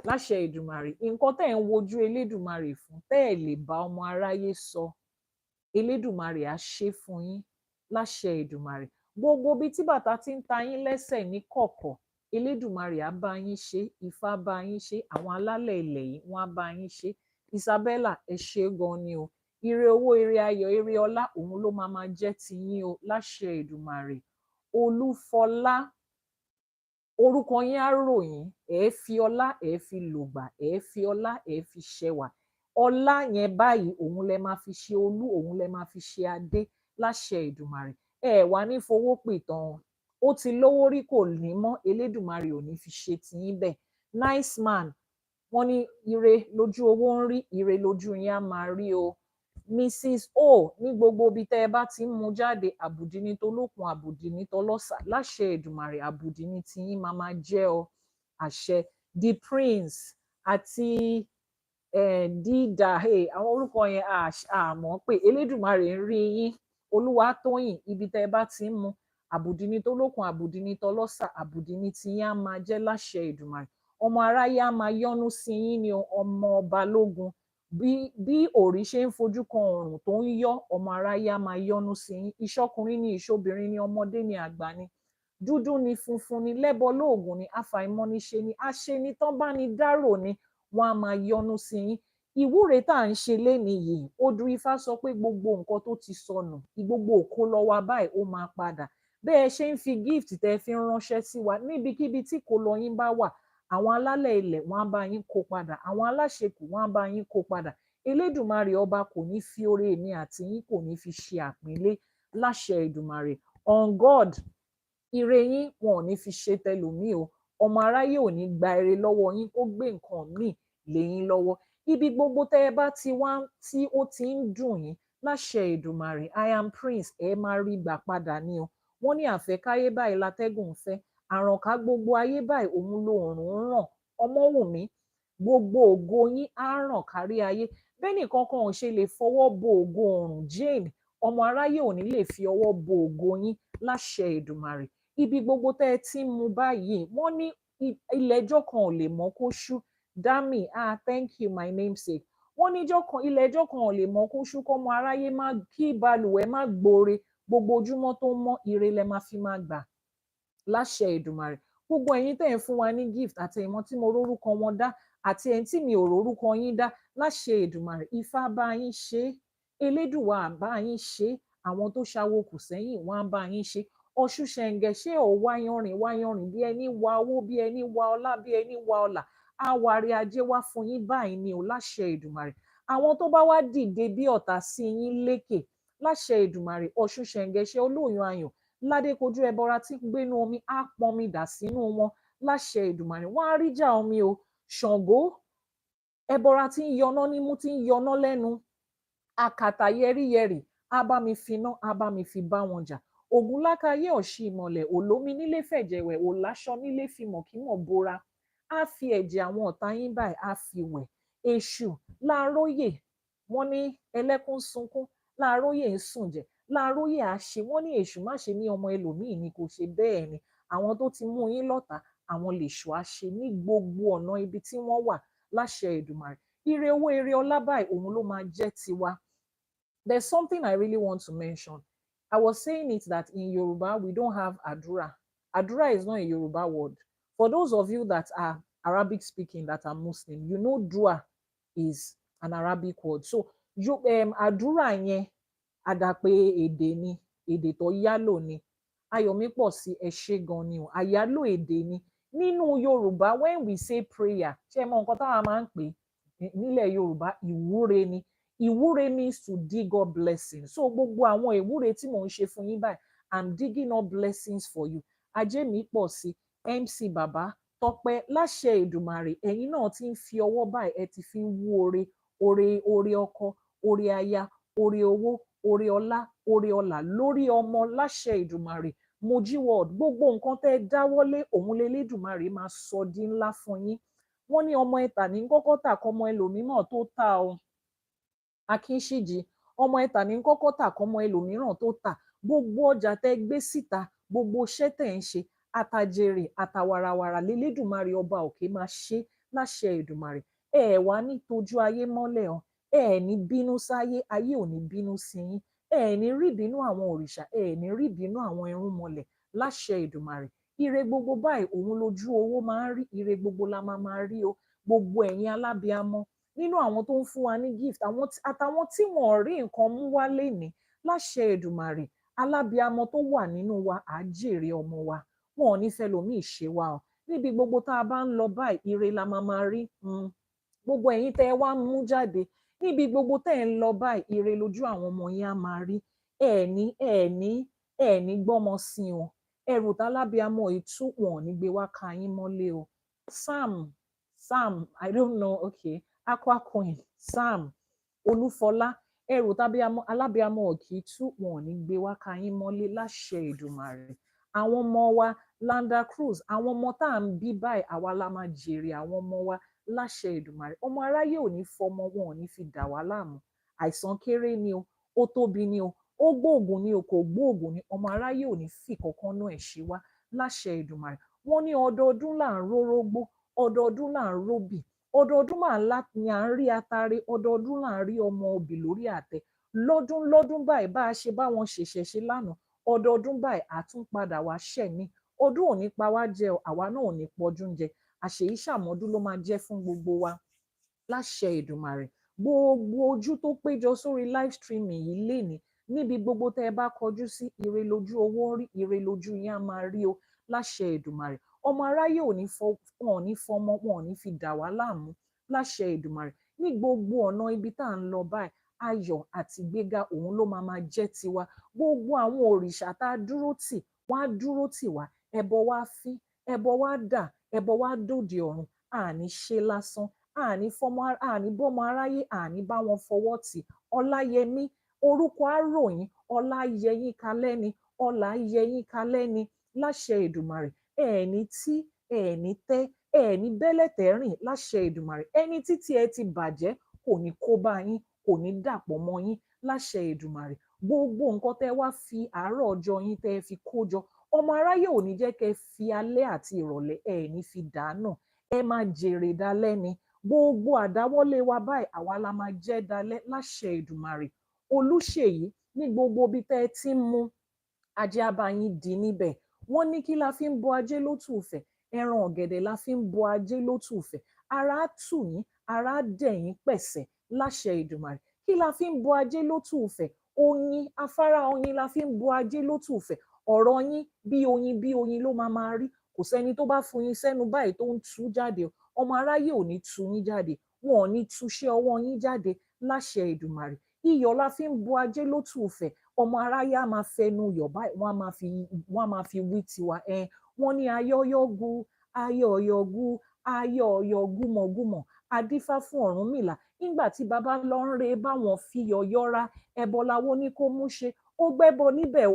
[SPEAKER 1] láṣẹ Èdùmàrè. Nǹkan tẹ́ ẹ̀ ń wojú Elédùmarè fún, tẹ́ ẹ̀ lè bá ọmọ aráyé sọ, Elédùmarè á ṣe fún yín láṣẹ Èdùmàrè. Gbogbo ibi tí bàtà ti ń ta yín lẹ́sẹ̀ ní kọ̀kọ̀, Elédùmarè á bá yín ṣe, Ifá bá yín ṣe, àwọn alálẹ̀ ilẹ̀ yìí wọ́n á bá yín ṣe. Isabella, ẹ ṣé gan ni o. Ire owó, ire ayọ̀, ire ọlá, òun ló máa jẹ́ ti yín o láṣẹ Èdùmàrè. Olúfọlá, orúkọ yín á ròyìn, ẹ fi ọlá, ẹ fi lògbà, ẹ fi ọlá, ẹ fi ṣẹwà. Ọlá yẹn báyìí òun lẹ máa fi ṣe olú, òun lẹ máa fi ṣe adé láṣẹ Èdùmàrè. Ẹ wà ní fowó pìtàn, ó ti lówó rí kò ní mọ́, Elédùmarè ò ní fi ṣe tiyín bẹ́ẹ̀. Nice man, wọ́n ní ire lójú owó ń rí, ire lójú yín á máa rí o. Mrs. O, ní gbogbo ibi tẹ́ ẹ bá ti ń mu jáde, àbùdí ní tolókun, àbùdí ní tọlọ́sà, láṣẹ Èdùmàrè, àbùdí ní tiyín máa jẹ́ o, àṣẹ. The Prince àti dídà, àwọn orúkọ yẹn àmọ́ pé Elédùmarè ń rí yín. Olúwatóyìn, ibi tẹ́ ẹ bá ti ń mu, àbùdí ní tolókun, àbùdí ní tọlọ́sà, àbùdí ní tiyín á máa jẹ́ láṣẹ Èdùmàrè. Ọmọ aráyé á máa yọ́nú sí yín ni ọmọ Balógun. bí òrí ṣe ń fojú kan ọ̀run tó ń yọ́, ọmọ aráyé á máa yọ́nú sí yín. Ìṣọkùnrin ni, ìṣobìnrin ni, ọmọdé ni, àgbà ni, dúdú ni, funfun ni, lẹ́bọ lóògùn ni, àfàìmọ́niṣe ni, àṣeni tán bá ní dárò ni, wọ́n á máa yọ́nú sí yín. Ìwúre tá à ń ṣe lénìí yìí, odù Ifá sọ pé gbogbo nǹkan tó ti sọnù, gbogbo òkó lọ wa báyìí ó máa padà. Bẹ́ẹ̀ ṣe ń fi gift tẹ́ fi ń ránṣẹ́ sí wa níbikíbi tí kò lọ yín bá wà, àwọn alálẹ̀ ilẹ̀ wọ́n á bá yín kó padà, àwọn aláṣekù wọ́n á bá yín kó padà. Elédùmarè ọba kò ní fi oore èmi àti yín kò ní fi ṣe àpínlé láṣẹ Èdùmarè. On God, ire yín wọn ò ní fi ṣe tẹlòmíì o. Ọmọ aráyé ò ní gba ire lọ́wọ́ yín kó gbé nǹkan míì lé yín lọ́wọ́. Ibi gbogbo tẹ́ ẹ bá ti wá tí ó ti ń dùn yín, láṣẹ Èdùmarè, I am Prince, ẹ máa rí gbà padà ní o. Wọ́n ní àfẹ́káyé báyìí látẹ́gùn ń fẹ́, àrànká gbogbo ayé báyìí òun lòòrùn ń ràn. Ọmọwùnmí, gbogbo ògo yín á ràn kárí ayé. Bẹ́ẹ̀ni kankan ò ṣe lè fọwọ́ bo ògo ọ̀run Jane, ọmọ aráyé ò ní lè fi ọwọ́ bo ògo yín láṣẹ Èdùmarè. Ibi gbogbo tẹ́ ẹ ti ń mu báyìí, wọ́n ní ilẹ̀ ẹjọ́ kan ò lè mọ́ kó ṣú. Dami, thank you my namesake. Wọ́n ní ilẹ̀ ẹjọ́ kan ò lè mọ́ kó ṣú, kọ́mọ aráyé má kí balùwẹ̀ má gbóore, gbogbo ojúmọ́ tó mọ́ ire lẹ máa fi máa gbà láṣẹ Èdùmarè. Gbogbo ẹ̀yin tẹ́ ẹ̀ ń fún wa ní gift àti ìwọ̀n tí mo rórúkọ wọn dá àti ẹ̀yin tí mi ò rórúkọ yín dá, láṣẹ Èdùmarè, Ifá bá yín ṣe, Elédùwà bá yín ṣe, àwọn tó ṣawo kù sẹ́yìn wọ́n á bá yín ṣe. Ọ̀ṣun ṣẹ̀ǹgẹ̀ ṣé ò wáyanrìn bí ẹni wa owó, bí ẹni wa ọlá, bí ẹni wa ọlà, àwárí ajé wá fún yín báyìí ni ò láṣẹ Èdùmarè. Àwọn tó bá wá dìde bí ọ̀tá sí yín lékè, láṣẹ Èdùmarè, Ọ̀ṣun ṣẹ̀ǹgẹ̀ ṣe olóòyàn ayọ̀, ládé kojú ẹbọra tí gbénú omi á pọnmi dà sínú wọn láṣẹ Èdùmarè. Wọ́n á ríjà omi o. Ṣàngó, ẹbọra tí ń yọná nímú, tí ń yọná lẹ́nu, àkàtà yẹríyẹrì, á bá mi finá, á bá mi fi bá wọn jà. Ògúnlákayé ọ̀ṣì ìmọ̀lẹ̀, òlómi nílé fẹ̀jẹ̀wẹ̀, òláṣọ nílé fi mọ̀kímọ̀ bora, á fi ẹ̀jẹ̀ àwọn ọ̀tá yín báyìí á fi wẹ̀. Èṣù láàróyè, wọ́n ní ẹlẹ́kún sunkún, láàróyè ń sùn jẹ, láàróyè á ṣe, wọ́n ní èṣù má ṣe ní ọmọ ẹlòmíì ni kò ṣe bẹ́ẹ̀ ni. Àwọn tó ti mú yín lọ́tà, àwọn lèṣù á ṣe ní gbogbo ọ̀nà ibi tí wọ́n wà láṣẹ Èdùmarè. Ire owó, ire ọlá báyìí òun ló máa jẹ́ tiwa. There's something I really want to mention. I was saying it that in Yoruba, we don't have Adura. Adura is not a Yoruba word. For those of you that are Arabic speaking, that are Muslim, you know Dua is an Arabic word. So, Adura yẹn, àdàpè èdè ni, èdè tó yálò ni. Ayọ̀mípọ̀sí, ẹ ṣé gan ni o. Àyálò èdè ni. Nínú Yorùbá, when we say prayer, ṣé mọ nǹkan táwa máa ń pè nílẹ̀ Yorùbá, ìwúre ni. Ìwúre means to dig up blessings. So gbogbo àwọn ìwúre tí mò ń ṣe fún yín báyìí, I'm digging up blessings for you. Ajémípọ̀sí, MC Bàbá, Tọ́pẹ́, láṣẹ Èdùmarè, ẹ̀yin náà ti ń fi ọwọ́ báyìí, ẹ ti fi ń wú oore ọkọ, oore aya, oore owó, oore ọlá, oore ọlà lórí ọmọ láṣẹ Èdùmarè. Mojí world, gbogbo nǹkan tẹ́ ẹ dáwọ́lé òun lélẹ́dùmarè máa sọ di ńlá fún yín. Wọ́n ní ọmọ ẹ̀tà ní kọ́kọ́ tà kọ́mọ ẹlòmíràn tó tà o. Akínṣíjì, ọmọ ẹ̀tà ní kọ́kọ́ tà kọ́mọ ẹlòmíràn tó tà. Gbogbo ọjà tẹ́ gbé síta, gbogbo iṣẹ́ tẹ́ ń ṣe, àtàjèrè àtàwàràwàrà lélẹ́dùmarè ọba òkè máa ṣe láṣẹ Èdùmarè. Ẹ wá ní tójú ayé mọ́lẹ̀ o. Ẹ ní bínú sáyé, ayé ò ní bínú sí yín. Ẹ ní rí bínú àwọn òrìṣà, ẹ ní rí bínú àwọn irúnmọlẹ̀ láṣẹ Èdùmarè. Ire gbogbo báyìí òun lójú owó máa ń rí, ire gbogbo la máa rí o. Gbogbo ẹ̀yin alábiamọ, nínú àwọn tó ń fún wa ní gift, àtàwọn tí wọn ò rí nǹkan mú wá lénìí, láṣẹ Èdùmarè, alábiamọ tó wà nínú wa á jèrè ọmọ wa. Wọn ò ní fẹ́ lòmíì ṣe wa o. Níbi gbogbo tá a bá ń lọ báyìí, ire la máa rí. Gbogbo ẹ̀yin tẹ́ ẹ wá mú jáde, níbi gbogbo tẹ́ ẹ ń lọ báyìí, ire lójú àwọn ọmọ yín á máa rí. ẹ ní gbọ́mọ sí o. Ẹrù tálábíamọ ìtú wọn ò ní gbé wá ka yín mọ́lé o. Sam, I don't know, okay, Aqua Queen, Sam, Olúfọlá, ẹrù alábíamọ òkì tú wọn ò ní gbé wá ka yín mọ́lé láṣẹ Èdùmarè. Àwọn ọmọ wa, Landa Cruz, àwọn ọmọ tá à ń bí báyìí, àwa la máa jèrè àwọn ọmọ wa láṣẹ Èdùmarè. Ọmọ aráyé ò ní fọmọ wọn ò ní fi dà wá láàmú. Àìsàn kéré ni o, ó tóbi ni o, ó gbóògùn ni o, kò gbóògùn ni, ọmọ aráyé ò ní fi kankan náà ẹ̀ ṣe wá láṣẹ Èdùmarè. Wọ́n ní ọdọọdún là ń rórógbó, ọdọọdún là ń róbì, ọdọọdún mà ńlá ni à ń rí atare, ọdọọdún là ń rí ọmọ obì lórí àtẹ. Lọ́dún báyìí bá a ṣe bá wọn ṣẹ̀ṣẹ̀ ṣe lánàá, ọdọọdún báyìí àtúnpadà wá ṣẹ̀mí. Ọdún ò ní pa wá jẹ, àwa náà ò ní pọdún jẹ. Àṣèyí ṣàmọ́dún ló máa jẹ́ fún gbogbo wa láṣẹ Èdùmàrè. Gbogbo ojú tó péjọ sórí live streaming yìí lénìí, níbi gbogbo tẹ́ ẹ bá kọjú sí, ire lójú owó ń rí, ire lójú yín á máa rí o láṣẹ Èdùmàrè. Ọmọ aráyé wọn ò ní fọmọ, wọn ò ní fi dà wá láàmú láṣẹ Èdùmàrè. Ní gbogbo ọ̀nà ibi tá à ń lọ báyìí, ayọ̀ àti ìgbéga òun ló máa jẹ́ tiwa. Gbogbo àwọn òrìṣà tá a dúró tì, wọ́n á dúró tì wá. Ẹbọ wá fín, ẹbọ wá dà, ẹbọ wá dòde ọ̀run. Àní ṣe lásán, àní bọ́mọ aráyé, àní bá wọn fọwọ́ tì. Ọláyẹmí, orúkọ àròyìn, ọlá yẹ yín kalẹ́ ni, ọlá yẹ yín kalẹ́ ni láṣẹ Èdùmàrè. Ẹ̀ẹ̀ni tí, ẹ̀ẹ̀ni tẹ́, ẹ̀ẹ̀ni bẹ́lẹ̀tẹ̀ rìn láṣẹ Èdùmàrè. Ẹni títí ẹ ti bàjẹ́ kò ní kó bá yín, kò ní dàpọ̀ mọ́ yín láṣẹ Èdùmàrè. Gbogbo nǹkan tẹ́ wá fi àárọ̀ ọjọ́ yín tẹ́ fi kó jọ, ọmọ aráyé ò ní jẹ́ kẹ́ fi alẹ́ àti ìrọ̀lẹ́ ẹ̀ẹ̀ni fi dànù. Ẹ máa jèrè dalẹ́ ni. Gbogbo àdáwọ́lé wa báyìí àwa la máa jẹ́ dalẹ́ láṣẹ Èdùmàrè. Olúṣèyí, ní gbogbo ibi tẹ́ ẹ ti ń mú, ajé á bá yín dì níbẹ̀. Wọ́n ní kí la fi ń bọ ajé lótùfẹ̀, ẹran ọ̀gẹ̀dẹ̀ la fi ń bọ ajé lótùfẹ̀. Ara á tù yín, ara á dẹ̀ yín pẹ̀sẹ̀ láṣẹ Èdùmàrè. Kí la fi ń bọ ajé lótùfẹ̀? Oyin, afárá oyin la fi ń bọ ajé lótùfẹ̀. Ọ̀rọ̀ yín bí oyin ló máa rí. Kò sẹ́ni tó bá foyin sẹ́nu báyìí tó ń tú jáde. Ọmọ aráyé ò ní tú yín jáde, wọn ò ní túṣẹ́ ọwọ́ yín jáde láṣẹ Èdùmàrè. Iyọ̀ la fi ń bọ ajé lótùfẹ̀. Ọmọ aráyé á máa fẹnu yọ̀ báyìí, wọ́n á máa fi wí tiwa. Wọ́n ní ayọ́yọ́gu, ayọ̀yọ̀gu, ayọ̀yọ̀gúmọ̀gúmọ̀, adífá fún Ọ̀rúnmìlà. Nígbà tí baba lọ ń re báwọn fi yọ̀yọ́ ra, ẹbọ láwo ní kó mú ṣe. Ó gbẹ́bọ níbẹ̀,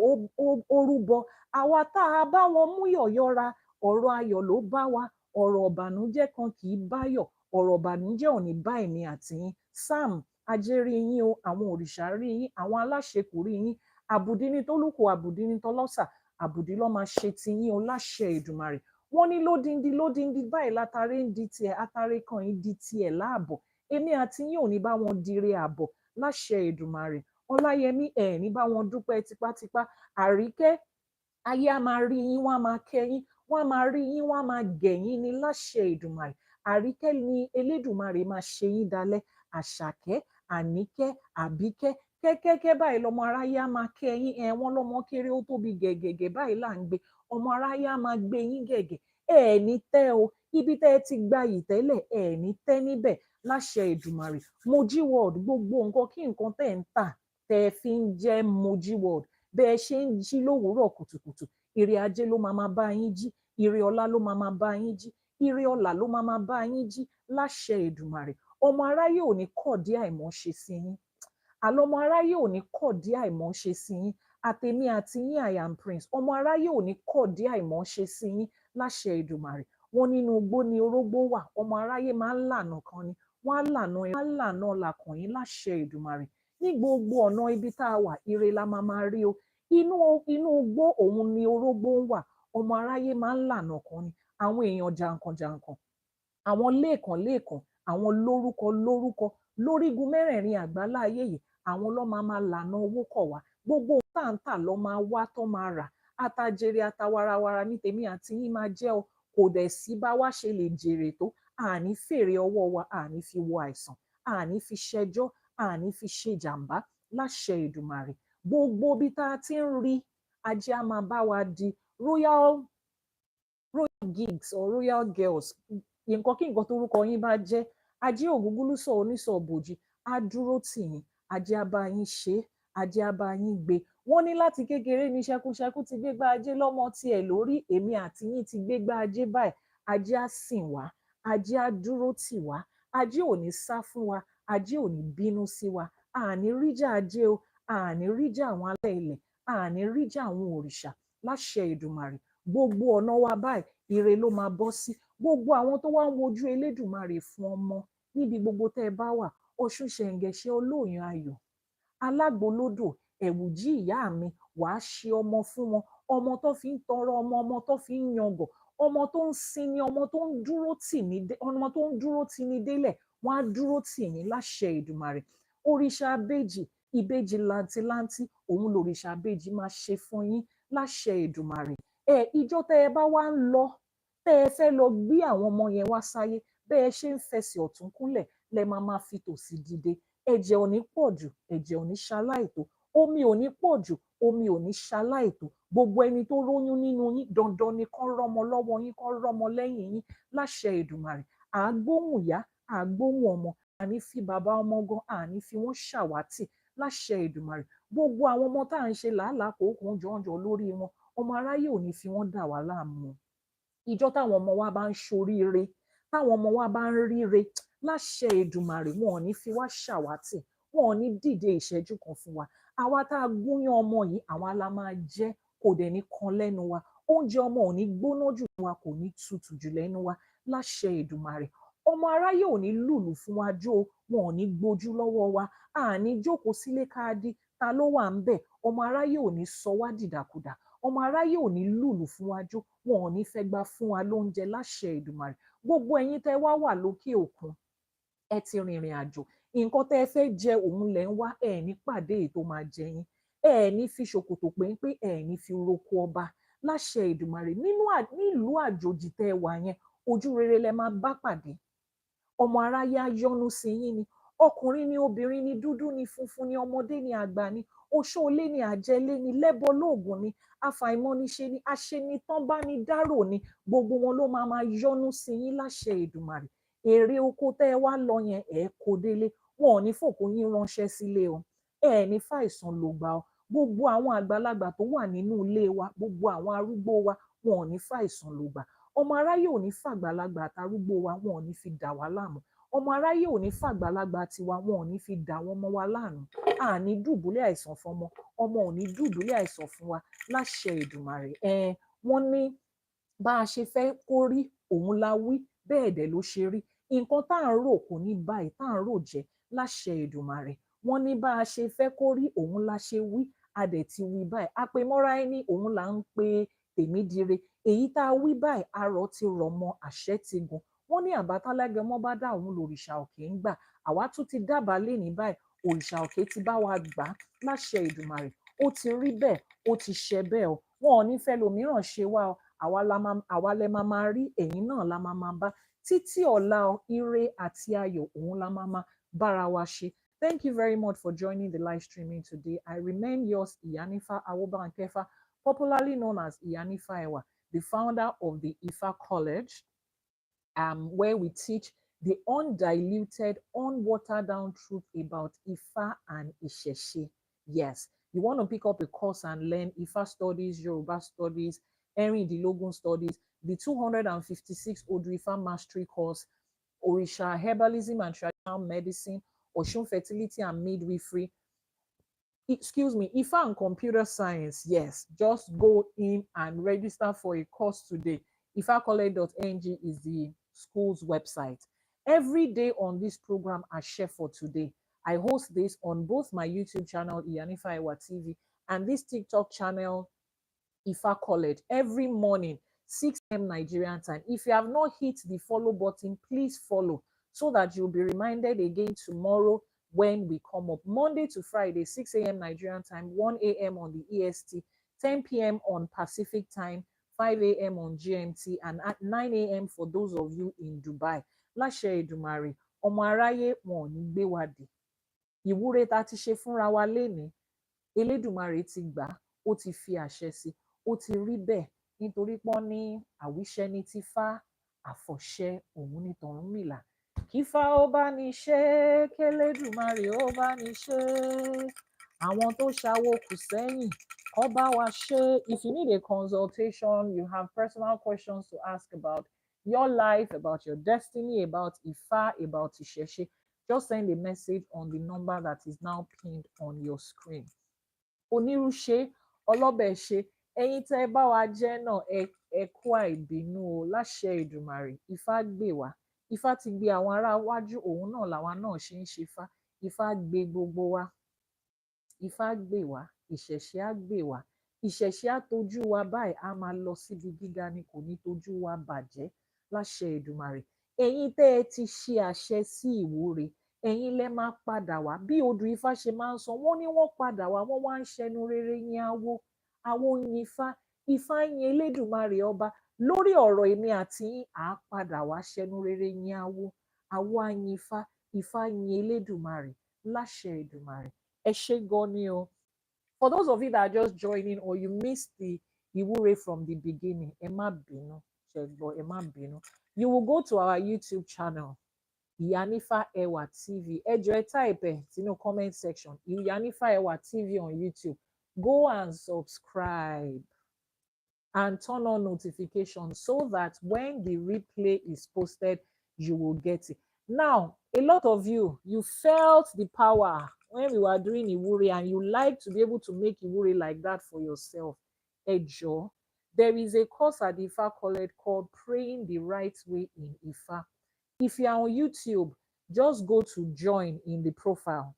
[SPEAKER 1] ó rúbọ. Àwa tá a bá wọn mú yọ̀yọ́ ra, ọ̀rọ̀ ayọ̀ ló bá wa. Ọ̀rọ̀ ọ̀bànújẹ́ kan kì í báyọ̀, ọ̀rọ̀ ọ̀bànújẹ́ ò ní bá èmi àti yín. Sam, ajé rí yín o, àwọn òrìṣà rí yín, àwọn aláṣekù rí yín. Àbùdí ni tólúkù, àbùdí ni tọlọ́sà, àbùdí ló máa ṣe ti yín o láṣẹ Èdùmàrè. Wọ́n ní lódindi báyìí látàrí ń di tiẹ̀, àtàrí kan yìí di tiẹ̀ láàbọ̀. Èmi àti yín ò ní bá wọn dire àbọ̀ láṣẹ Èdùmàrè. Ọláyẹmí, ẹ̀ ní bá wọn dúpẹ́ tipátipá. Àríkẹ́, ayé á máa rí yín, wọ́n á máa kẹ́ yín, wọ́n á máa rí yín, wọ́n á máa gẹ̀ yín ní láṣẹ Èdùmàrè. Àríkẹ́ ni Elédùmarè máa ṣe yín dalẹ́. Àṣàkẹ́, Àníkẹ́, Àbíkẹ́, kẹ́kẹ́kẹ́ báyìí lọmọ aráyé á máa kẹ́ yín. Wọ́n lọ́mọ kéré ó tóbi gẹ̀gẹ̀gẹ̀ báyìí là ń gbé. Ọmọ aráyé á máa gbé yín gẹ̀gẹ̀. Ẹ̀ẹ̀ni tẹ́ o, ibi tẹ́ ẹ ti gbayì tẹ́lẹ̀, ẹ̀ẹ̀ni tẹ́ níbẹ̀ láṣẹ Èdùmàrè. Mojí world, gbogbo nǹkan kí nǹkan tẹ́ ń tà tẹ́ fi ń jẹ́ Mojí world. Bẹ́ẹ̀ ṣe ń jí lówùúrọ̀ kùtùkùtù, ire ajé ló máa bá yín jí, ire ọlá ló máa bá yín jí, ire ọlà ló máa bá yín jí láṣẹ Èdùmàrè. Ọmọ aráyé ò ní kọ̀dí àìmọ̀ṣe sí yín. Àlọ́ ọmọ aráyé ò ní kọ̀dí àìmọ̀ṣe sí yín. Àtèmi àti yín, I am prince. Ọmọ aráyé ò ní kọ̀dí àìmọ̀ṣe sí yín láṣẹ Èdùmàrè. Wọ́n nínú igbó ni orógbó wà. Ọmọ aráyé máa ń lànà kan ni. Wọ́n á lànà làkàn yín láṣẹ Èdùmàrè. Ní gbogbo ọ̀nà ibi tá a wà, ire la máa rí o. Inú igbó òun ni orógbó ń wà. Ọmọ aráyé máa ń lànà kan ni. Àwọn èèyàn jàǹkànjàǹkàn, àwọn lẹ́ẹ̀kan, àwọn lórúkọ lórígun mẹ́rẹ̀ẹ̀rin àgbálá ayé yìí, àwọn ló máa lànà owó kọ̀ wá. Gbogbo táǹtà ló máa wá tó máa rà. Atajere atawarawara ní tèmi àti yín máa jẹ́ o. Kò dẹ̀ sí bá wá ṣe lè jèrè tó. Àní fèrè ọwọ́ wa, àní fi wọ àìsàn, àní fi ṣẹjọ́, àní fi ṣe jàǹbá láṣẹ Èdùmàrè. Gbogbo bí tá a ti ń rí, ajé á máa bá wa di royal gigs or royal girls. Nǹkan kí nǹkan torúkọ yín bá jẹ́, ajé ògúngúlùsọ onísọ̀ bòjì á dúró tì yín. Ajé á bá yín ṣe, ajé á bá yín gbé. Wọ́n ní láti kékeré ní ṣẹkúṣẹkú ti gbégbá ajé lọ́mọ tiẹ̀ lórí. Èmi àti yín ti gbégbá ajé báyìí. Ajé á sìn wá, ajé á dúró tì wá, ajé ò ní sá fún wa, ajé ò ní bínú sí wa. Àní ríjà ajé o, àní ríjà àwọn alẹ́ ilẹ̀, àní ríjà àwọn òrìṣà láṣẹ Èdùmàrè. Gbogbo ọ̀nà wa báyìí ire ló máa bọ́ sí. Gbogbo àwọn tó wá ń wojú Elédùmarè fún ọmọ níbi gbogbo tẹ́ ẹ bá wà, Ọ̀ṣun ṣẹ̀ǹgẹ̀ṣẹ̀ olóòyàn ayọ̀, alágbolódò, ẹ̀wùjí ìyá mi, wàá ṣe ọmọ fún wọn. Ọmọ tó fi ń tọrọ ọmọ tó fi ń yangàn, ọmọ tó ń sin ni ọmọ tó ń dúró tì ní ọmọ tó ń dúró tì ní délẹ̀, wọ́n á dúró tì yín láṣẹ Èdùmàrè. Òrìṣà abéjì, ìbejì làǹtìlanti, òun lòrìṣà abéjì máa ṣe fún yín láṣẹ Èdùmàrè. Ìjọ tẹ́ ẹ bá wá ń lọ, tẹ́ ẹ fẹ́ lọ gbé àwọn ọmọ yẹn wá sáyé, bẹ́ẹ̀ ṣe ń fẹsẹ̀ ọ̀tún kúnlẹ̀ lẹ máa fi tòsì dìde. Ẹ̀jẹ̀ ò ní pọ̀ jù, ẹ̀jẹ̀ ò ní ṣaláìtó, omi ò ní pọ̀ jù, omi ò ní ṣaláìtó. Gbogbo ẹni tó róyún nínú yín, dandan ni kán rọ́mọ lọ́wọ́ yín, kán rọ́mọ lẹ́yìn yín láṣẹ Èdùmàrè. Àgbóhùn ìyá, àgbóhùn ọmọ, àní fi bàbá ọmọ gan, àní fi wọ́n ṣàwátì láṣẹ Èdùmàrè. Gbogbo àwọn ọmọ tá à ń ṣe làálàá kòókòó jọ̀ọ́jọ̀ lórí wọn, ọmọ aráyé ò ní fi wọ́n dà wá láàmú. Ìjọ táwọn ọmọ wa bá ń ṣoríire, táwọn ọmọ wa bá ń ríre, láṣẹ Èdùmàrè, wọn ò ní fi wá ṣàwátì, wọn ò ní dìde ìṣẹ́jú kan fún wa. Àwa tá a gúnyán ọmọ yìí, àwa la máa jẹ, kò dẹ̀ ní kan lẹ́nu wa. Oúnjẹ ọmọ ò ní gbóná jù wa, kò ní tutù jù lẹ́nu wa láṣẹ Èdùmàrè. Ọmọ aráyé ò ní lùlù fún wa jó, wọn ò ní gbójú lọ́wọ́ wa. Àní jókòó sílé káàdì ta ló wà ń bẹ̀. Ọmọ aráyé ò ní sọ wá dìdàkudà, ọmọ aráyé ò ní lùlù fún wa jó, wọn ò ní fẹ́ gbà fún wa lóúnjẹ láṣẹ Èdùmàrè. Gbogbo ẹ̀yin tẹ́ wá wà lókè òkun, ẹ ti rìnrìn àjò, nǹkan tẹ́ ẹ fẹ́ jẹ òun lẹ ń wá, ẹ ní pàdé èyí tó máa jẹ yín, ẹ ní fi ṣòkòtò péńpé, ẹ ní fi roko ọba láṣẹ Èdùmàrè. Nílùú àjòjì tẹ́ ẹ wà yẹn, ojú rere lẹ máa bá pàdé. Ọmọ aráyé á yọ́nú sí yín ni, ọkùnrin ni, obìnrin ni, dúdú ni, funfun ni, ọmọdé ni, àgbà ni, oṣóolé ni, àjẹlé ni, lẹ́bọ lóògùn ni, afàìmọ́niṣe ni, aṣenitán bá ní dárò ni, gbogbo wọn ló máa yọ́nú sí yín láṣẹ Èdùmàrè. Èrè oko tẹ́ ẹ wá lọ yẹn, ẹ kó délé, wọn ò ní fòkó yín ránṣẹ́ sílé o, ẹ ní fàìsàn lògbà o. Gbogbo àwọn àgbàlagbà tó wà nínú ilé wa, gbogbo àwọn arúgbó wa, wọn ò ní fàìsàn lògbà. Ọmọ aráyé ò ní fàgbàlagbà àtàrúgbó wa, wọn ò ní fi dà wá láàmú. Ọmọ aráyé ò ní fàgbàlagbà tiwa, wọn ò ní fi dà wọn mọ́ wa láàmú. Àní dùbúlẹ̀ àìsàn fọmọ, ọmọ ò ní dùbúlẹ̀ àìsàn fún wa láṣẹ Èdùmàrè. Wọ́n ní bá a ṣe fẹ́ kó rí òun la wí, bẹ́ẹ̀ dẹ̀ ló ṣe rí. Nǹkan tá à ń rò kò ní báyìí tá à ń rò jẹ́ láṣẹ Èdùmàrè. Wọ́n ní bá a ṣe fẹ́ kó rí òun la ṣe wí, a dẹ̀ ti wí báyìí. Àpèmọ́ra ẹni òun là ń pe tèmi dire. Èyí tá a wí báyìí, arọ̀ ti rọ̀ mọ́, àṣẹ ti gùn. Wọ́n ní àbátálágẹmọ bá dá òun lòrìṣà òkè ń gbà. Àwa tún ti dábàá lénìí báyìí, òrìṣà òkè ti bá wa gbà láṣẹ Èdùmàrè. Ó ti rí bẹ́ẹ̀, ó ti ṣẹ bẹ́ẹ̀ o. Wọn ò ní fẹ́ lòmíràn ṣe wá o. Àwa lẹ máa rí, ẹ̀yin náà la máa bá. Títí ọ̀la ire àti ayọ̀ òun la máa bára wa ṣe. Thank you very much for joining the live streaming today. I remain yours, Iyanifa Awobankefa, popularly known as Iyanifa Ewa, the founder of the Ifa College, where we teach the undiluted, unwatered down truth about Ifa and Isheshe. Yes, you want to pick up a course and learn Ifa studies, Yoruba studies, Erindilogun studies, the 256 Odu Ifa mastery course, Orisha herbalism and traditional medicine, Oshun fertility and midwifery, Ifa and computer science. Yes, just go in and register for a course today. ifacollege.ng is the school's website. Every day on this program, Ase For Today, I host this on both my YouTube channel, Iyanifa Ewa TV, and this TikTok channel, Ifa College, every morning, 6 a.m. Nigerian time. If you have not hit the follow button, please follow so that you'll be reminded again tomorrow when we come up. Monday to Friday, 6 a.m. Nigerian time, 1 a.m. on the EST, 10 p.m. on Pacific time, 5 a.m. on GMT, and at 9 a.m. for those of you in Dubai. Láṣẹ Èdùmàrè, ọmọ aráyé wọn ò ní gbé wa dè. Ìwúre tá ti ṣe fúnra wa lénìí, Elédùmarè ti gbà, ó ti fi àṣẹ sí, ó ti rí bẹ́ẹ̀, nítorí pọ́n ní àwíṣẹ́ ní tífá, àfọ̀ṣẹ òun ní tọ̀rúnmìlà. Kífá ó bá ní ṣe, k'Elédùmarè ó bá ní ṣe. Àwọn tó ṣàwo kù sẹ́yìn, kó bá wa ṣe. If you need a consultation, you have personal questions to ask about your life, about your destiny, about Ifa, about Isheshe, just send a message on the number that is now pinned on your screen. Onírú ṣe, ọlọ́bẹ̀ ṣe, ẹ̀yin tẹ́ ẹ bá wa jẹ́ náà, ẹ kú àìbínú o, láṣẹ Èdùmàrè. Ifá gbè wá, Ifá ti gbé àwọn ará wájú, òun náà làwa náà ṣe ń ṣe fá. Ifá gbé gbogbo wa, Ifá gbè wá, Ìṣẹ̀ṣe á gbè wá, ìṣẹ̀ṣe á tojú wa báyìí á máa lọ síbi gíga ni kò ní tojú wa bàjẹ́ láṣẹ Èdùmàrè. Ẹ̀yin tẹ́ ẹ ti ṣe àṣẹ sí ìwúre, ẹ̀yin lẹ máa padà wá bí odù Ifá ṣe máa ń sọ, wọ́n ní wọ́n padà wá wọ́n wá ń ṣẹnu rere yin awo, awo yin Ifá, Ifá yin Elédùmarè ọba lórí ọ̀rọ̀ èmi àti yín. À á padà wá ṣẹnu rere yin awo, awo á yin Ifá, Ifá yin Elédùmarè láṣẹ Èdùmàrè. Ẹ ṣé gan ni o. For those of you that are just joining or you missed the ìwúre from the beginning, ẹ má bínú, ṣẹgbọ́, ẹ má bínú. You will go to our YouTube channel, Iyanifa Ewa TV. Ẹ jọ̀ọ́ ẹ type ẹ̀ sínú comment section, Iyanifa Ewa TV on YouTube. Go and subscribe and turn on notifications so that when the replay is posted, you will get it. Now, a lot of you felt the power when we were doing Iwuri, and you like to be able to make Iwuri like that for yourself. Ẹ jọ̀ọ́, there is a course at the Ifa College called Praying the Right Way in Ifa. If you are on YouTube, just go to join in the profile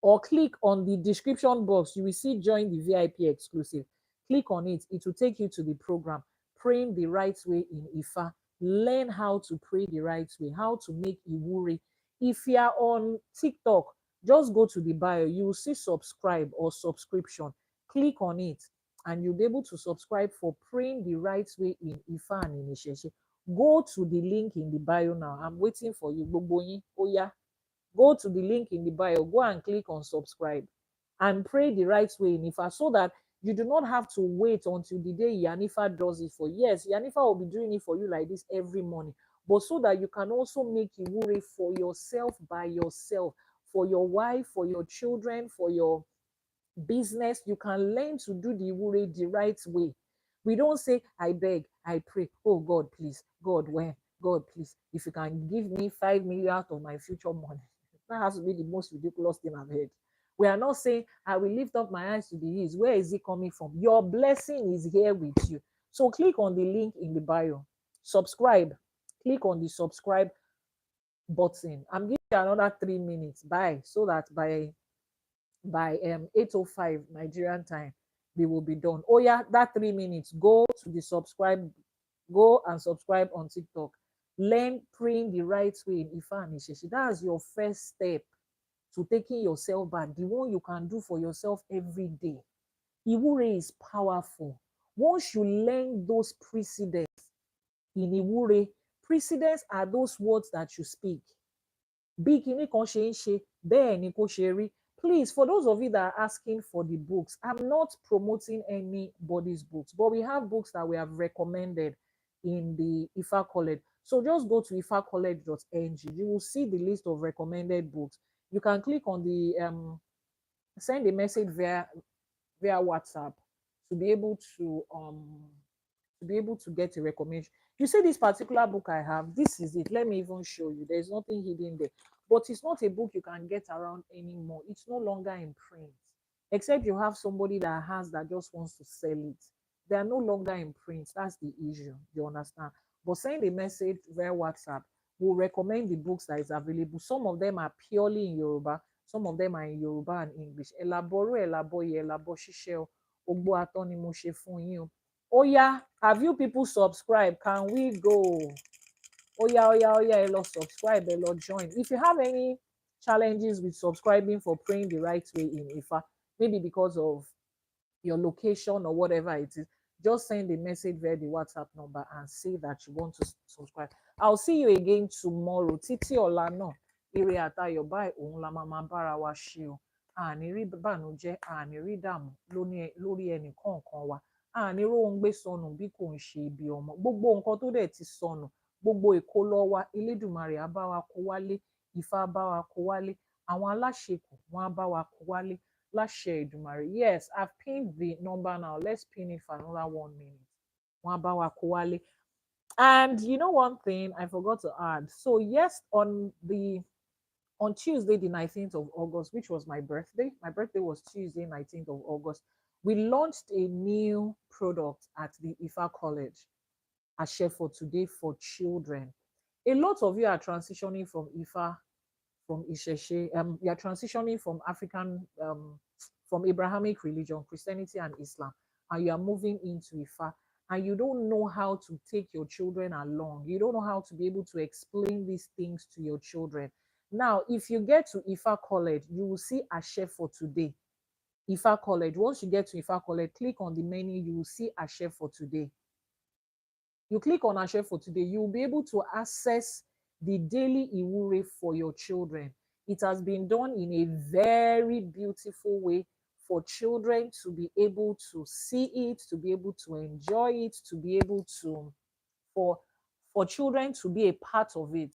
[SPEAKER 1] or click on the description box. You will see join the VIP exclusive. Click on it. It will take you to the program, Praying the Right Way in Ifa. Learn how to pray the right way, how to make Iwuri. If you are on TikTok, just go to the bio. You will see subscribe or subscription. Click on it and you'll be able to subscribe for Praying the Right Way in Ifa and in Isheshe. Go to the link in the bio now. I'm waiting for you. Oya. Go to the link in the bio, go and click on subscribe and pray the right way in Ifa so that you do not have to wait until the day Yanifa does it for you. Yes, Yanifa will be doing it for you like this every morning, but so that you can also make Iwure for yourself by yourself, for your wife, for your children, for your business. You can learn to do the Iwure the right way. We don't say, I beg, I pray, oh God, please, God, when, God, please, if you can give me 5 million out of my future money. That has to be the most ridiculous thing I've heard. We are not saying, I will lift up my eyes to the hills. Where is it coming from? Your blessing is here with you. So click on the link in the bio. Subscribe. Click on the subscribe button. I'm giving you another 3 minutes. Bye. So that by 8:05 Nigerian time, they will be done. Oh yeah, that 3 minutes. Go to the subscribe. Go and subscribe on TikTok. Learn praying the right way in Ifa and Isheshi. That's your first step to taking yourself back, the one you can do for yourself every day. Iwure is powerful. Once you learn those precedents in Iwure, precedents are those words that you speak. Bí kinní kan ṣe ń ṣe, bẹ́ẹ̀ ni kó ṣe rí. Please, for those of you that are asking for the books, I'm not promoting anybody's books, but we have books that we have recommended in the Ifa College. So just go to ifacollege.ng. You will see the list of recommended books. You can click on the send a message via WhatsApp to be able to get a recommendation. You see this particular book I have, this is it. Let me even show you. There's nothing hidden there. But it's not a book you can get around anymore. It's no longer in print. Except you have somebody that just wants to sell it. They are no longer in print. That's the issue. You understand? But send a message via WhatsApp. We'll recommend the books that is available. Some of them are purely in Yoruba. Some of them are in Yoruba and English. Ogbo ato ni mo ṣe fún yín o. Oya, have you people subscribed? Can we go? Oya, ẹ lọ subscribe, ẹ lọ join. If you have any challenges with subscribing for praying the right way in Ifa, maybe because of your location or whatever it is, just send a message via the WhatsApp number and say that you want to subscribe. I'll see you again tomorrow. Títí ọ̀la náà, ire àtayọ̀ báyìí òun la máa bára wa ṣe o. Àní rí bànújẹ́, àní rí dààmú lórí ẹnì kọ̀ọ̀kan wa. Àní róhun gbé sọnù bí kò ń ṣe ibi ọmọ. Gbogbo nǹkan tó dẹ̀ ti sọnù, gbogbo ìkólọ wa, Elédùmarè á bá wa kó wálé, Ifá á bá wa kó wálé, àwọn aláṣekù wọ́n á bá wa kó wálé. Láṣẹ Èdùmàrè. Yes, I've pinned the number now. Let's pin it for another 1 minute. Wọ́n á bá wa kó wálé. And you know one thing I forgot to add. So yes, on Tuesday, the 19th of August, which was my birthday was Tuesday, 19th of August, we launched a new product at the Ifa College, Ase For Today for Children. A lot of you are transitioning from Ifa, from Isheshe, you are transitioning from from Abrahamic religion, Christianity and Islam, and you are moving into Ifa, and you don't know how to take your children along. You don't know how to be able to explain these things to your children. Now, if you get to Ifa College, you will see Ase For Today. Ifa College. Once you get to Ifa College, click on the menu, you will see Ase For Today. You click on Ase For Today, you will be able to access the daily Iwure for your children. It has been done in a very beautiful way for children to be able to see it, to be able to enjoy it, to be able to, for children to be a part of it.